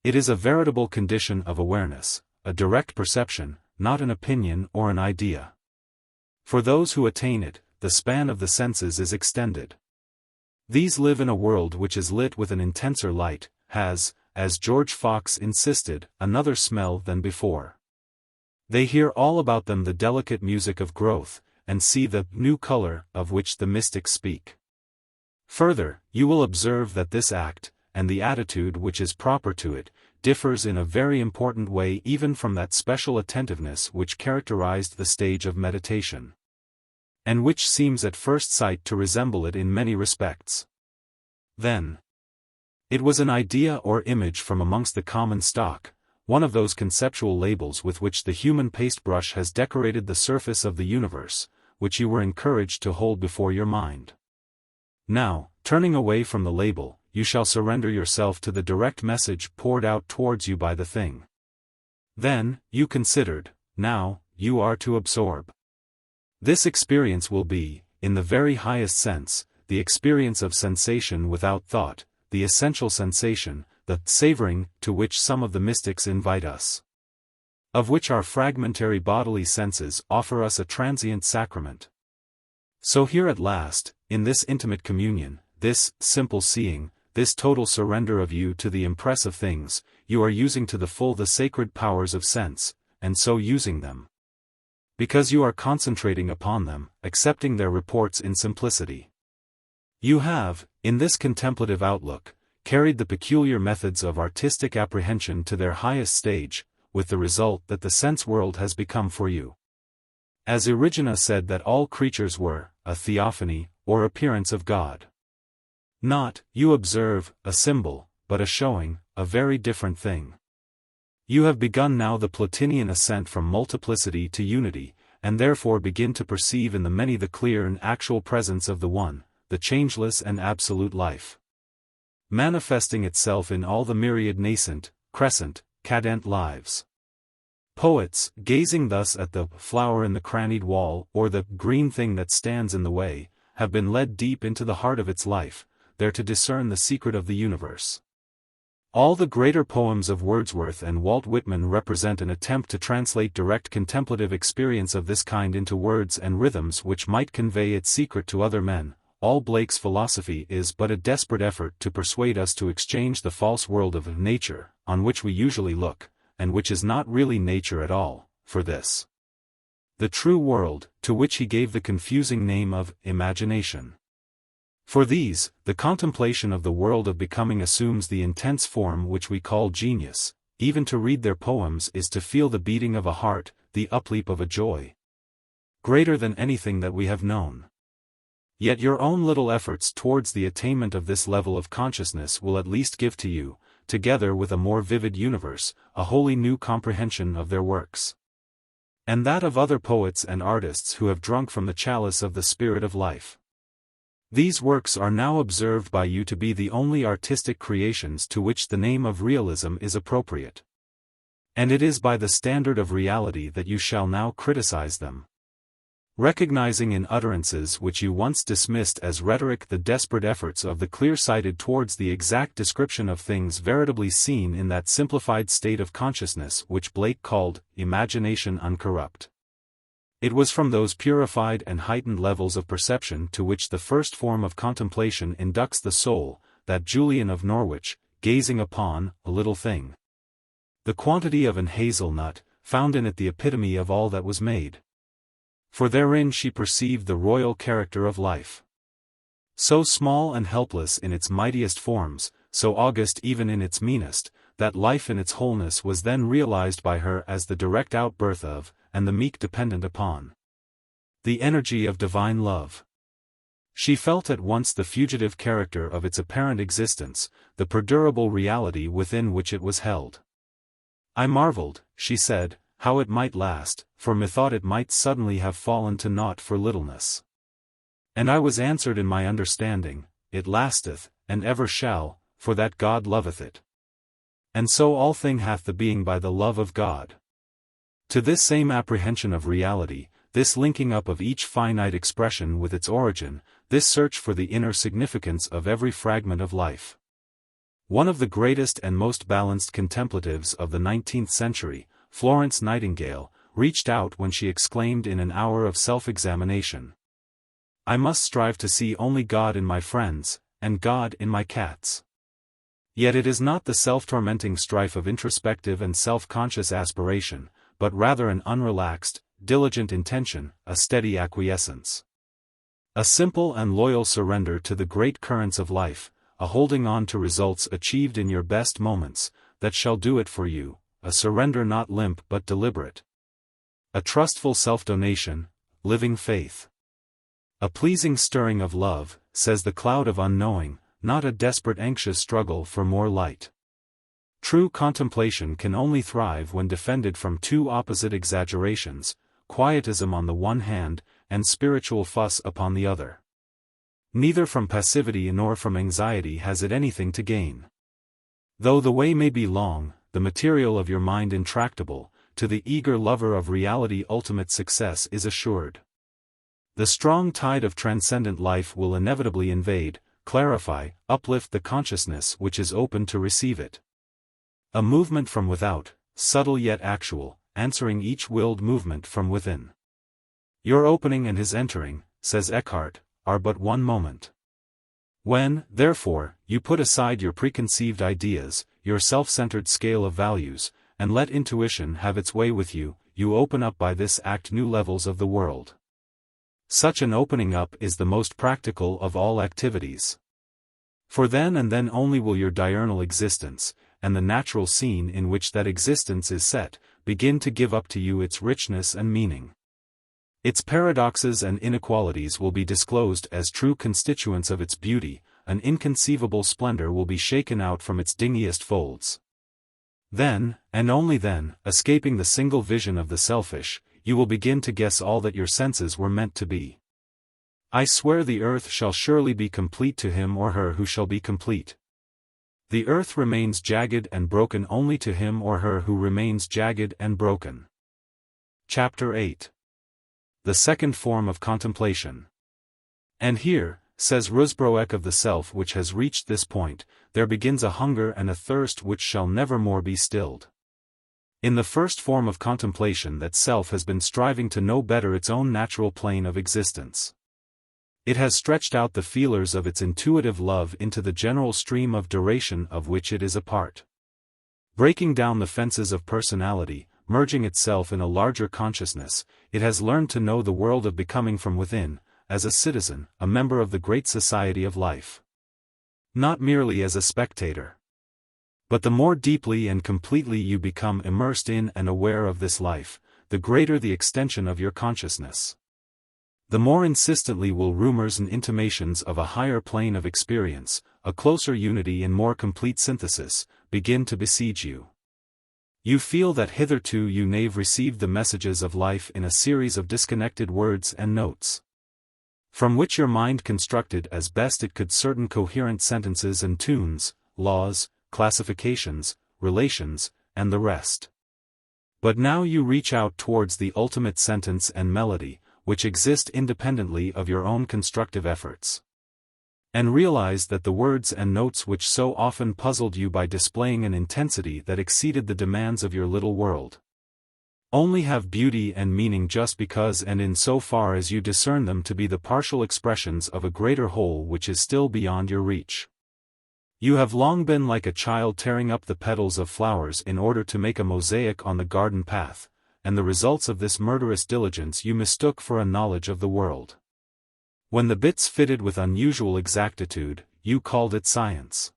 It is a veritable condition of awareness, a direct perception, not an opinion or an idea. For those who attain it, the span of the senses is extended. These live in a world which is lit with an intenser light, has, as George Fox insisted, another smell than before. They hear all about them the delicate music of growth, and see the new color of which the mystics speak. Further, you will observe that this act, and the attitude which is proper to it, differs in a very important way even from that special attentiveness which characterized the stage of meditation, and which seems at first sight to resemble it in many respects. Then, it was an idea or image from amongst the common stock, one of those conceptual labels with which the human paintbrush has decorated the surface of the universe, which you were encouraged to hold before your mind. Now, turning away from the label, you shall surrender yourself to the direct message poured out towards you by the thing. Then, you considered, now, you are to absorb. This experience will be, in the very highest sense, the experience of sensation without thought, the essential sensation, the savoring, to which some of the mystics invite us. Of which our fragmentary bodily senses offer us a transient sacrament. So here at last, in this intimate communion, this simple seeing, this total surrender of you to the impress of things, you are using to the full the sacred powers of sense, and so using them. Because you are concentrating upon them, accepting their reports in simplicity. You have, in this contemplative outlook, carried the peculiar methods of artistic apprehension to their highest stage, with the result that the sense world has become for you. As Erigena said, that all creatures were a theophany, or appearance of God. Not, you observe, a symbol, but a showing, a very different thing. You have begun now the Platinian ascent from multiplicity to unity, and therefore begin to perceive in the many the clear and actual presence of the One, the changeless and absolute life. Manifesting itself in all the myriad nascent, crescent, cadent lives. Poets, gazing thus at the flower in the crannied wall, or the green thing that stands in the way, have been led deep into the heart of its life, there to discern the secret of the universe. All the greater poems of Wordsworth and Walt Whitman represent an attempt to translate direct contemplative experience of this kind into words and rhythms which might convey its secret to other men. All Blake's philosophy is but a desperate effort to persuade us to exchange the false world of nature, on which we usually look, and which is not really nature at all, for this. The true world, to which he gave the confusing name of imagination. For these, the contemplation of the world of becoming assumes the intense form which we call genius. Even to read their poems is to feel the beating of a heart, the upleap of a joy greater than anything that we have known. Yet your own little efforts towards the attainment of this level of consciousness will at least give to you, together with a more vivid universe, a wholly new comprehension of their works. And that of other poets and artists who have drunk from the chalice of the spirit of life. These works are now observed by you to be the only artistic creations to which the name of realism is appropriate. And it is by the standard of reality that you shall now criticize them. Recognizing in utterances which you once dismissed as rhetoric the desperate efforts of the clear-sighted towards the exact description of things veritably seen in that simplified state of consciousness which Blake called imagination uncorrupt. It was from those purified and heightened levels of perception to which the first form of contemplation inducts the soul, that Julian of Norwich, gazing upon a little thing, the quantity of an hazelnut, found in it the epitome of all that was made. For therein she perceived the royal character of life. So small and helpless in its mightiest forms, so august even in its meanest, that life in its wholeness was then realized by her as the direct outbirth of, and the meek dependent upon, the energy of divine love. She felt at once the fugitive character of its apparent existence, the perdurable reality within which it was held. I marveled, she said, how it might last, for methought it might suddenly have fallen to naught for littleness. And I was answered in my understanding, it lasteth, and ever shall, for that God loveth it. And so all thing hath the being by the love of God. To this same apprehension of reality, this linking up of each finite expression with its origin, this search for the inner significance of every fragment of life. One of the greatest and most balanced contemplatives of the 19th century, Florence Nightingale, reached out when she exclaimed in an hour of self-examination, I must strive to see only God in my friends, and God in my cats. Yet it is not the self-tormenting strife of introspective and self-conscious aspiration, but rather an unrelaxed, diligent intention, a steady acquiescence. A simple and loyal surrender to the great currents of life, a holding on to results achieved in your best moments, that shall do it for you, a surrender not limp but deliberate. A trustful self-donation, living faith. A pleasing stirring of love, says the cloud of unknowing, not a desperate anxious struggle for more light. True contemplation can only thrive when defended from two opposite exaggerations, quietism on the one hand, and spiritual fuss upon the other. Neither from passivity nor from anxiety has it anything to gain. Though the way may be long, the material of your mind intractable, to the eager lover of reality ultimate success is assured. The strong tide of transcendent life will inevitably invade, clarify, uplift the consciousness which is open to receive it. A movement from without, subtle yet actual, answering each willed movement from within. Your opening and his entering, says Eckhart, are but one moment. When, therefore, you put aside your preconceived ideas, your self-centered scale of values, and let intuition have its way with you, you open up by this act new levels of the world. Such an opening up is the most practical of all activities. For then and then only will your diurnal existence, and the natural scene in which that existence is set, begin to give up to you its richness and meaning. Its paradoxes and inequalities will be disclosed as true constituents of its beauty, an inconceivable splendor will be shaken out from its dingiest folds. Then, and only then, escaping the single vision of the selfish, you will begin to guess all that your senses were meant to be. I swear the earth shall surely be complete to him or her who shall be complete. The earth remains jagged and broken only to him or her who remains jagged and broken. Chapter 8. The second form of contemplation. And here, says Rusbroek of the self which has reached this point, there begins a hunger and a thirst which shall never more be stilled. In the first form of contemplation that self has been striving to know better its own natural plane of existence. It has stretched out the feelers of its intuitive love into the general stream of duration of which it is a part. Breaking down the fences of personality, merging itself in a larger consciousness, it has learned to know the world of becoming from within, as a citizen, a member of the great society of life. Not merely as a spectator. But the more deeply and completely you become immersed in and aware of this life, the greater the extension of your consciousness. The more insistently will rumors and intimations of a higher plane of experience, a closer unity and more complete synthesis, begin to besiege you. You feel that hitherto you've received the messages of life in a series of disconnected words and notes, from which your mind constructed as best it could certain coherent sentences and tunes, laws, classifications, relations, and the rest. But now you reach out towards the ultimate sentence and melody, which exist independently of your own constructive efforts. And realize that the words and notes which so often puzzled you by displaying an intensity that exceeded the demands of your little world, only have beauty and meaning just because and in so far as you discern them to be the partial expressions of a greater whole which is still beyond your reach. You have long been like a child tearing up the petals of flowers in order to make a mosaic on the garden path, and the results of this murderous diligence you mistook for a knowledge of the world. When the bits fitted with unusual exactitude, you called it science.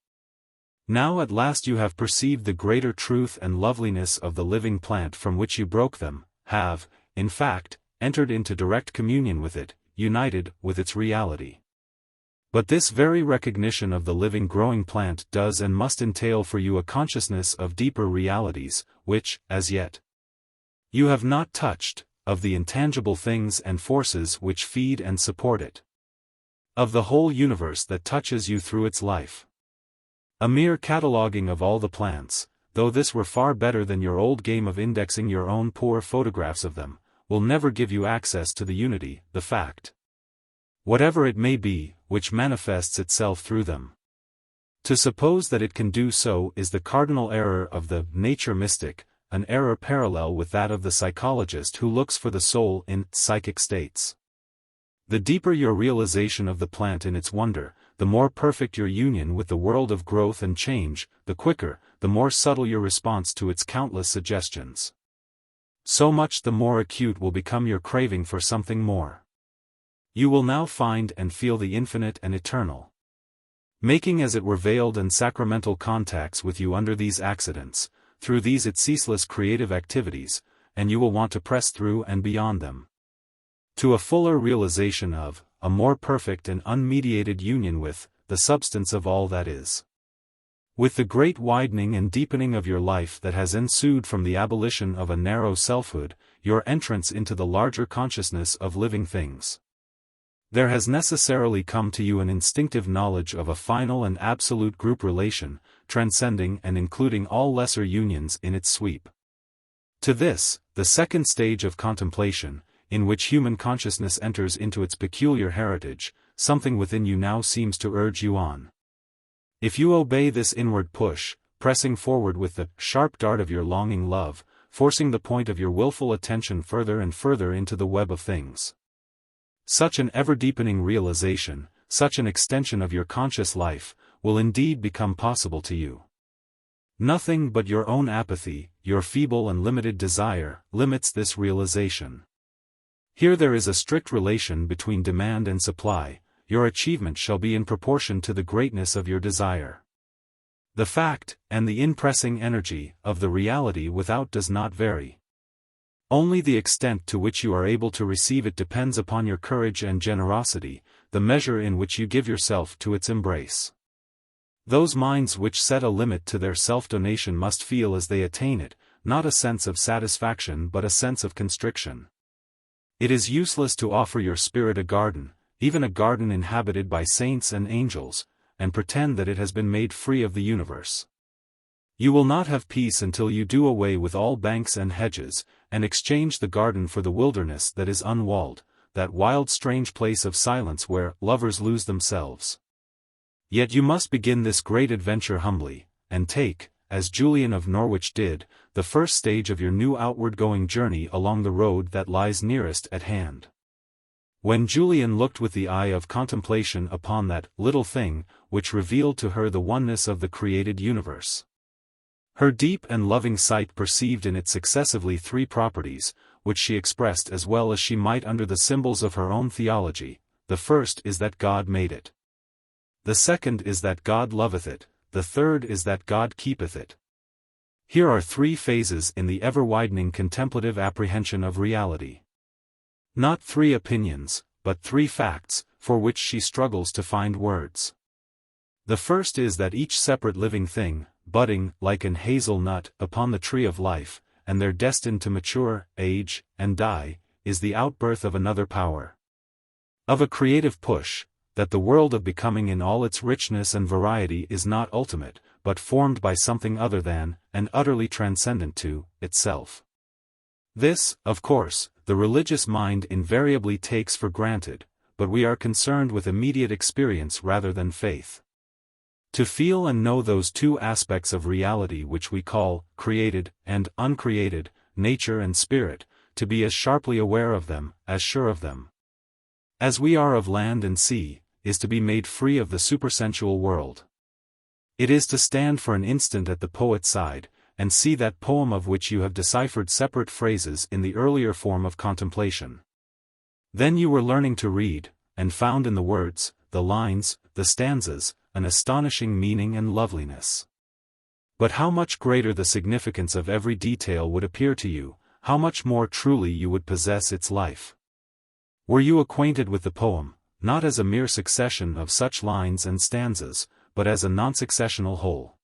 Now at last you have perceived the greater truth and loveliness of the living plant from which you broke them, have, in fact, entered into direct communion with it, united with its reality. But this very recognition of the living growing plant does and must entail for you a consciousness of deeper realities, which, as yet, you have not touched, of the intangible things and forces which feed and support it. Of the whole universe that touches you through its life. A mere cataloguing of all the plants, though this were far better than your old game of indexing your own poor photographs of them, will never give you access to the unity, the fact, whatever it may be, which manifests itself through them. To suppose that it can do so is the cardinal error of the nature mystic, an error parallel with that of the psychologist who looks for the soul in psychic states. The deeper your realization of the plant in its wonder, the more perfect your union with the world of growth and change, the quicker, the more subtle your response to its countless suggestions. So much the more acute will become your craving for something more. You will now find and feel the infinite and eternal, making as it were veiled and sacramental contacts with you under these accidents, through these its ceaseless creative activities, and you will want to press through and beyond them, to a fuller realization of, a more perfect and unmediated union with, the substance of all that is. With the great widening and deepening of your life that has ensued from the abolition of a narrow selfhood, your entrance into the larger consciousness of living things, there has necessarily come to you an instinctive knowledge of a final and absolute group relation, transcending and including all lesser unions in its sweep. To this, the second stage of contemplation, in which human consciousness enters into its peculiar heritage, something within you now seems to urge you on. If you obey this inward push, pressing forward with the sharp dart of your longing love, forcing the point of your willful attention further and further into the web of things, such an ever-deepening realization, such an extension of your conscious life, will indeed become possible to you. Nothing but your own apathy, your feeble and limited desire, limits this realization. Here there is a strict relation between demand and supply. Your achievement shall be in proportion to the greatness of your desire. The fact, and the impressing energy, of the reality without does not vary. Only the extent to which you are able to receive it depends upon your courage and generosity, the measure in which you give yourself to its embrace. Those minds which set a limit to their self-donation must feel as they attain it, not a sense of satisfaction but a sense of constriction. It is useless to offer your spirit a garden, even a garden inhabited by saints and angels, and pretend that it has been made free of the universe. You will not have peace until you do away with all banks and hedges, and exchange the garden for the wilderness that is unwalled, that wild strange place of silence where lovers lose themselves. Yet you must begin this great adventure humbly, and take, as Julian of Norwich did, the first stage of your new outward-going journey along the road that lies nearest at hand. When Julian looked with the eye of contemplation upon that little thing, which revealed to her the oneness of the created universe, her deep and loving sight perceived in it successively three properties, which she expressed as well as she might under the symbols of her own theology. The first is that God made it. The second is that God loveth it. The third is that God keepeth it. Here are three phases in the ever-widening contemplative apprehension of reality. Not three opinions, but three facts, for which she struggles to find words. The first is that each separate living thing, budding, like an hazel nut, upon the tree of life, and there destined to mature, age, and die, is the outbirth of another power. Of a creative push, that the world of becoming in all its richness and variety is not ultimate, but formed by something other than, and utterly transcendent to, itself. This, of course, the religious mind invariably takes for granted, but we are concerned with immediate experience rather than faith. To feel and know those two aspects of reality which we call, created and uncreated, nature and spirit, to be as sharply aware of them, as sure of them, as we are of land and sea, is to be made free of the supersensual world. It is to stand for an instant at the poet's side, and see that poem of which you have deciphered separate phrases in the earlier form of contemplation. Then you were learning to read, and found in the words, the lines, the stanzas, an astonishing meaning and loveliness. But how much greater the significance of every detail would appear to you, how much more truly you would possess its life. Were you acquainted with the poem, not as a mere succession of such lines and stanzas, but as a non-successional whole.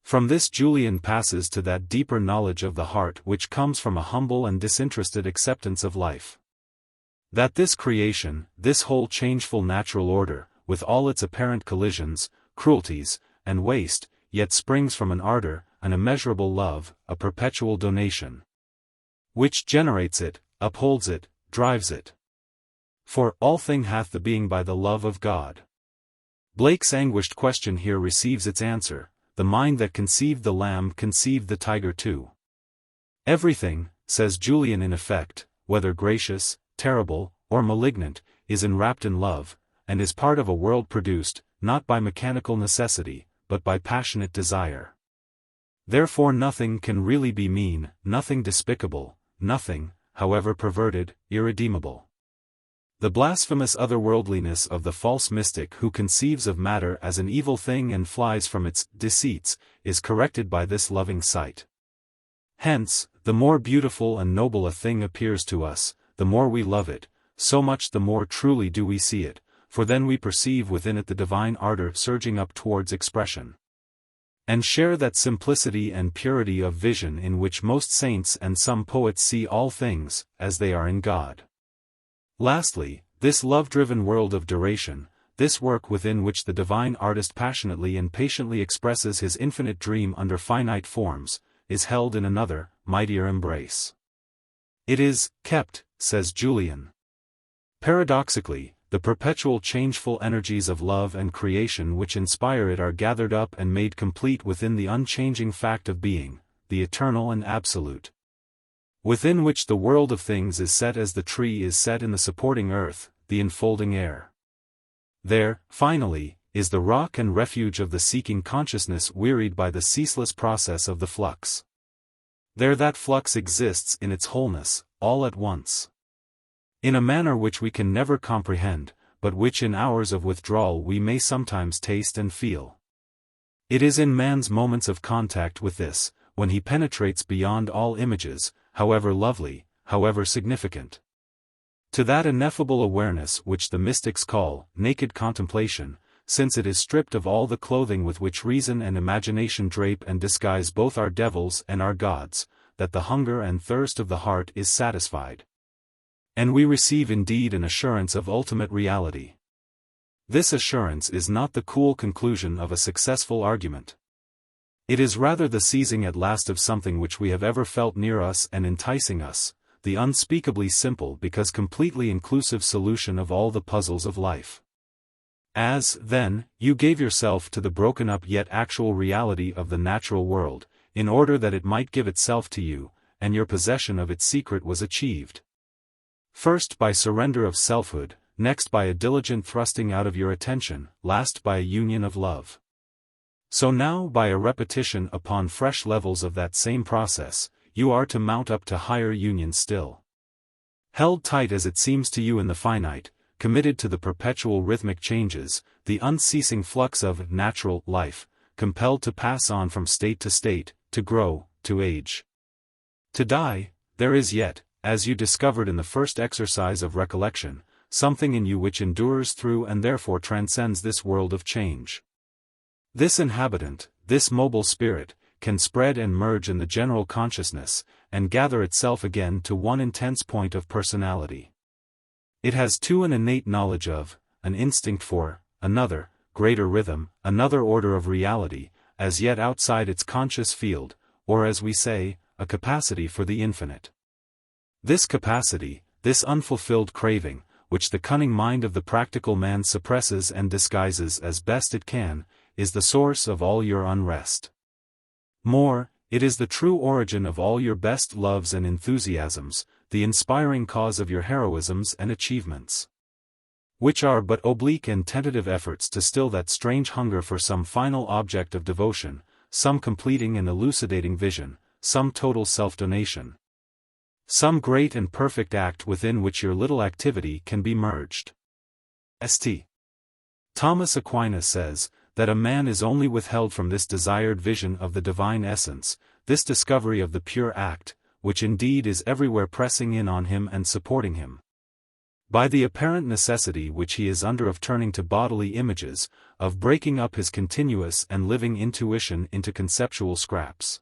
From this Julian passes to that deeper knowledge of the heart which comes from a humble and disinterested acceptance of life. That this creation, this whole changeful natural order, with all its apparent collisions, cruelties, and waste, yet springs from an ardor, an immeasurable love, a perpetual donation, which generates it, upholds it, drives it. For all thing hath the being by the love of God. Blake's anguished question here receives its answer. The mind that conceived the lamb conceived the tiger too. Everything, says Julian in effect, whether gracious, terrible, or malignant, is enwrapped in love, and is part of a world produced, not by mechanical necessity, but by passionate desire. Therefore nothing can really be mean, nothing despicable, nothing, however perverted, irredeemable. The blasphemous otherworldliness of the false mystic who conceives of matter as an evil thing and flies from its deceits, is corrected by this loving sight. Hence, the more beautiful and noble a thing appears to us, the more we love it, so much the more truly do we see it, for then we perceive within it the divine ardor surging up towards expression. And share that simplicity and purity of vision in which most saints and some poets see all things, as they are in God. Lastly, this love-driven world of duration, this work within which the divine artist passionately and patiently expresses his infinite dream under finite forms, is held in another, mightier embrace. It is kept, says Julian. Paradoxically, the perpetual changeful energies of love and creation which inspire it are gathered up and made complete within the unchanging fact of being, the eternal and absolute. Within which the world of things is set as the tree is set in the supporting earth, the enfolding air. There, finally, is the rock and refuge of the seeking consciousness wearied by the ceaseless process of the flux. There that flux exists in its wholeness, all at once. In a manner which we can never comprehend, but which in hours of withdrawal we may sometimes taste and feel. It is in man's moments of contact with this, when he penetrates beyond all images, however lovely, however significant. To that ineffable awareness which the mystics call naked contemplation, since it is stripped of all the clothing with which reason and imagination drape and disguise both our devils and our gods, that the hunger and thirst of the heart is satisfied. And we receive indeed an assurance of ultimate reality. This assurance is not the cool conclusion of a successful argument. It is rather the seizing at last of something which we have ever felt near us and enticing us, the unspeakably simple because completely inclusive solution of all the puzzles of life. As, then, you gave yourself to the broken up yet actual reality of the natural world, in order that it might give itself to you, and your possession of its secret was achieved. First by surrender of selfhood, next by a diligent thrusting out of your attention, last by a union of love. So now by a repetition upon fresh levels of that same process, you are to mount up to higher union still. Held tight as it seems to you in the finite, committed to the perpetual rhythmic changes, the unceasing flux of natural life, compelled to pass on from state to state, to grow, to age. To die, there is yet, as you discovered in the first exercise of recollection, something in you which endures through and therefore transcends this world of change. This inhabitant, this mobile spirit, can spread and merge in the general consciousness, and gather itself again to one intense point of personality. It has too an innate knowledge of, an instinct for, another, greater rhythm, another order of reality, as yet outside its conscious field, or as we say, a capacity for the infinite. This capacity, this unfulfilled craving, which the cunning mind of the practical man suppresses and disguises as best it can, is the source of all your unrest. More, it is the true origin of all your best loves and enthusiasms, the inspiring cause of your heroisms and achievements. Which are but oblique and tentative efforts to still that strange hunger for some final object of devotion, some completing and elucidating vision, some total self-donation. Some great and perfect act within which your little activity can be merged. St. Thomas Aquinas says, that a man is only withheld from this desired vision of the divine essence, this discovery of the pure act, which indeed is everywhere pressing in on him and supporting him, by the apparent necessity which he is under of turning to bodily images, of breaking up his continuous and living intuition into conceptual scraps.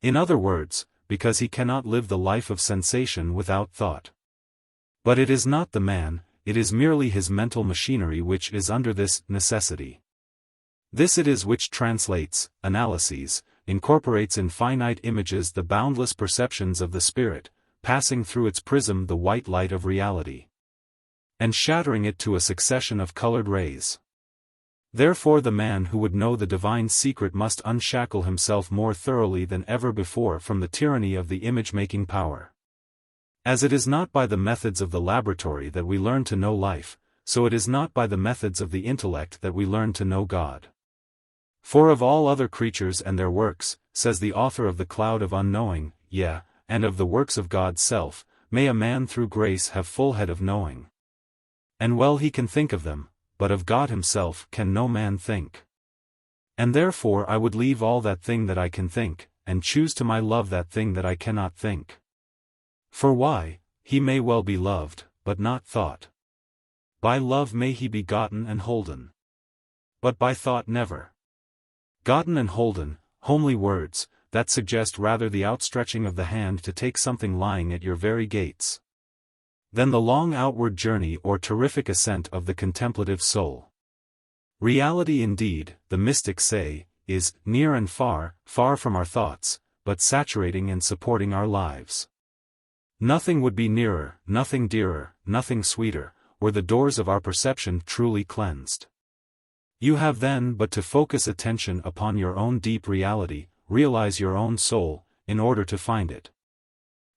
In other words, because he cannot live the life of sensation without thought. But it is not the man, it is merely his mental machinery which is under this necessity. This it is which translates, analyses, incorporates in finite images the boundless perceptions of the spirit, passing through its prism the white light of reality, and shattering it to a succession of colored rays. Therefore the man who would know the divine secret must unshackle himself more thoroughly than ever before from the tyranny of the image-making power. As it is not by the methods of the laboratory that we learn to know life, so it is not by the methods of the intellect that we learn to know God. For of all other creatures and their works, says the author of the Cloud of Unknowing, yea, and of the works of God's self, may a man through grace have full head of knowing. And well he can think of them, but of God himself can no man think. And therefore I would leave all that thing that I can think, and choose to my love that thing that I cannot think. For why, he may well be loved, but not thought. By love may he be gotten and holden. But by thought never. Gotten and holden, homely words, that suggest rather the outstretching of the hand to take something lying at your very gates, than the long outward journey or terrific ascent of the contemplative soul. Reality indeed, the mystics say, is near and far, far from our thoughts, but saturating and supporting our lives. Nothing would be nearer, nothing dearer, nothing sweeter, were the doors of our perception truly cleansed. You have then but to focus attention upon your own deep reality, realize your own soul, in order to find it.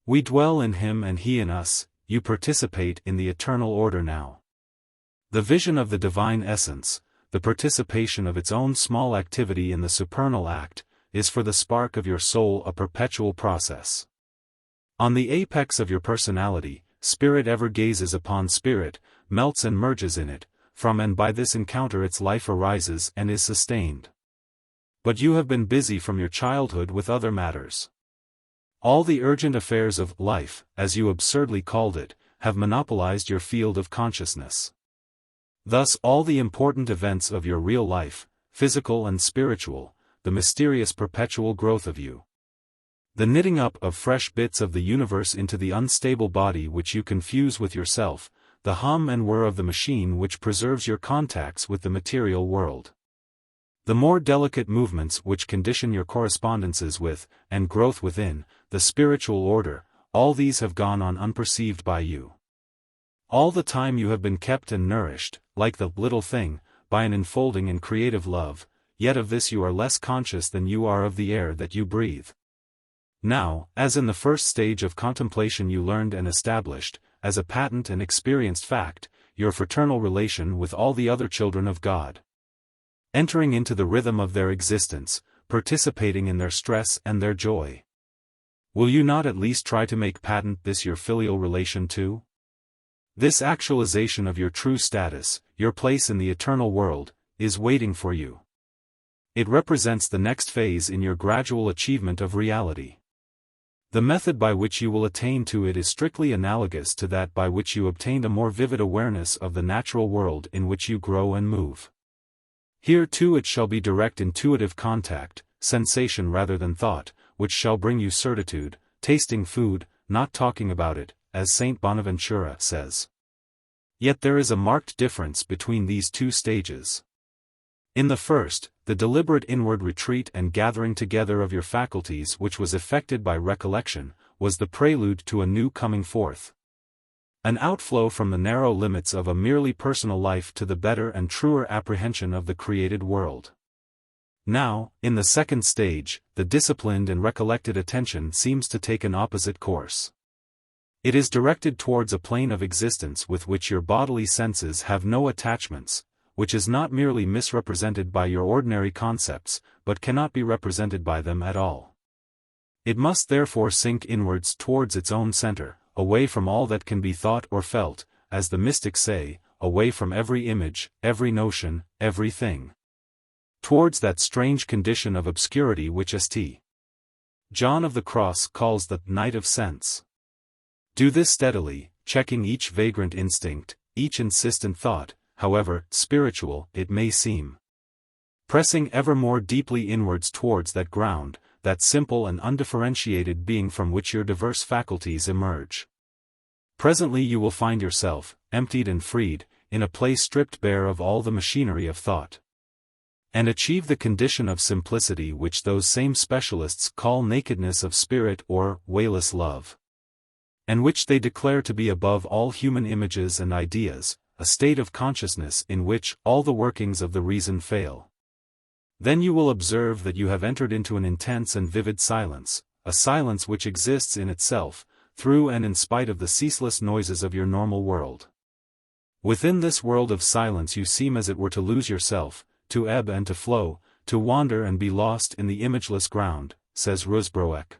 We dwell in him and he in us, you participate in the eternal order now. The vision of the divine essence, the participation of its own small activity in the supernal act, is for the spark of your soul a perpetual process. On the apex of your personality, spirit ever gazes upon spirit, melts and merges in it, from and by this encounter its life arises and is sustained. But you have been busy from your childhood with other matters. All the urgent affairs of life, as you absurdly called it, have monopolized your field of consciousness. Thus all the important events of your real life, physical and spiritual, the mysterious perpetual growth of you, the knitting up of fresh bits of the universe into the unstable body which you confuse with yourself, the hum and whir of the machine which preserves your contacts with the material world, the more delicate movements which condition your correspondences with, and growth within, the spiritual order, all these have gone on unperceived by you. All the time you have been kept and nourished, like the little thing, by an enfolding and creative love, yet of this you are less conscious than you are of the air that you breathe. Now, as in the first stage of contemplation you learned and established, as a patent and experienced fact, your fraternal relation with all the other children of God. Entering into the rhythm of their existence, participating in their stress and their joy. Will you not at least try to make patent this your filial relation too? This actualization of your true status, your place in the eternal world, is waiting for you. It represents the next phase in your gradual achievement of reality. The method by which you will attain to it is strictly analogous to that by which you obtained a more vivid awareness of the natural world in which you grow and move. Here too it shall be direct intuitive contact, sensation rather than thought, which shall bring you certitude, tasting food, not talking about it, as Saint Bonaventura says. Yet there is a marked difference between these two stages. In the first, the deliberate inward retreat and gathering together of your faculties which was effected by recollection, was the prelude to a new coming forth. An outflow from the narrow limits of a merely personal life to the better and truer apprehension of the created world. Now, in the second stage, the disciplined and recollected attention seems to take an opposite course. It is directed towards a plane of existence with which your bodily senses have no attachments, which is not merely misrepresented by your ordinary concepts, but cannot be represented by them at all. It must therefore sink inwards towards its own center, away from all that can be thought or felt, as the mystics say, away from every image, every notion, every thing. Towards that strange condition of obscurity which St. John of the Cross calls the night of sense. Do this steadily, checking each vagrant instinct, each insistent thought, however spiritual it may seem. Pressing ever more deeply inwards towards that ground, that simple and undifferentiated being from which your diverse faculties emerge. Presently you will find yourself, emptied and freed, in a place stripped bare of all the machinery of thought. And achieve the condition of simplicity which those same specialists call nakedness of spirit or wayless love. And which they declare to be above all human images and ideas, a state of consciousness in which all the workings of the reason fail. Then you will observe that you have entered into an intense and vivid silence, a silence which exists in itself, through and in spite of the ceaseless noises of your normal world. Within this world of silence you seem as it were to lose yourself, to ebb and to flow, to wander and be lost in the imageless ground, says Rusbroek.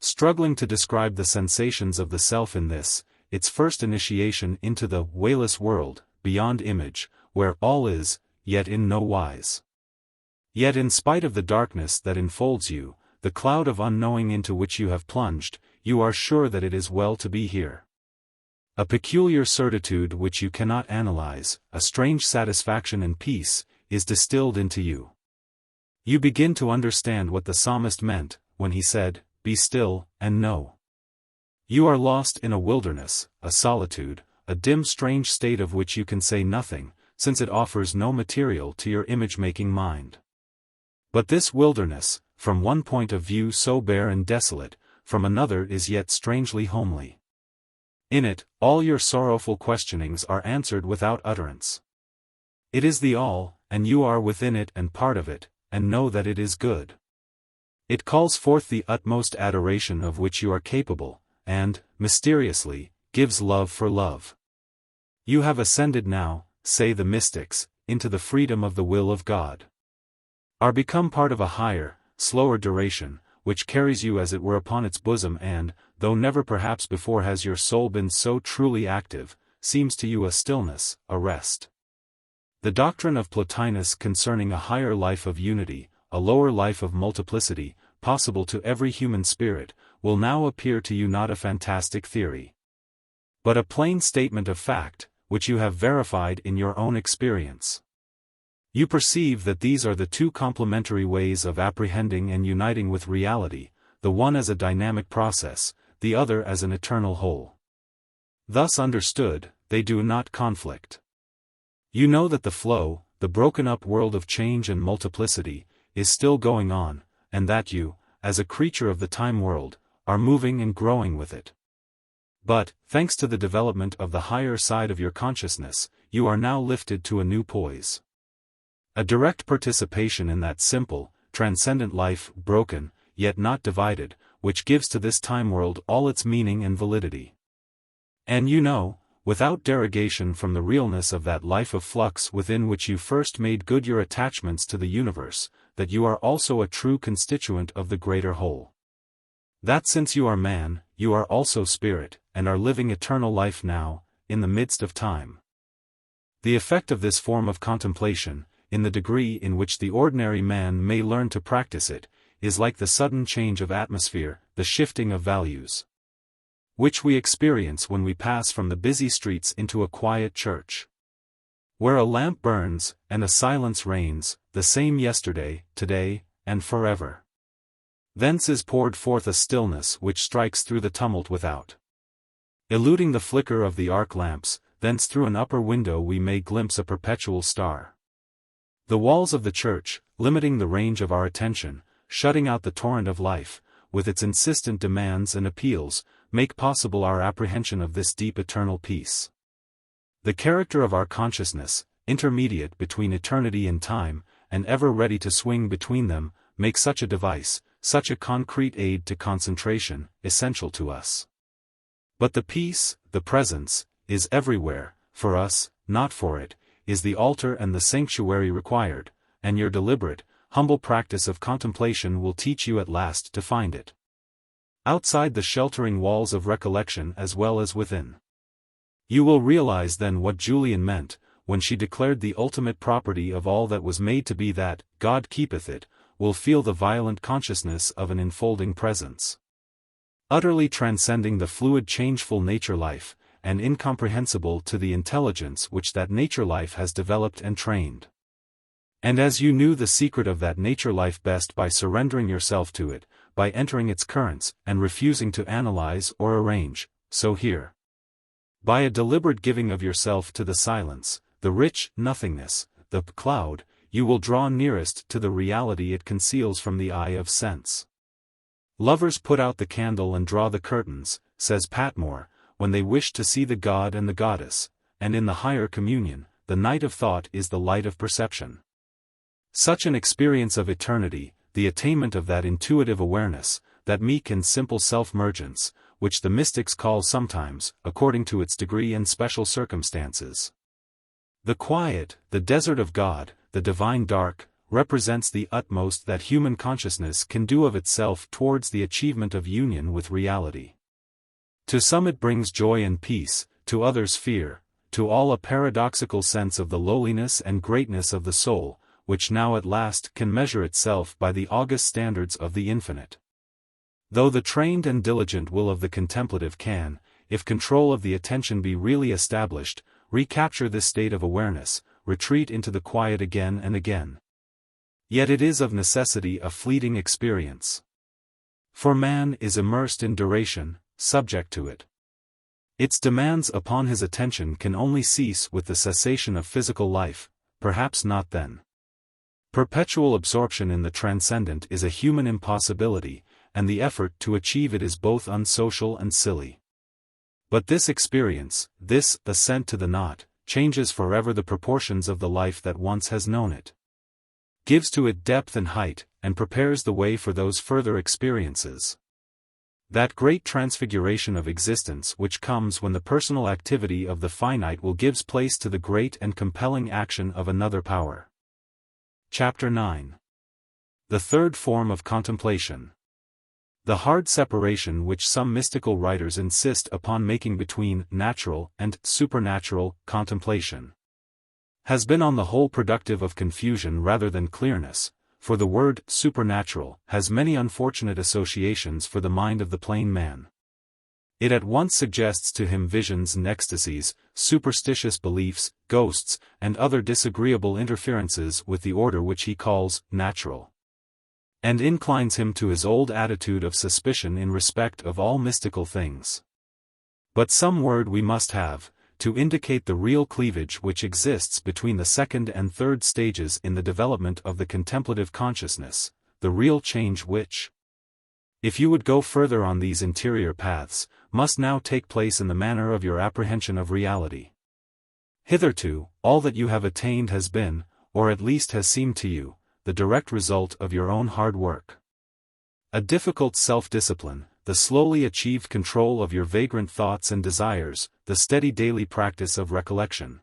Struggling to describe the sensations of the self in this, its first initiation into the wayless world, beyond image, where all is, yet in no wise. Yet in spite of the darkness that enfolds you, the cloud of unknowing into which you have plunged, you are sure that it is well to be here. A peculiar certitude which you cannot analyze, a strange satisfaction and peace, is distilled into you. You begin to understand what the psalmist meant, when he said, "Be still, and know." You are lost in a wilderness, a solitude, a dim strange state of which you can say nothing, since it offers no material to your image-making mind. But this wilderness, from one point of view so bare and desolate, from another is yet strangely homely. In it, all your sorrowful questionings are answered without utterance. It is the all, and you are within it and part of it, and know that it is good. It calls forth the utmost adoration of which you are capable, and, mysteriously, gives love for love. You have ascended now, say the mystics, into the freedom of the will of God. Are become part of a higher, slower duration, which carries you as it were upon its bosom and, though never perhaps before has your soul been so truly active, seems to you a stillness, a rest. The doctrine of Plotinus concerning a higher life of unity, a lower life of multiplicity, possible to every human spirit, will now appear to you not a fantastic theory, but a plain statement of fact, which you have verified in your own experience. You perceive that these are the two complementary ways of apprehending and uniting with reality, the one as a dynamic process, the other as an eternal whole. Thus understood, they do not conflict. You know that the flow, the broken-up world of change and multiplicity, is still going on, and that you, as a creature of the time world, are moving and growing with it. But, thanks to the development of the higher side of your consciousness, you are now lifted to a new poise. A direct participation in that simple, transcendent life, broken, yet not divided, which gives to this time world all its meaning and validity. And you know, without derogation from the realness of that life of flux within which you first made good your attachments to the universe, that you are also a true constituent of the greater whole. That since you are man, you are also spirit, and are living eternal life now, in the midst of time. The effect of this form of contemplation, in the degree in which the ordinary man may learn to practice it, is like the sudden change of atmosphere, the shifting of values, which we experience when we pass from the busy streets into a quiet church, where a lamp burns, and a silence reigns, the same yesterday, today, and forever. Thence is poured forth a stillness which strikes through the tumult without. Eluding the flicker of the arc lamps, thence through an upper window we may glimpse a perpetual star. The walls of the church, limiting the range of our attention, shutting out the torrent of life, with its insistent demands and appeals, make possible our apprehension of this deep eternal peace. The character of our consciousness, intermediate between eternity and time, and ever ready to swing between them, makes such a device, such a concrete aid to concentration, essential to us. But the peace, the presence, is everywhere, for us, not for it, is the altar and the sanctuary required, and your deliberate, humble practice of contemplation will teach you at last to find it. Outside the sheltering walls of recollection as well as within. You will realize then what Julian meant, when she declared the ultimate property of all that was made to be that, God keepeth it, will feel the violent consciousness of an enfolding presence, utterly transcending the fluid changeful nature life, and incomprehensible to the intelligence which that nature life has developed and trained. And as you knew the secret of that nature life best by surrendering yourself to it, by entering its currents, and refusing to analyze or arrange, so here. By a deliberate giving of yourself to the silence, the rich nothingness, the cloud, you will draw nearest to the reality it conceals from the eye of sense. Lovers put out the candle and draw the curtains, says Patmore, when they wish to see the god and the goddess, and in the higher communion, the night of thought is the light of perception. Such an experience of eternity, the attainment of that intuitive awareness, that meek and simple self-mergence, which the mystics call sometimes, according to its degree and special circumstances, the quiet, the desert of God, the divine dark, represents the utmost that human consciousness can do of itself towards the achievement of union with reality. To some it brings joy and peace, to others fear, to all a paradoxical sense of the lowliness and greatness of the soul, which now at last can measure itself by the august standards of the infinite. Though the trained and diligent will of the contemplative can, if control of the attention be really established, recapture this state of awareness, retreat into the quiet again and again. Yet it is of necessity a fleeting experience. For man is immersed in duration, subject to it. Its demands upon his attention can only cease with the cessation of physical life, perhaps not then. Perpetual absorption in the transcendent is a human impossibility, and the effort to achieve it is both unsocial and silly. But this experience, this ascent to the not, changes forever the proportions of the life that once has known it. Gives to it depth and height, and prepares the way for those further experiences. That great transfiguration of existence which comes when the personal activity of the finite will gives place to the great and compelling action of another power. Chapter 9. The third form of contemplation. The hard separation which some mystical writers insist upon making between natural and supernatural contemplation has been on the whole productive of confusion rather than clearness, for the word supernatural has many unfortunate associations for the mind of the plain man. It at once suggests to him visions and ecstasies, superstitious beliefs, ghosts, and other disagreeable interferences with the order which he calls natural, and inclines him to his old attitude of suspicion in respect of all mystical things. But some word we must have, to indicate the real cleavage which exists between the second and third stages in the development of the contemplative consciousness, the real change which, if you would go further on these interior paths, must now take place in the manner of your apprehension of reality. Hitherto, all that you have attained has been, or at least has seemed to you, the direct result of your own hard work. A difficult self-discipline, the slowly achieved control of your vagrant thoughts and desires, the steady daily practice of recollection.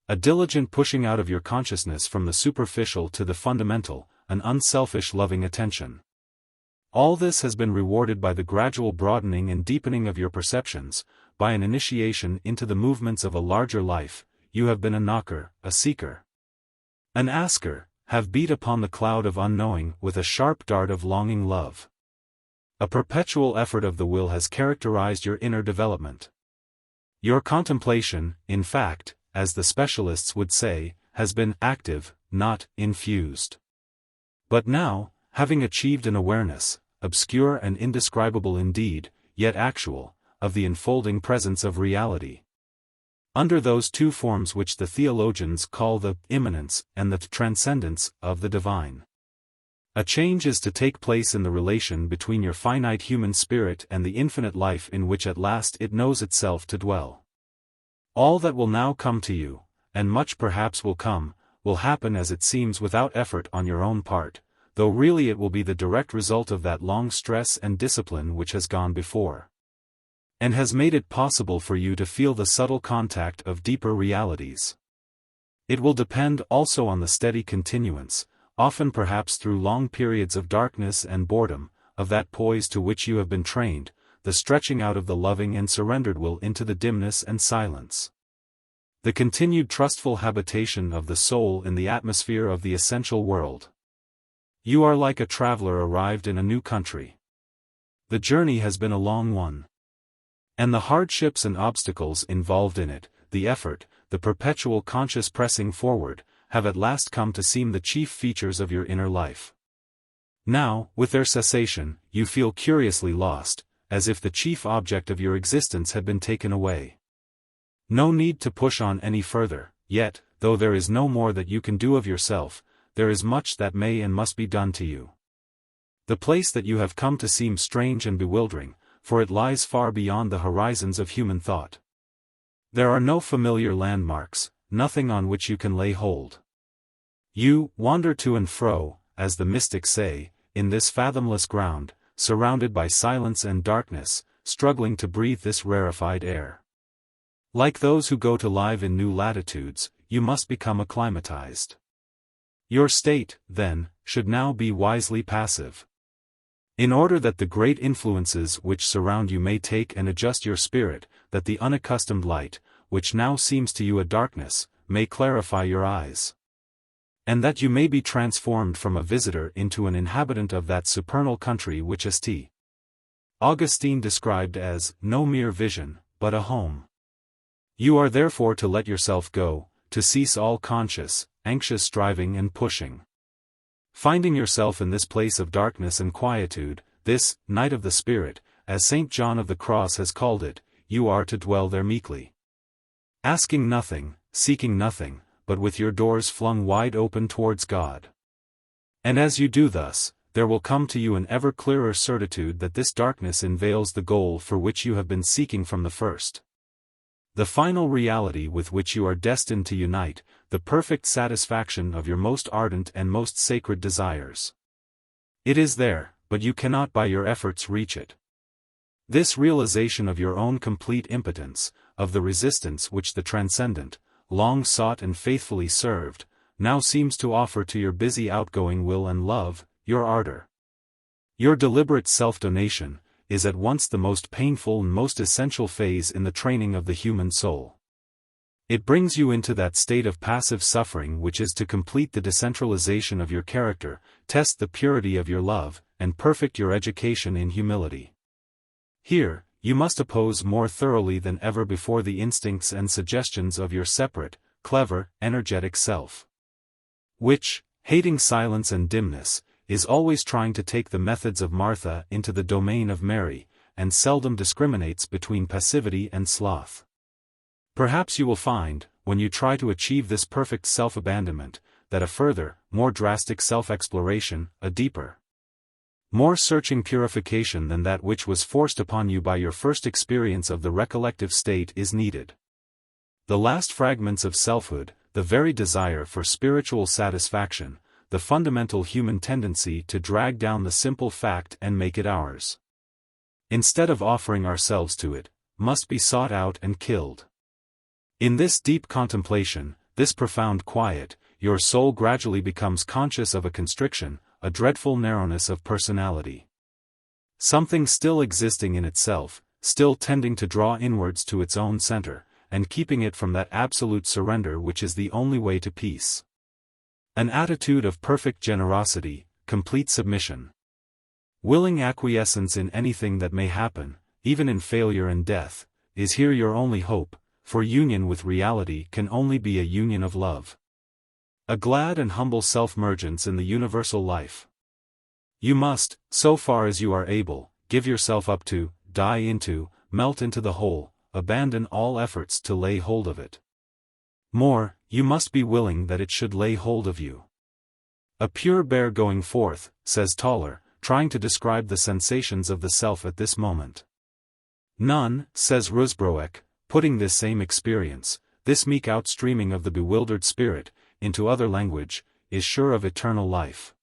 A diligent pushing out of your consciousness from the superficial to the fundamental, an unselfish loving attention. All this has been rewarded by the gradual broadening and deepening of your perceptions, by an initiation into the movements of a larger life. You have been a knocker, a seeker, an asker, have beat upon the cloud of unknowing with a sharp dart of longing love. A perpetual effort of the will has characterized your inner development. Your contemplation, in fact, as the specialists would say, has been active, not infused. But now, having achieved an awareness, obscure and indescribable indeed, yet actual, of the enfolding presence of reality, under those two forms which the theologians call the immanence and the transcendence of the divine, a change is to take place in the relation between your finite human spirit and the infinite life in which at last it knows itself to dwell. All that will now come to you, and much perhaps will come, will happen as it seems without effort on your own part, though really it will be the direct result of that long stress and discipline which has gone before, and has made it possible for you to feel the subtle contact of deeper realities. It will depend also on the steady continuance, often perhaps through long periods of darkness and boredom, of that poise to which you have been trained, the stretching out of the loving and surrendered will into the dimness and silence. The continued trustful habitation of the soul in the atmosphere of the essential world. You are like a traveler arrived in a new country. The journey has been a long one, and the hardships and obstacles involved in it, the effort, the perpetual conscious pressing forward, have at last come to seem the chief features of your inner life. Now, with their cessation, you feel curiously lost, as if the chief object of your existence had been taken away. No need to push on any further, yet, though there is no more that you can do of yourself, there is much that may and must be done to you. The place that you have come to seem strange and bewildering, for it lies far beyond the horizons of human thought. There are no familiar landmarks, nothing on which you can lay hold. You wander to and fro, as the mystics say, in this fathomless ground, surrounded by silence and darkness, struggling to breathe this rarefied air. Like those who go to live in new latitudes, you must become acclimatized. Your state, then, should now be wisely passive. In order that the great influences which surround you may take and adjust your spirit, that the unaccustomed light, which now seems to you a darkness, may clarify your eyes, and that you may be transformed from a visitor into an inhabitant of that supernal country which est Augustine described as no mere vision, but a home. You are therefore to let yourself go, to cease all conscious, anxious striving and pushing. Finding yourself in this place of darkness and quietude, this night of the Spirit, as St. John of the Cross has called it, you are to dwell there meekly. Asking nothing, seeking nothing, but with your doors flung wide open towards God. And as you do thus, there will come to you an ever clearer certitude that this darkness unveils the goal for which you have been seeking from the first. The final reality with which you are destined to unite, the perfect satisfaction of your most ardent and most sacred desires. It is there, but you cannot by your efforts reach it. This realization of your own complete impotence, of the resistance which the Transcendent, long sought and faithfully served, now seems to offer to your busy outgoing will and love, your ardor. Your deliberate self-donation is at once the most painful and most essential phase in the training of the human soul. It brings you into that state of passive suffering which is to complete the decentralization of your character, test the purity of your love, and perfect your education in humility. Here, you must oppose more thoroughly than ever before the instincts and suggestions of your separate, clever, energetic self, which, hating silence and dimness, is always trying to take the methods of Martha into the domain of Mary, and seldom discriminates between passivity and sloth. Perhaps you will find, when you try to achieve this perfect self-abandonment, that a further, more drastic self-exploration, a deeper, more searching purification than that which was forced upon you by your first experience of the recollective state is needed. The last fragments of selfhood, the very desire for spiritual satisfaction, the fundamental human tendency to drag down the simple fact and make it ours, instead of offering ourselves to it, must be sought out and killed. In this deep contemplation, this profound quiet, your soul gradually becomes conscious of a constriction, a dreadful narrowness of personality. Something still existing in itself, still tending to draw inwards to its own center, and keeping it from that absolute surrender which is the only way to peace. An attitude of perfect generosity, complete submission. Willing acquiescence in anything that may happen, even in failure and death, is here your only hope, for union with reality can only be a union of love. A glad and humble self-mergence in the universal life. You must, so far as you are able, give yourself up to, die into, melt into the whole, abandon all efforts to lay hold of it. More, you must be willing that it should lay hold of you. A pure bear going forth, says Toller, trying to describe the sensations of the self at this moment. None, says Rusbroek, putting this same experience, this meek outstreaming of the bewildered spirit, into other language, is sure of eternal life,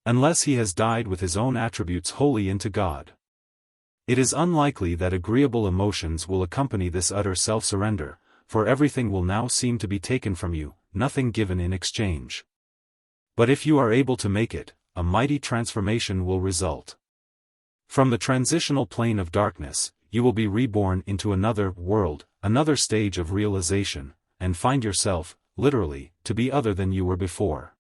unless he has died with his own attributes wholly into God. It is unlikely that agreeable emotions will accompany this utter self-surrender, for everything will now seem to be taken from you, nothing given in exchange. But if you are able to make it, a mighty transformation will result. From the transitional plane of darkness, you will be reborn into another world, another stage of realization, and find yourself, literally, to be other than you were before.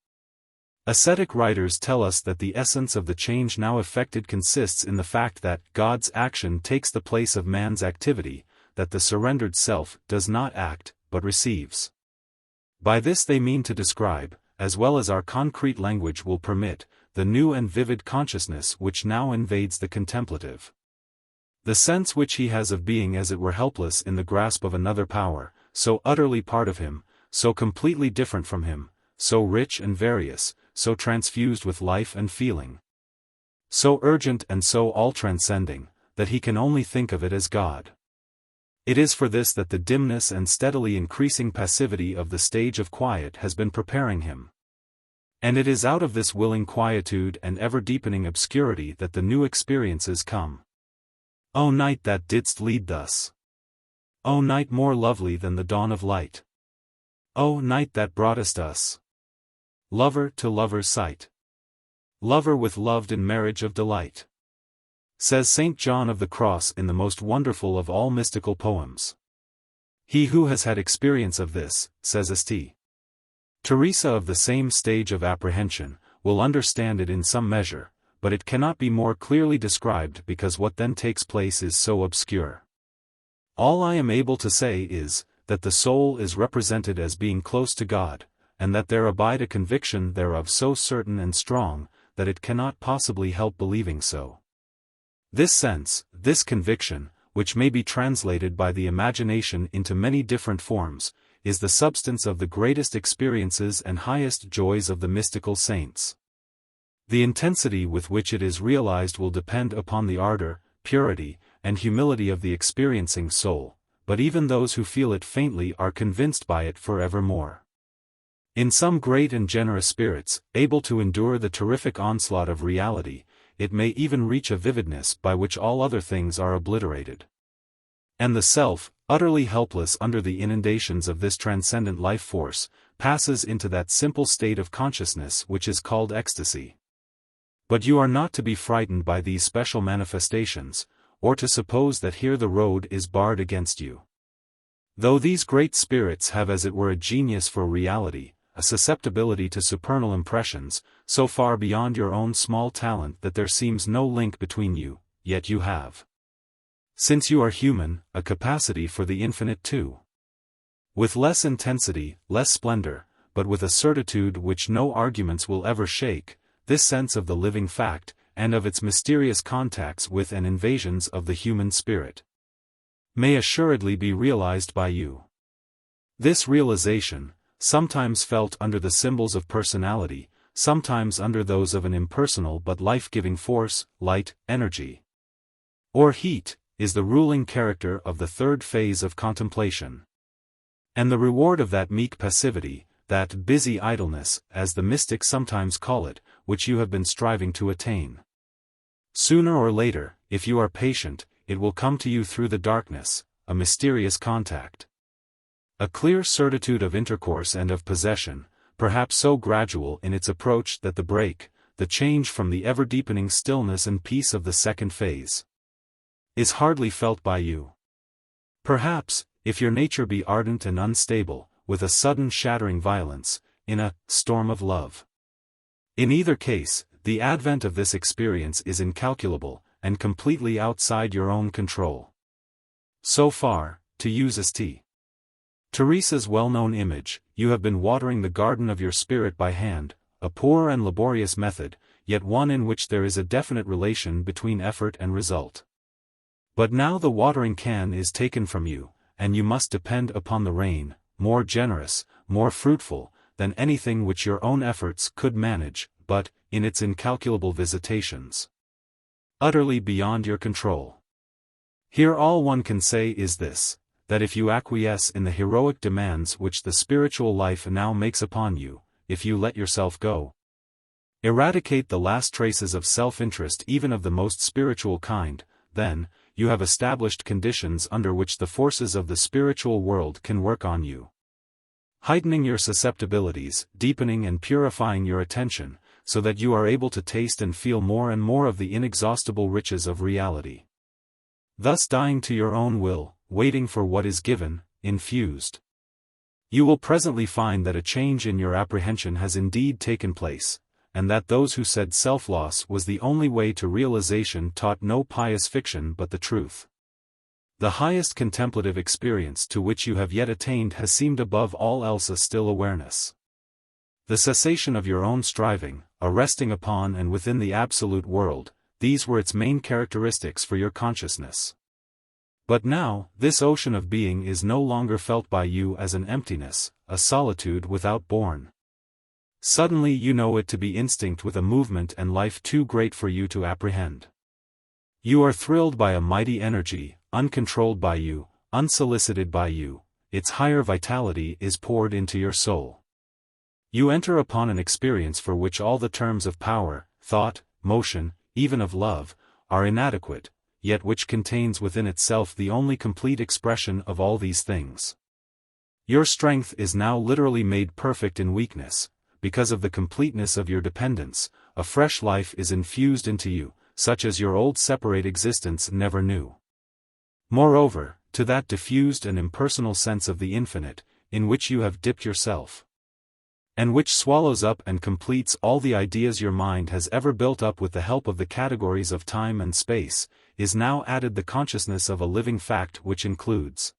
Ascetic writers tell us that the essence of the change now effected consists in the fact that God's action takes the place of man's activity, that the surrendered self does not act, but receives. By this they mean to describe, as well as our concrete language will permit, the new and vivid consciousness which now invades the contemplative. The sense which he has of being as it were helpless in the grasp of another power, so utterly part of him, so completely different from him, so rich and various, so transfused with life and feeling, so urgent and so all-transcending, that he can only think of it as God. It is for this that the dimness and steadily increasing passivity of the stage of quiet has been preparing him. And it is out of this willing quietude and ever-deepening obscurity that the new experiences come. O night that didst lead thus! O night more lovely than the dawn of light! O night that broughtest us, lover to lover's sight, lover with loved in marriage of delight, says St. John of the Cross in the most wonderful of all mystical poems. He who has had experience of this, says St. Teresa of the same stage of apprehension, will understand it in some measure, but it cannot be more clearly described because what then takes place is so obscure. All I am able to say is, that the soul is represented as being close to God, and that there abide a conviction thereof so certain and strong, that it cannot possibly help believing so. This sense, this conviction, which may be translated by the imagination into many different forms, is the substance of the greatest experiences and highest joys of the mystical saints. The intensity with which it is realized will depend upon the ardor, purity, and humility of the experiencing soul, but even those who feel it faintly are convinced by it forevermore. In some great and generous spirits, able to endure the terrific onslaught of reality, it may even reach a vividness by which all other things are obliterated. And the self, utterly helpless under the inundations of this transcendent life force, passes into that simple state of consciousness which is called ecstasy. But you are not to be frightened by these special manifestations, or to suppose that here the road is barred against you. Though these great spirits have as it were a genius for reality, a susceptibility to supernal impressions, so far beyond your own small talent that there seems no link between you, yet you have, since you are human, a capacity for the infinite too. With less intensity, less splendor, but with a certitude which no arguments will ever shake, this sense of the living fact, and of its mysterious contacts with and invasions of the human spirit, may assuredly be realized by you. This realization, sometimes felt under the symbols of personality, sometimes under those of an impersonal but life-giving force, light, energy, or heat, is the ruling character of the third phase of contemplation. And the reward of that meek passivity, that busy idleness, as the mystics sometimes call it, which you have been striving to attain. Sooner or later, if you are patient, it will come to you through the darkness, a mysterious contact. A clear certitude of intercourse and of possession, perhaps so gradual in its approach that the change from the ever-deepening stillness and peace of the second phase, is hardly felt by you. Perhaps, if your nature be ardent and unstable, with a sudden shattering violence, in a storm of love. In either case, the advent of this experience is incalculable, and completely outside your own control. So far, to use St. Teresa's well-known image, you have been watering the garden of your spirit by hand, a poor and laborious method, yet one in which there is a definite relation between effort and result. But now the watering can is taken from you, and you must depend upon the rain, more generous, more fruitful, than anything which your own efforts could manage, but, in its incalculable visitations, utterly beyond your control. Here all one can say is this, that if you acquiesce in the heroic demands which the spiritual life now makes upon you, if you let yourself go, eradicate the last traces of self-interest even of the most spiritual kind, then, you have established conditions under which the forces of the spiritual world can work on you, heightening your susceptibilities, deepening and purifying your attention, so that you are able to taste and feel more and more of the inexhaustible riches of reality. Thus dying to your own will, waiting for what is given, infused. You will presently find that a change in your apprehension has indeed taken place, and that those who said self-loss was the only way to realization taught no pious fiction but the truth. The highest contemplative experience to which you have yet attained has seemed above all else a still awareness. The cessation of your own striving, a resting upon and within the absolute world, these were its main characteristics for your consciousness. But now, this ocean of being is no longer felt by you as an emptiness, a solitude without bourne. Suddenly you know it to be instinct with a movement and life too great for you to apprehend. You are thrilled by a mighty energy, uncontrolled by you, unsolicited by you, its higher vitality is poured into your soul. You enter upon an experience for which all the terms of power, thought, motion, even of love, are inadequate, yet which contains within itself the only complete expression of all these things. Your strength is now literally made perfect in weakness. Because of the completeness of your dependence, a fresh life is infused into you, such as your old separate existence never knew. Moreover, to that diffused and impersonal sense of the infinite, in which you have dipped yourself, and which swallows up and completes all the ideas your mind has ever built up with the help of the categories of time and space, is now added the consciousness of a living fact which includes,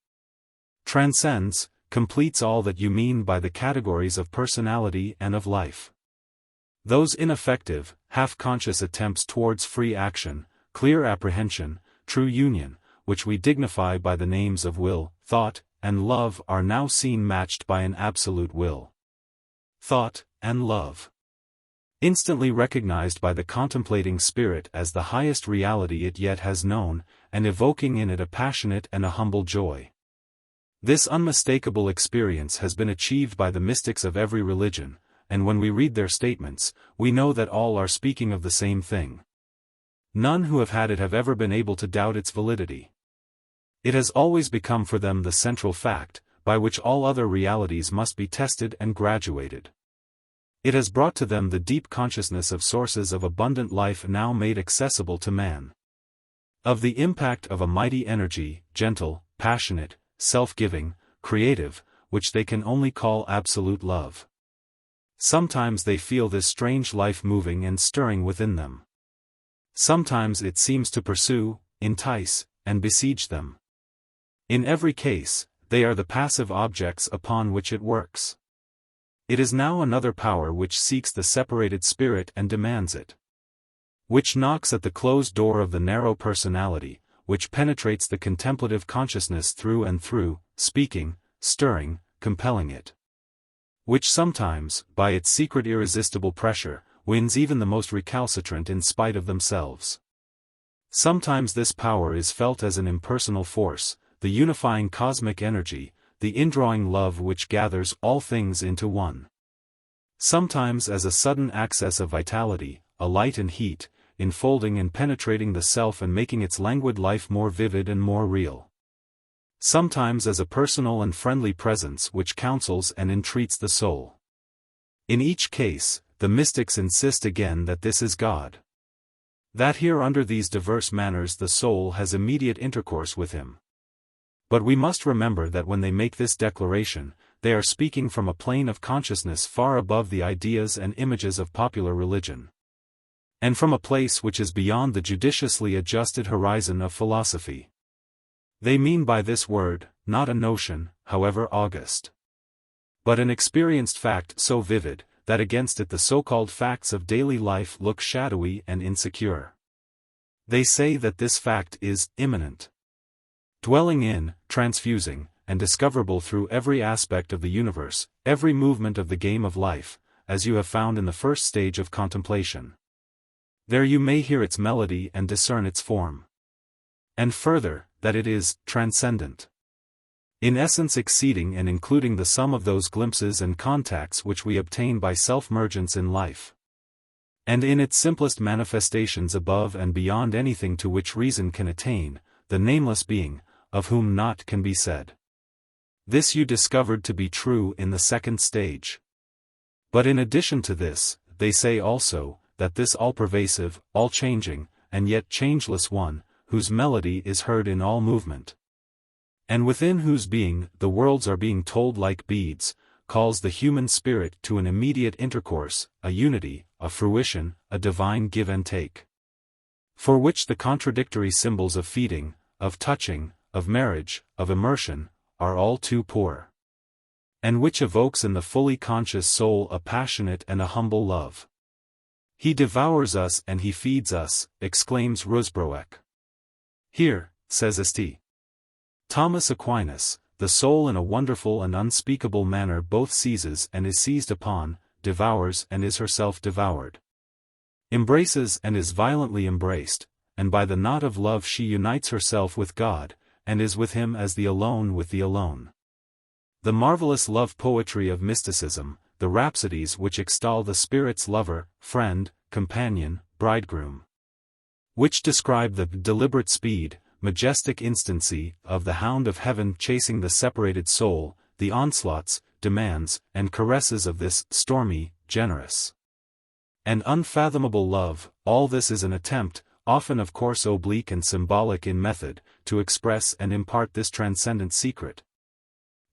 transcends, completes all that you mean by the categories of personality and of life. Those ineffective, half-conscious attempts towards free action, clear apprehension, true union, which we dignify by the names of will, thought, and love are now seen matched by an absolute will, thought, and love, instantly recognized by the contemplating spirit as the highest reality it yet has known, and evoking in it a passionate and a humble joy. This unmistakable experience has been achieved by the mystics of every religion, and when we read their statements, we know that all are speaking of the same thing. None who have had it have ever been able to doubt its validity. It has always become for them the central fact, by which all other realities must be tested and graduated. It has brought to them the deep consciousness of sources of abundant life now made accessible to man. Of the impact of a mighty energy, gentle, passionate, self-giving, creative, which they can only call absolute love. Sometimes they feel this strange life moving and stirring within them. Sometimes it seems to pursue, entice, and besiege them. In every case, they are the passive objects upon which it works. It is now another power which seeks the separated spirit and demands it. Which knocks at the closed door of the narrow personality, which penetrates the contemplative consciousness through and through, speaking, stirring, compelling it. Which sometimes, by its secret irresistible pressure, wins even the most recalcitrant in spite of themselves. Sometimes this power is felt as an impersonal force, the unifying cosmic energy, the indrawing love which gathers all things into one. Sometimes as a sudden access of vitality, a light and heat, enfolding and penetrating the self and making its languid life more vivid and more real. Sometimes as a personal and friendly presence which counsels and entreats the soul. In each case, the mystics insist again that this is God. That here under these diverse manners the soul has immediate intercourse with him. But we must remember that when they make this declaration, they are speaking from a plane of consciousness far above the ideas and images of popular religion. And from a place which is beyond the judiciously adjusted horizon of philosophy. They mean by this word, not a notion, however august, but an experienced fact so vivid, that against it the so-called facts of daily life look shadowy and insecure. They say that this fact is immanent, dwelling in, transfusing, and discoverable through every aspect of the universe, every movement of the game of life, as you have found in the first stage of contemplation. There you may hear its melody and discern its form. And further, that it is transcendent. In essence exceeding and including the sum of those glimpses and contacts which we obtain by self-mergence in life. And in its simplest manifestations above and beyond anything to which reason can attain, the nameless being, of whom naught can be said. This you discovered to be true in the second stage. But in addition to this, they say also, that this all-pervasive, all-changing, and yet changeless one, whose melody is heard in all movement, and within whose being the worlds are being told like beads, calls the human spirit to an immediate intercourse, a unity, a fruition, a divine give and take. For which the contradictory symbols of feeding, of touching, of marriage, of immersion, are all too poor. And which evokes in the fully conscious soul a passionate and a humble love. He devours us and he feeds us, exclaims Rusbroek. Here, says St. Thomas Aquinas, the soul in a wonderful and unspeakable manner both seizes and is seized upon, devours and is herself devoured. Embraces and is violently embraced, and by the knot of love she unites herself with God, and is with him as the alone with the alone. The marvelous love poetry of mysticism, the rhapsodies which extol the spirit's lover, friend, companion, bridegroom. Which describe the deliberate speed, majestic instancy, of the hound of heaven chasing the separated soul, the onslaughts, demands, and caresses of this stormy, generous, and unfathomable love, all this is an attempt, often of course oblique and symbolic in method, to express and impart this transcendent secret.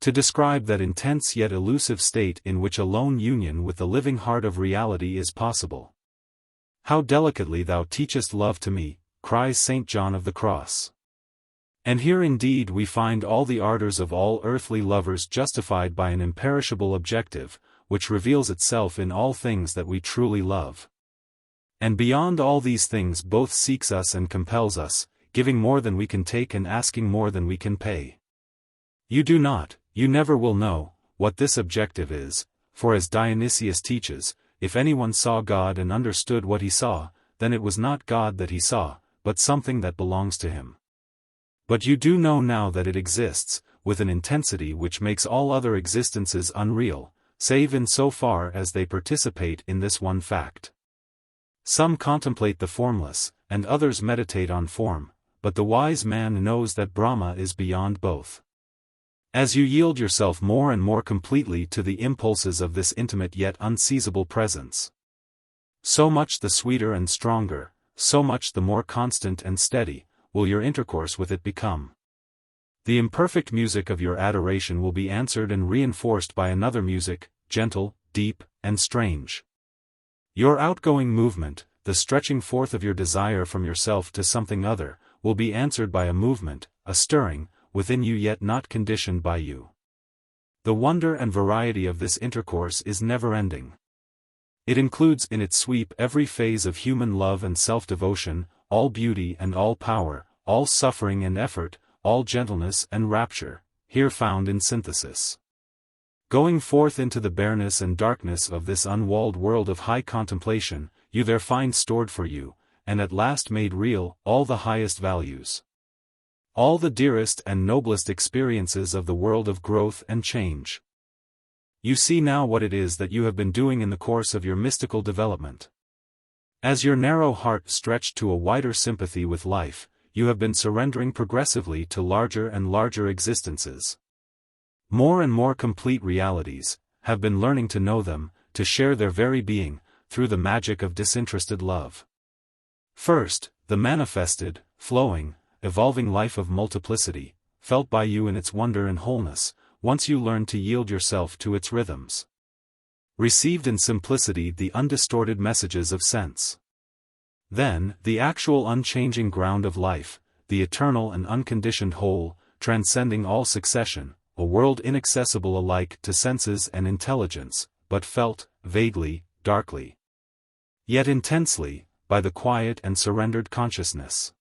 to describe that intense yet elusive state in which alone union with the living heart of reality is possible. How delicately thou teachest love to me, cries St. John of the Cross. And here indeed we find all the ardors of all earthly lovers justified by an imperishable objective, which reveals itself in all things that we truly love. And beyond all these things both seeks us and compels us, giving more than we can take and asking more than we can pay. You do not, you never will know, what this objective is, for as Dionysius teaches, if anyone saw God and understood what he saw, then it was not God that he saw, but something that belongs to him. But you do know now that it exists, with an intensity which makes all other existences unreal, save in so far as they participate in this one fact. Some contemplate the formless, and others meditate on form, but the wise man knows that Brahma is beyond both. As you yield yourself more and more completely to the impulses of this intimate yet unseizable presence, so much the sweeter and stronger, so much the more constant and steady, will your intercourse with it become. The imperfect music of your adoration will be answered and reinforced by another music, gentle, deep, and strange. Your outgoing movement, the stretching forth of your desire from yourself to something other, will be answered by a movement, a stirring, within you yet not conditioned by you. The wonder and variety of this intercourse is never-ending. It includes in its sweep every phase of human love and self-devotion, all beauty and all power, all suffering and effort, all gentleness and rapture, here found in synthesis. Going forth into the bareness and darkness of this unwalled world of high contemplation, you there find stored for you, and at last made real, all the highest values. All the dearest and noblest experiences of the world of growth and change. You see now what it is that you have been doing in the course of your mystical development. As your narrow heart stretched to a wider sympathy with life, you have been surrendering progressively to larger and larger existences. More and more complete realities, have been learning to know them, to share their very being, through the magic of disinterested love. First, the manifested, flowing, evolving life of multiplicity, felt by you in its wonder and wholeness, once you learned to yield yourself to its rhythms. Received in simplicity the undistorted messages of sense. Then, the actual unchanging ground of life, the eternal and unconditioned whole, transcending all succession, a world inaccessible alike to senses and intelligence, but felt, vaguely, darkly, yet intensely, by the quiet and surrendered consciousness.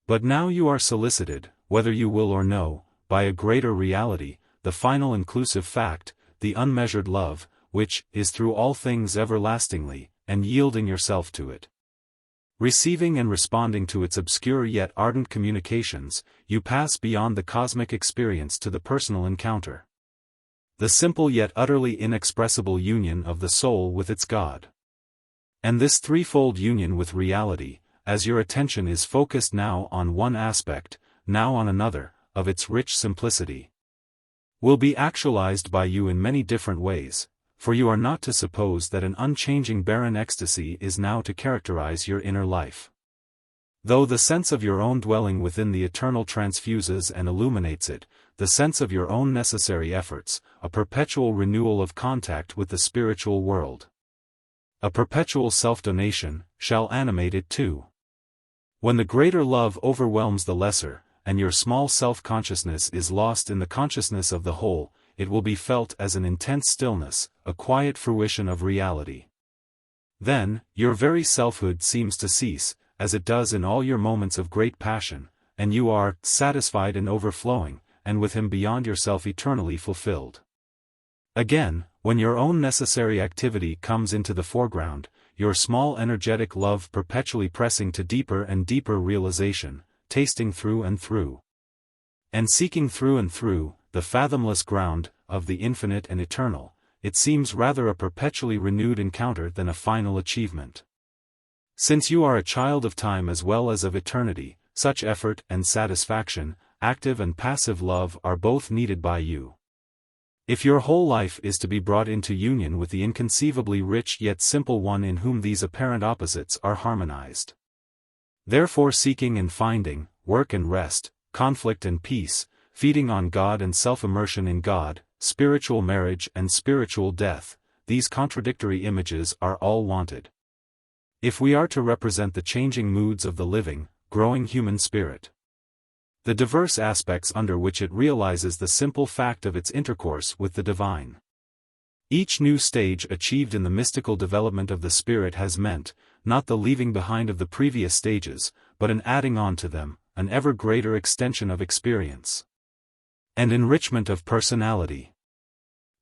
But now you are solicited, whether you will or no, by a greater reality, the final inclusive fact, the unmeasured love, which is through all things everlastingly, and yielding yourself to it. Receiving and responding to its obscure yet ardent communications, you pass beyond the cosmic experience to the personal encounter. The simple yet utterly inexpressible union of the soul with its God. And this threefold union with reality, as your attention is focused now on one aspect, now on another, of its rich simplicity, will be actualized by you in many different ways, for you are not to suppose that an unchanging barren ecstasy is now to characterize your inner life. Though the sense of your own dwelling within the eternal transfuses and illuminates it, the sense of your own necessary efforts, a perpetual renewal of contact with the spiritual world, a perpetual self-donation, shall animate it too. When the greater love overwhelms the lesser, and your small self-consciousness is lost in the consciousness of the whole, it will be felt as an intense stillness, a quiet fruition of reality. Then, your very selfhood seems to cease, as it does in all your moments of great passion, and you are satisfied and overflowing, and with him beyond yourself eternally fulfilled. Again, when your own necessary activity comes into the foreground, your small energetic love perpetually pressing to deeper and deeper realization, tasting through, and seeking through, the fathomless ground, of the infinite and eternal, it seems rather a perpetually renewed encounter than a final achievement. Since you are a child of time as well as of eternity, such effort and satisfaction, active and passive love are both needed by you. If your whole life is to be brought into union with the inconceivably rich yet simple one in whom these apparent opposites are harmonized. Therefore seeking and finding, work and rest, conflict and peace, feeding on God and self-immersion in God, spiritual marriage and spiritual death, these contradictory images are all wanted. If we are to represent the changing moods of the living, growing human spirit, the diverse aspects under which it realizes the simple fact of its intercourse with the divine. Each new stage achieved in the mystical development of the spirit has meant, not the leaving behind of the previous stages, but an adding on to them, an ever greater extension of experience and enrichment of personality.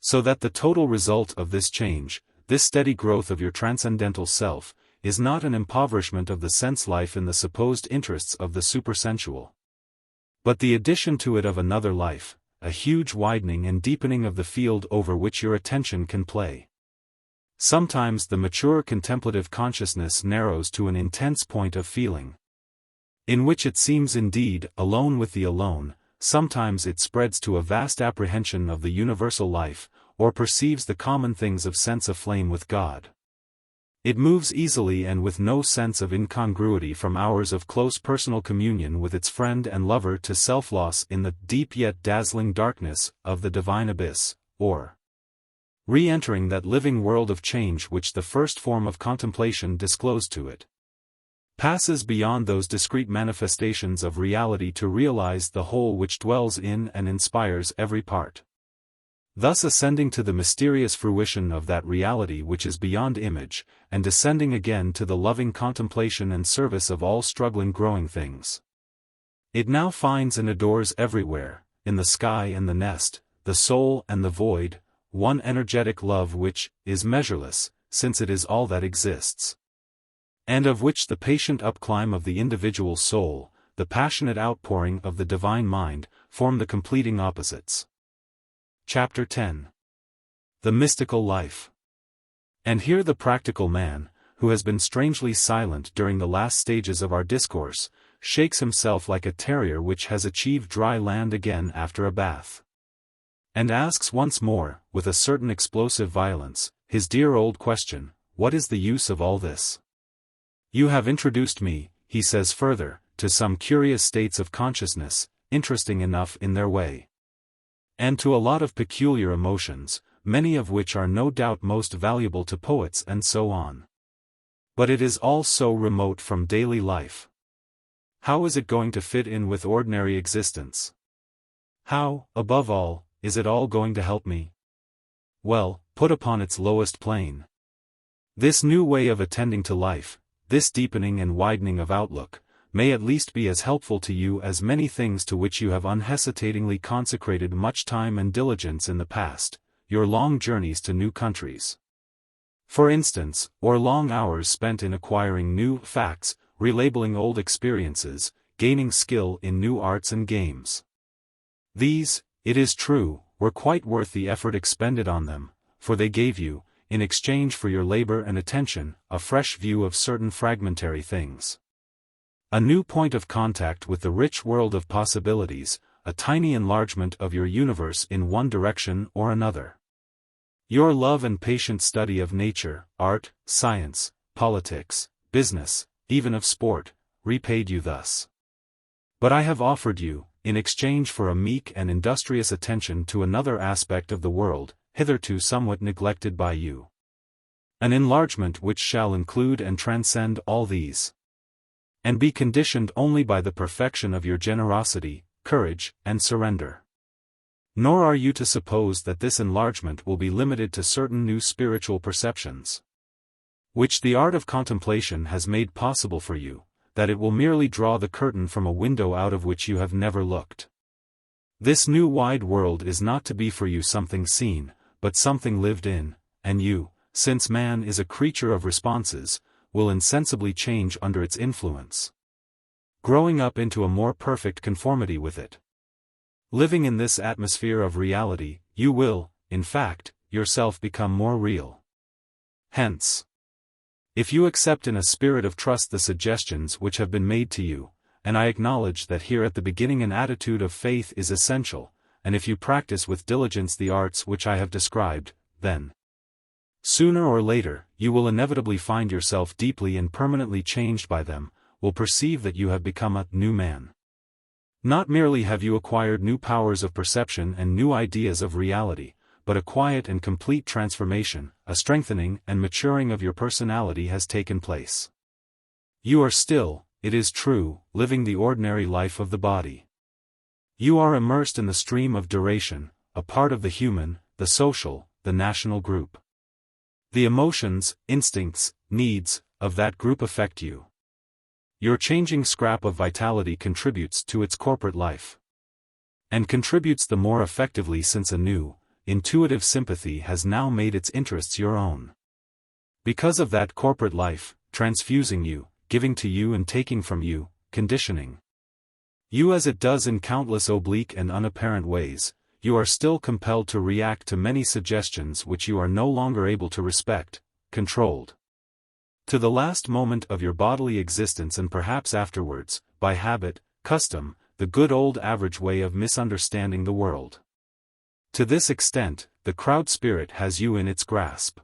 So that the total result of this change, this steady growth of your transcendental self, is not an impoverishment of the sense life in the supposed interests of the supersensual, but the addition to it of another life, a huge widening and deepening of the field over which your attention can play. Sometimes the mature contemplative consciousness narrows to an intense point of feeling, in which it seems indeed alone with the alone. Sometimes it spreads to a vast apprehension of the universal life, or perceives the common things of sense aflame with God. It moves easily and with no sense of incongruity from hours of close personal communion with its friend and lover to self-loss in the deep yet dazzling darkness of the divine abyss, or re-entering that living world of change which the first form of contemplation disclosed to it. Passes beyond those discrete manifestations of reality to realize the whole which dwells in and inspires every part. Thus ascending to the mysterious fruition of that reality which is beyond image, and descending again to the loving contemplation and service of all struggling growing things. It now finds and adores everywhere, in the sky and the nest, the soul and the void, one energetic love which is measureless, since it is all that exists, and of which the patient upclimb of the individual soul, the passionate outpouring of the divine mind, form the completing opposites. Chapter 10. The Mystical Life. And here the practical man, who has been strangely silent during the last stages of our discourse, shakes himself like a terrier which has achieved dry land again after a bath, and asks once more, with a certain explosive violence, his dear old question, what is the use of all this? You have introduced me, he says further, to some curious states of consciousness, interesting enough in their way, and to a lot of peculiar emotions, many of which are no doubt most valuable to poets and so on. But it is all so remote from daily life. How is it going to fit in with ordinary existence? How, above all, is it all going to help me? Well, put upon its lowest plane. This new way of attending to life, this deepening and widening of outlook, may at least be as helpful to you as many things to which you have unhesitatingly consecrated much time and diligence in the past, your long journeys to new countries, for instance, or long hours spent in acquiring new facts, relabeling old experiences, gaining skill in new arts and games. These, it is true, were quite worth the effort expended on them, for they gave you, in exchange for your labor and attention, a fresh view of certain fragmentary things, a new point of contact with the rich world of possibilities, a tiny enlargement of your universe in one direction or another. Your love and patient study of nature, art, science, politics, business, even of sport, repaid you thus. But I have offered you, in exchange for a meek and industrious attention to another aspect of the world, hitherto somewhat neglected by you, an enlargement which shall include and transcend all these, and be conditioned only by the perfection of your generosity, courage, and surrender. Nor are you to suppose that this enlargement will be limited to certain new spiritual perceptions, which the art of contemplation has made possible for you, that it will merely draw the curtain from a window out of which you have never looked. This new wide world is not to be for you something seen, but something lived in, and you, since man is a creature of responses, will insensibly change under its influence, growing up into a more perfect conformity with it. Living in this atmosphere of reality, you will, in fact, yourself become more real. Hence, if you accept in a spirit of trust the suggestions which have been made to you, and I acknowledge that here at the beginning an attitude of faith is essential, and if you practice with diligence the arts which I have described, then, sooner or later, you will inevitably find yourself deeply and permanently changed by them, will perceive that you have become a new man. Not merely have you acquired new powers of perception and new ideas of reality, but a quiet and complete transformation, a strengthening and maturing of your personality has taken place. You are still, it is true, living the ordinary life of the body. You are immersed in the stream of duration, a part of the human, the social, the national group. The emotions, instincts, needs, of that group affect you. Your changing scrap of vitality contributes to its corporate life. And contributes the more effectively since a new, intuitive sympathy has now made its interests your own. Because of that corporate life, transfusing you, giving to you and taking from you, conditioning you as it does in countless oblique and unapparent ways, you are still compelled to react to many suggestions which you are no longer able to respect, controlled. To the last moment of your bodily existence and perhaps afterwards, by habit, custom, the good old average way of misunderstanding the world. To this extent, the crowd spirit has you in its grasp.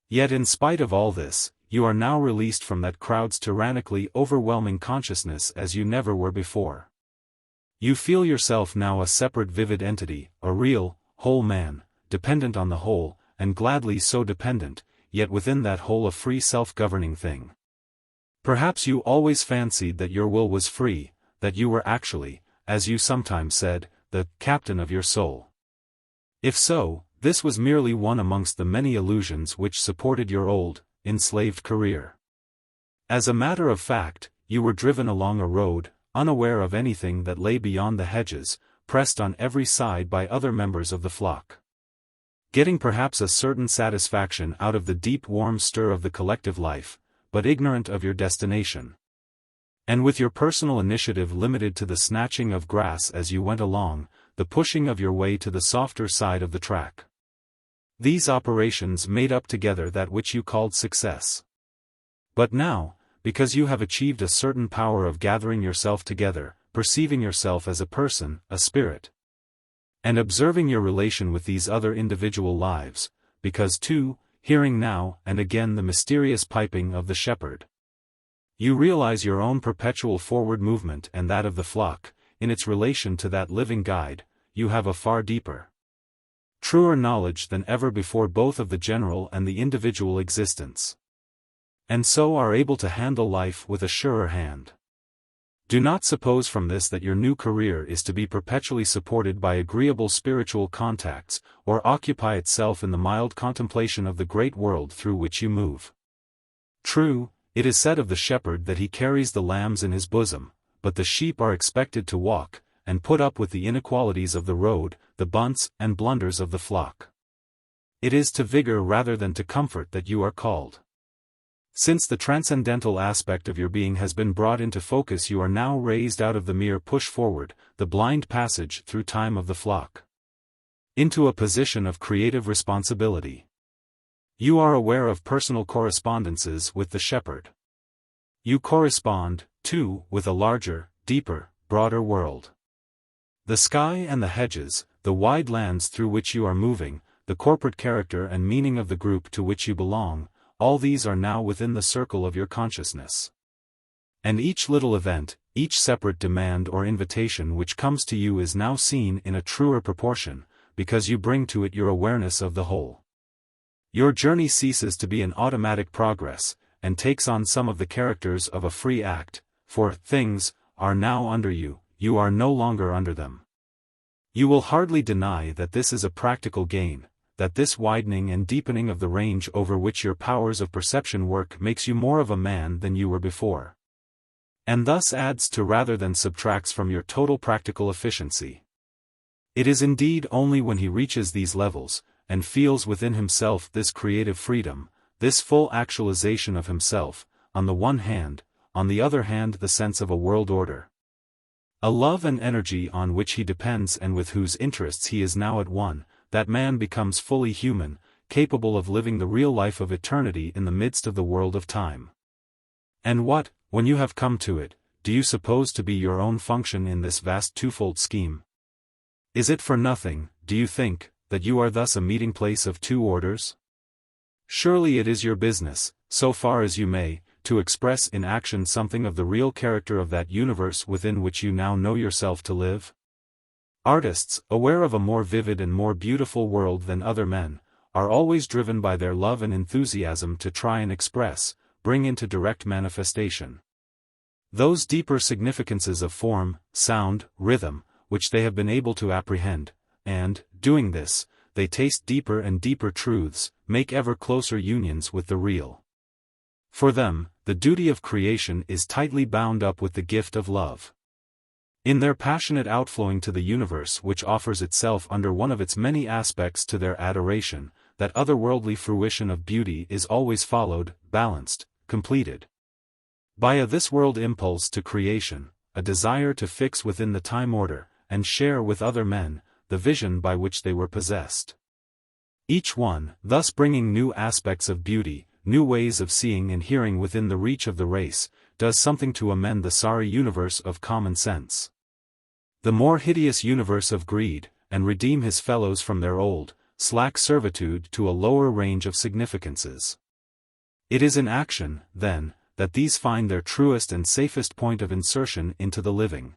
Yet in spite of all this, you are now released from that crowd's tyrannically overwhelming consciousness as you never were before. You feel yourself now a separate vivid entity, a real, whole man, dependent on the whole, and gladly so dependent, yet within that whole a free self-governing thing. Perhaps you always fancied that your will was free, that you were actually, as you sometimes said, the captain of your soul. If so, this was merely one amongst the many illusions which supported your old, enslaved career. As a matter of fact, you were driven along a road, unaware of anything that lay beyond the hedges, pressed on every side by other members of the flock. Getting perhaps a certain satisfaction out of the deep warm stir of the collective life, but ignorant of your destination. And with your personal initiative limited to the snatching of grass as you went along, the pushing of your way to the softer side of the track. These operations made up together that which you called success. But now, because you have achieved a certain power of gathering yourself together, perceiving yourself as a person, a spirit, and observing your relation with these other individual lives, because too, hearing now and again the mysterious piping of the shepherd, you realize your own perpetual forward movement and that of the flock, in its relation to that living guide, you have a far deeper, truer knowledge than ever before both of the general and the individual existence. And so are able to handle life with a surer hand. Do not suppose from this that your new career is to be perpetually supported by agreeable spiritual contacts, or occupy itself in the mild contemplation of the great world through which you move. True, it is said of the shepherd that he carries the lambs in his bosom, but the sheep are expected to walk, and put up with the inequalities of the road, the bunts and blunders of the flock. It is to vigor rather than to comfort that you are called. Since the transcendental aspect of your being has been brought into focus, you are now raised out of the mere push forward, the blind passage through time of the flock, into a position of creative responsibility. You are aware of personal correspondences with the shepherd. You correspond, too, with a larger, deeper, broader world. The sky and the hedges, the wide lands through which you are moving, the corporate character and meaning of the group to which you belong, all these are now within the circle of your consciousness. And each little event, each separate demand or invitation which comes to you is now seen in a truer proportion, because you bring to it your awareness of the whole. Your journey ceases to be an automatic progress, and takes on some of the characters of a free act, for things are now under you, you are no longer under them. You will hardly deny that this is a practical gain, that this widening and deepening of the range over which your powers of perception work makes you more of a man than you were before. And thus adds to rather than subtracts from your total practical efficiency. It is indeed only when he reaches these levels, and feels within himself this creative freedom, this full actualization of himself, on the one hand, on the other hand the sense of a world order, a love and energy on which he depends and with whose interests he is now at one, that man becomes fully human, capable of living the real life of eternity in the midst of the world of time. And what, when you have come to it, do you suppose to be your own function in this vast twofold scheme? Is it for nothing, do you think, that you are thus a meeting place of two orders? Surely it is your business, so far as you may, to express in action something of the real character of that universe within which you now know yourself to live? Artists, aware of a more vivid and more beautiful world than other men, are always driven by their love and enthusiasm to try and express, bring into direct manifestation, those deeper significances of form, sound, rhythm, which they have been able to apprehend, and, doing this, they taste deeper and deeper truths, make ever closer unions with the real. For them, the duty of creation is tightly bound up with the gift of love. In their passionate outflowing to the universe which offers itself under one of its many aspects to their adoration, that otherworldly fruition of beauty is always followed, balanced, completed by a this-world impulse to creation, a desire to fix within the time order, and share with other men, the vision by which they were possessed. Each one, thus bringing new aspects of beauty, new ways of seeing and hearing within the reach of the race, does something to amend the sorry universe of common sense, the more hideous universe of greed, and redeem his fellows from their old, slack servitude to a lower range of significances. It is in action, then, that these find their truest and safest point of insertion into the living,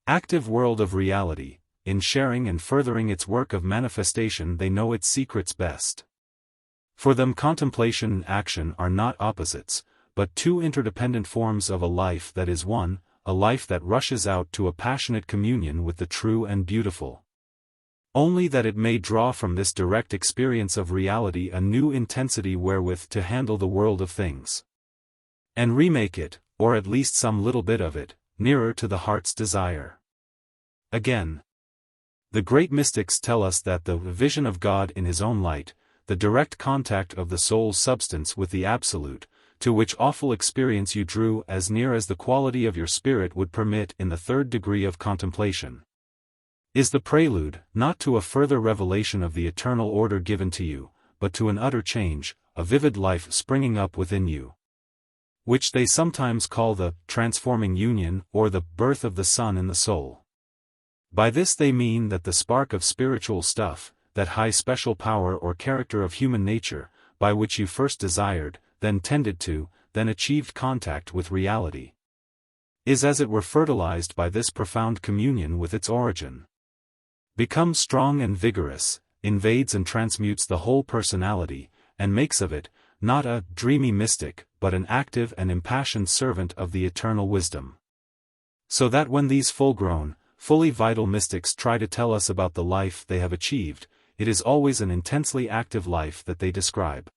active world of reality. In sharing and furthering its work of manifestation they know its secrets best. For them contemplation and action are not opposites, but two interdependent forms of a life that is one, a life that rushes out to a passionate communion with the true and beautiful, only that it may draw from this direct experience of reality a new intensity wherewith to handle the world of things, and remake it, or at least some little bit of it, nearer to the heart's desire. Again, the great mystics tell us that the vision of God in his own light, the direct contact of the soul's substance with the Absolute, to which awful experience you drew as near as the quality of your spirit would permit in the third degree of contemplation, is the prelude, not to a further revelation of the eternal order given to you, but to an utter change, a vivid life springing up within you, which they sometimes call the transforming union or the birth of the sun in the soul. By this they mean that the spark of spiritual stuff, that high special power or character of human nature, by which you first desired, then tended to, then achieved contact with reality, is as it were fertilized by this profound communion with its origin, becomes strong and vigorous, invades and transmutes the whole personality, and makes of it, not a dreamy mystic, but an active and impassioned servant of the eternal wisdom. So that when these full-grown, fully vital mystics try to tell us about the life they have achieved, it is always an intensely active life that they describe.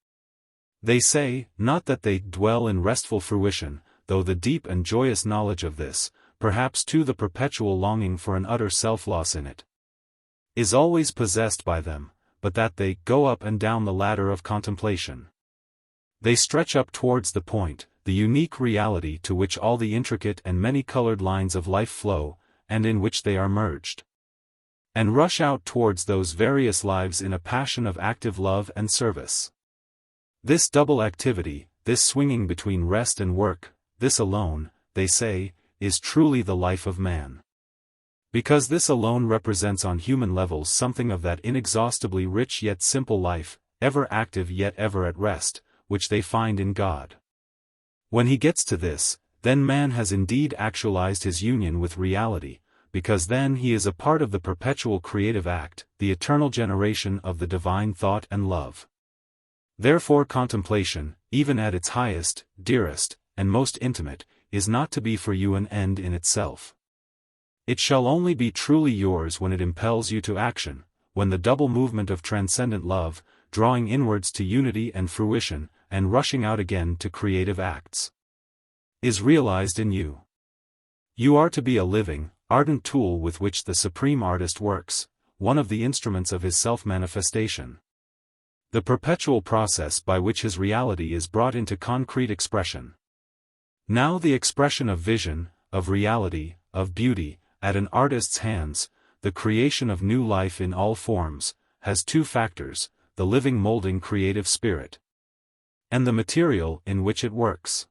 They say, not that they dwell in restful fruition, though the deep and joyous knowledge of this, perhaps too the perpetual longing for an utter self-loss in it, is always possessed by them, but that they go up and down the ladder of contemplation. They stretch up towards the point, the unique reality to which all the intricate and many-colored lines of life flow, and in which they are merged, and rush out towards those various lives in a passion of active love and service. This double activity, this swinging between rest and work, this alone, they say, is truly the life of man. Because this alone represents on human levels something of that inexhaustibly rich yet simple life, ever active yet ever at rest, which they find in God. When he gets to this, then man has indeed actualized his union with reality, because then he is a part of the perpetual creative act, the eternal generation of the divine thought and love. Therefore contemplation, even at its highest, dearest, and most intimate, is not to be for you an end in itself. It shall only be truly yours when it impels you to action, when the double movement of transcendent love, drawing inwards to unity and fruition, and rushing out again to creative acts, is realized in you. You are to be a living, ardent tool with which the Supreme Artist works, one of the instruments of his self-manifestation, the perpetual process by which his reality is brought into concrete expression. Now the expression of vision, of reality, of beauty, at an artist's hands, the creation of new life in all forms, has two factors, the living molding creative spirit, and the material in which it works.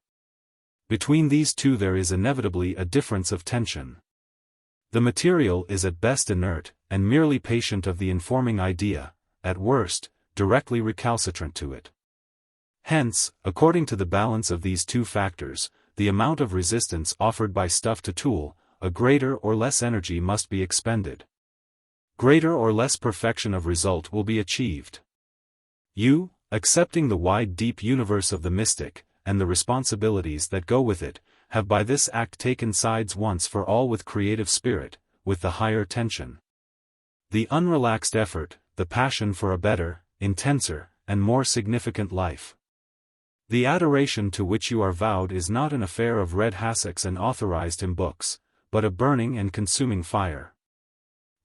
Between these two there is inevitably a difference of tension. The material is at best inert, and merely patient of the informing idea, at worst, directly recalcitrant to it. Hence, according to the balance of these two factors, the amount of resistance offered by stuff to tool, a greater or less energy must be expended. Greater or less perfection of result will be achieved. You, accepting the wide deep universe of the mystic, and the responsibilities that go with it, have by this act taken sides once for all with creative spirit, with the higher tension. The unrelaxed effort, the passion for a better, intenser, and more significant life. The adoration to which you are vowed is not an affair of red hassocks and authorized in books, but a burning and consuming fire.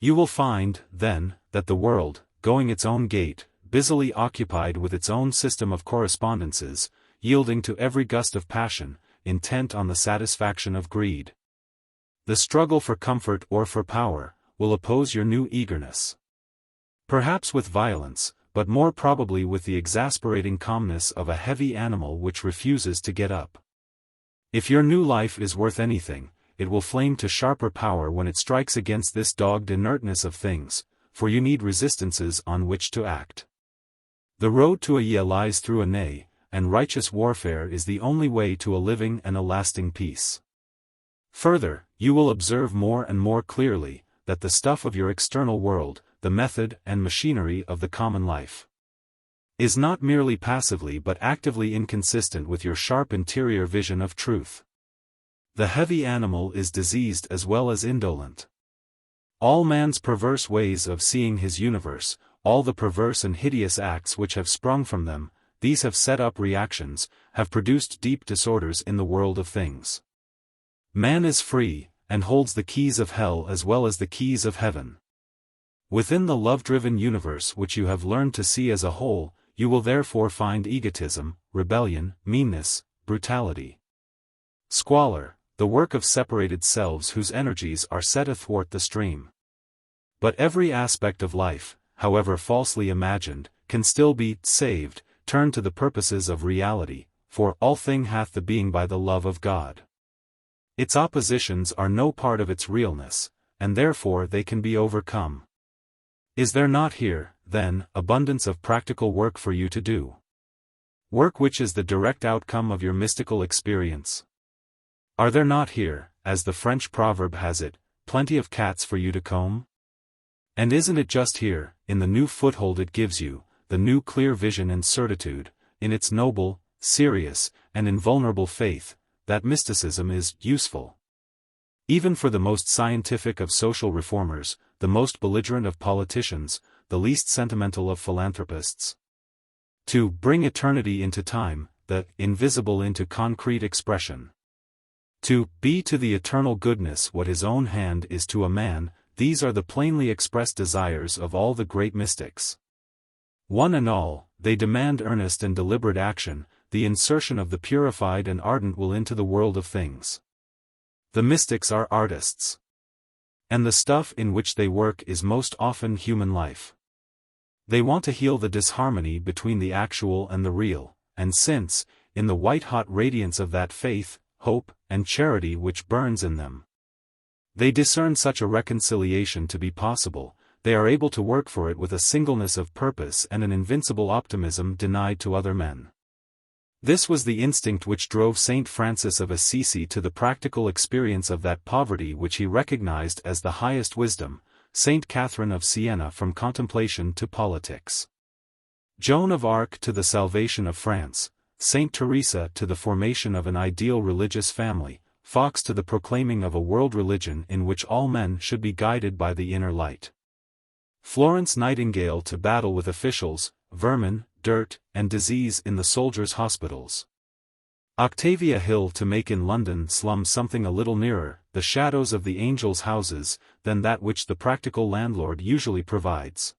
You will find, then, that the world, going its own gait, busily occupied with its own system of correspondences, yielding to every gust of passion, intent on the satisfaction of greed. The struggle for comfort or for power, will oppose your new eagerness. Perhaps with violence, but more probably with the exasperating calmness of a heavy animal which refuses to get up. If your new life is worth anything, it will flame to sharper power when it strikes against this dogged inertness of things, for you need resistances on which to act. The road to a yea lies through a nay, and righteous warfare is the only way to a living and a lasting peace. Further, you will observe more and more clearly, that the stuff of your external world, the method and machinery of the common life, is not merely passively but actively inconsistent with your sharp interior vision of truth. The heavy animal is diseased as well as indolent. All man's perverse ways of seeing his universe, all the perverse and hideous acts which have sprung from them, these have set up reactions, have produced deep disorders in the world of things. Man is free, and holds the keys of hell as well as the keys of heaven. Within the love-driven universe which you have learned to see as a whole, you will therefore find egotism, rebellion, meanness, brutality, squalor, the work of separated selves whose energies are set athwart the stream. But every aspect of life, however falsely imagined, can still be saved, turned to the purposes of reality, for all thing hath the being by the love of God. Its oppositions are no part of its realness, and therefore they can be overcome. Is there not here, then, abundance of practical work for you to do? Work which is the direct outcome of your mystical experience? Are there not here, as the French proverb has it, plenty of cats for you to comb? And isn't it just here, in the new foothold it gives you, the new clear vision and certitude, in its noble, serious, and invulnerable faith, that mysticism is useful? Even for the most scientific of social reformers, the most belligerent of politicians, the least sentimental of philanthropists. To bring eternity into time, the invisible into concrete expression. To be to the eternal goodness what his own hand is to a man, these are the plainly expressed desires of all the great mystics. One and all, they demand earnest and deliberate action, the insertion of the purified and ardent will into the world of things. The mystics are artists. And the stuff in which they work is most often human life. They want to heal the disharmony between the actual and the real, and since, in the white-hot radiance of that faith, hope, and charity which burns in them, they discern such a reconciliation to be possible, they are able to work for it with a singleness of purpose and an invincible optimism denied to other men. This was the instinct which drove Saint Francis of Assisi to the practical experience of that poverty which he recognized as the highest wisdom, Saint Catherine of Siena from contemplation to politics, Joan of Arc to the salvation of France, Saint Teresa to the formation of an ideal religious family, Fox to the proclaiming of a world religion in which all men should be guided by the inner light, Florence Nightingale to battle with officials, vermin, dirt, and disease in the soldiers' hospitals, Octavia Hill to make in London slums something a little nearer the shadows of the angels' houses than that which the practical landlord usually provides.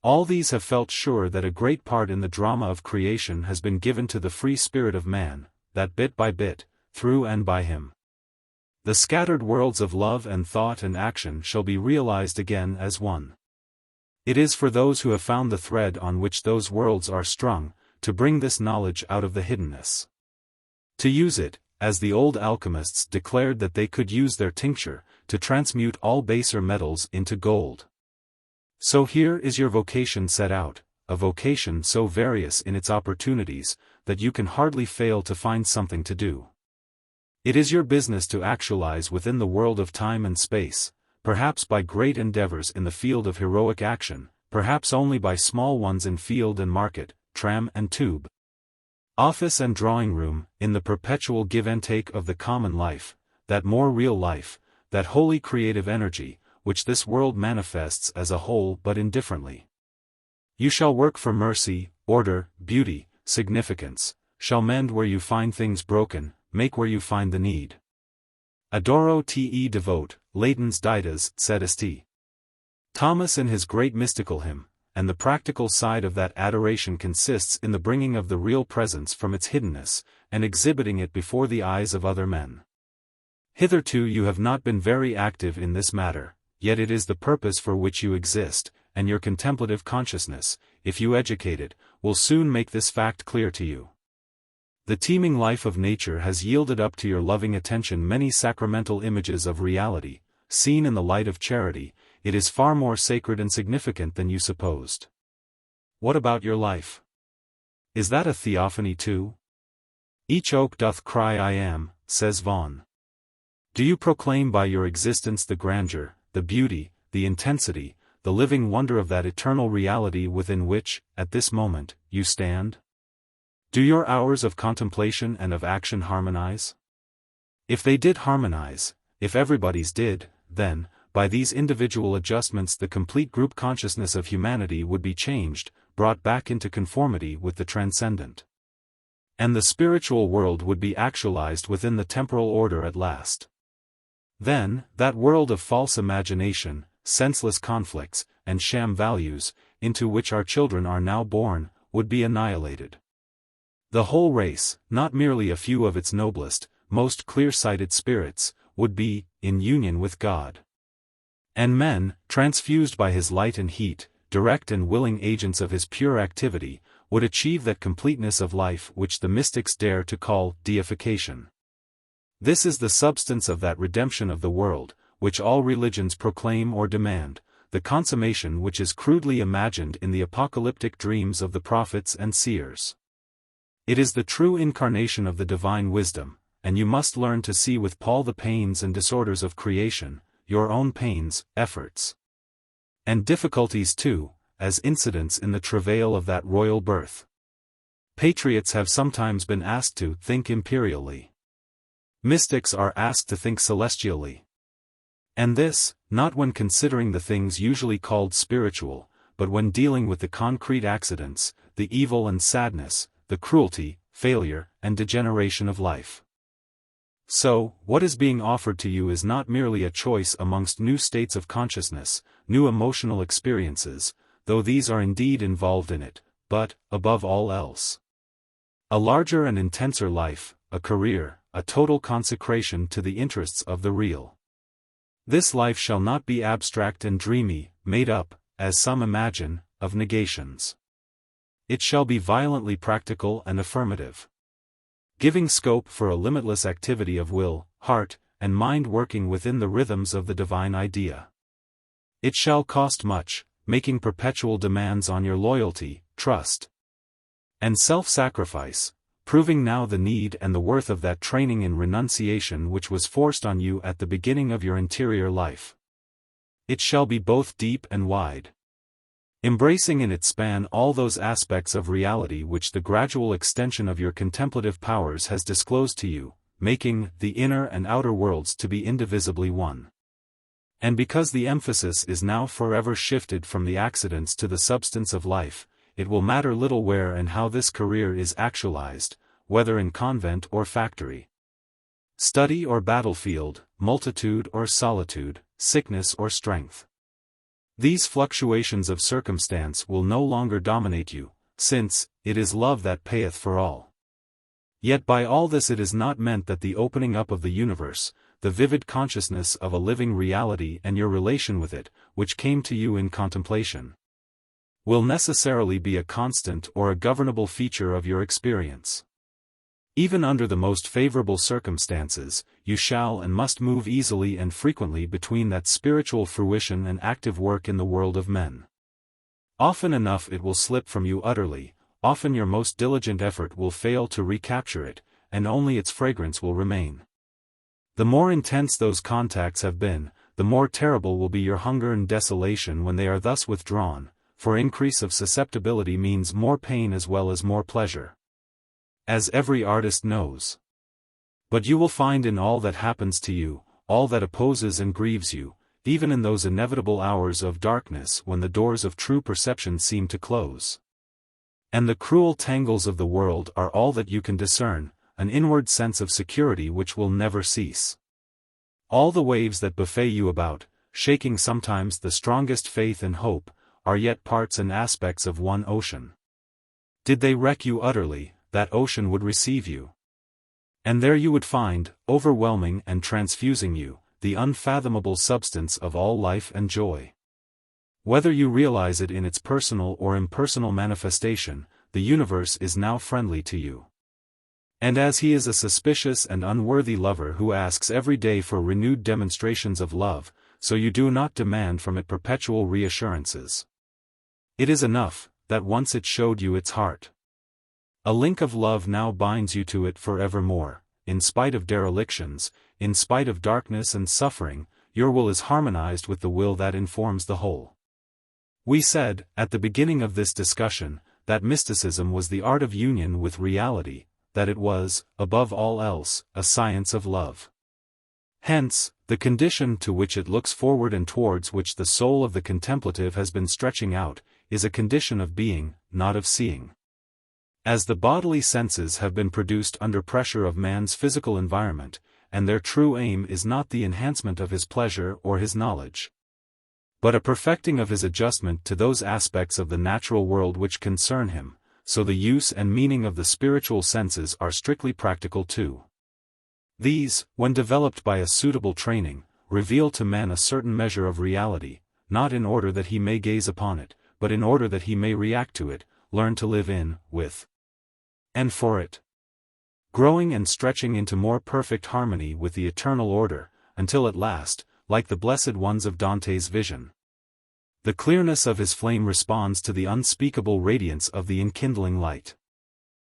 All these have felt sure that a great part in the drama of creation has been given to the free spirit of man, that bit by bit, through and by him, the scattered worlds of love and thought and action shall be realized again as one. It is for those who have found the thread on which those worlds are strung, to bring this knowledge out of the hiddenness. To use it, as the old alchemists declared that they could use their tincture, to transmute all baser metals into gold. So here is your vocation set out, a vocation so various in its opportunities, that you can hardly fail to find something to do. It is your business to actualize within the world of time and space, perhaps by great endeavors in the field of heroic action, perhaps only by small ones in field and market, tram and tube, office and drawing room, in the perpetual give and take of the common life, that more real life, that holy creative energy, which this world manifests as a whole but indifferently. You shall work for mercy, order, beauty, significance, shall mend where you find things broken, make where you find the need. Adoro te devote, latens ditas, sedest. Thomas in his great mystical hymn, and the practical side of that adoration consists in the bringing of the real presence from its hiddenness, and exhibiting it before the eyes of other men. Hitherto you have not been very active in this matter, yet it is the purpose for which you exist, and your contemplative consciousness, if you educate it, will soon make this fact clear to you. The teeming life of nature has yielded up to your loving attention many sacramental images of reality, seen in the light of charity. It is far more sacred and significant than you supposed. What about your life? Is that a theophany too? Each oak doth cry I am, says Vaughan. Do you proclaim by your existence the grandeur, the beauty, the intensity, the living wonder of that eternal reality within which, at this moment, you stand? Do your hours of contemplation and of action harmonize? If they did harmonize, if everybody's did, then, by these individual adjustments the complete group consciousness of humanity would be changed, brought back into conformity with the transcendent. And the spiritual world would be actualized within the temporal order at last. Then, that world of false imagination, senseless conflicts, and sham values, into which our children are now born, would be annihilated. The whole race, not merely a few of its noblest, most clear-sighted spirits, would be, in union with God. And men, transfused by his light and heat, direct and willing agents of his pure activity, would achieve that completeness of life which the mystics dare to call deification. This is the substance of that redemption of the world, which all religions proclaim or demand, the consummation which is crudely imagined in the apocalyptic dreams of the prophets and seers. It is the true incarnation of the divine wisdom, and you must learn to see with Paul the pains and disorders of creation, your own pains, efforts, and difficulties too, as incidents in the travail of that royal birth. Patriots have sometimes been asked to think imperially. Mystics are asked to think celestially. And this, not when considering the things usually called spiritual, but when dealing with the concrete accidents, the evil and sadness, the cruelty, failure, and degeneration of life. So, what is being offered to you is not merely a choice amongst new states of consciousness, new emotional experiences, though these are indeed involved in it, but, above all else, a larger and intenser life, a career, a total consecration to the interests of the real. This life shall not be abstract and dreamy, made up, as some imagine, of negations. It shall be violently practical and affirmative, giving scope for a limitless activity of will, heart, and mind working within the rhythms of the divine idea. It shall cost much, making perpetual demands on your loyalty, trust, and self-sacrifice, proving now the need and the worth of that training in renunciation which was forced on you at the beginning of your interior life. It shall be both deep and wide, embracing in its span all those aspects of reality which the gradual extension of your contemplative powers has disclosed to you, making the inner and outer worlds to be indivisibly one. And because the emphasis is now forever shifted from the accidents to the substance of life, it will matter little where and how this career is actualized, whether in convent or factory, study or battlefield, multitude or solitude, sickness or strength. These fluctuations of circumstance will no longer dominate you, since, it is love that payeth for all. Yet by all this it is not meant that the opening up of the universe, the vivid consciousness of a living reality and your relation with it, which came to you in contemplation, will necessarily be a constant or a governable feature of your experience. Even under the most favorable circumstances, you shall and must move easily and frequently between that spiritual fruition and active work in the world of men. Often enough it will slip from you utterly, often your most diligent effort will fail to recapture it, and only its fragrance will remain. The more intense those contacts have been, the more terrible will be your hunger and desolation when they are thus withdrawn, for increase of susceptibility means more pain as well as more pleasure. As every artist knows. But you will find in all that happens to you, all that opposes and grieves you, even in those inevitable hours of darkness when the doors of true perception seem to close. And the cruel tangles of the world are all that you can discern, an inward sense of security which will never cease. All the waves that buffet you about, shaking sometimes the strongest faith and hope, are yet parts and aspects of one ocean. Did they wreck you utterly, that ocean would receive you. And there you would find, overwhelming and transfusing you, the unfathomable substance of all life and joy. Whether you realize it in its personal or impersonal manifestation, the universe is now friendly to you. And as he is a suspicious and unworthy lover who asks every day for renewed demonstrations of love, so you do not demand from it perpetual reassurances. It is enough, that once it showed you its heart. A link of love now binds you to it forevermore, in spite of derelictions, in spite of darkness and suffering, your will is harmonized with the will that informs the whole. We said, at the beginning of this discussion, that mysticism was the art of union with reality, that it was, above all else, a science of love. Hence, the condition to which it looks forward and towards which the soul of the contemplative has been stretching out, is a condition of being, not of seeing. As the bodily senses have been produced under pressure of man's physical environment, and their true aim is not the enhancement of his pleasure or his knowledge, but a perfecting of his adjustment to those aspects of the natural world which concern him, so the use and meaning of the spiritual senses are strictly practical too. These, when developed by a suitable training, reveal to man a certain measure of reality, not in order that he may gaze upon it, but in order that he may react to it, learn to live in, with, and for it. Growing and stretching into more perfect harmony with the eternal order, until at last, like the blessed ones of Dante's vision, the clearness of his flame responds to the unspeakable radiance of the enkindling light.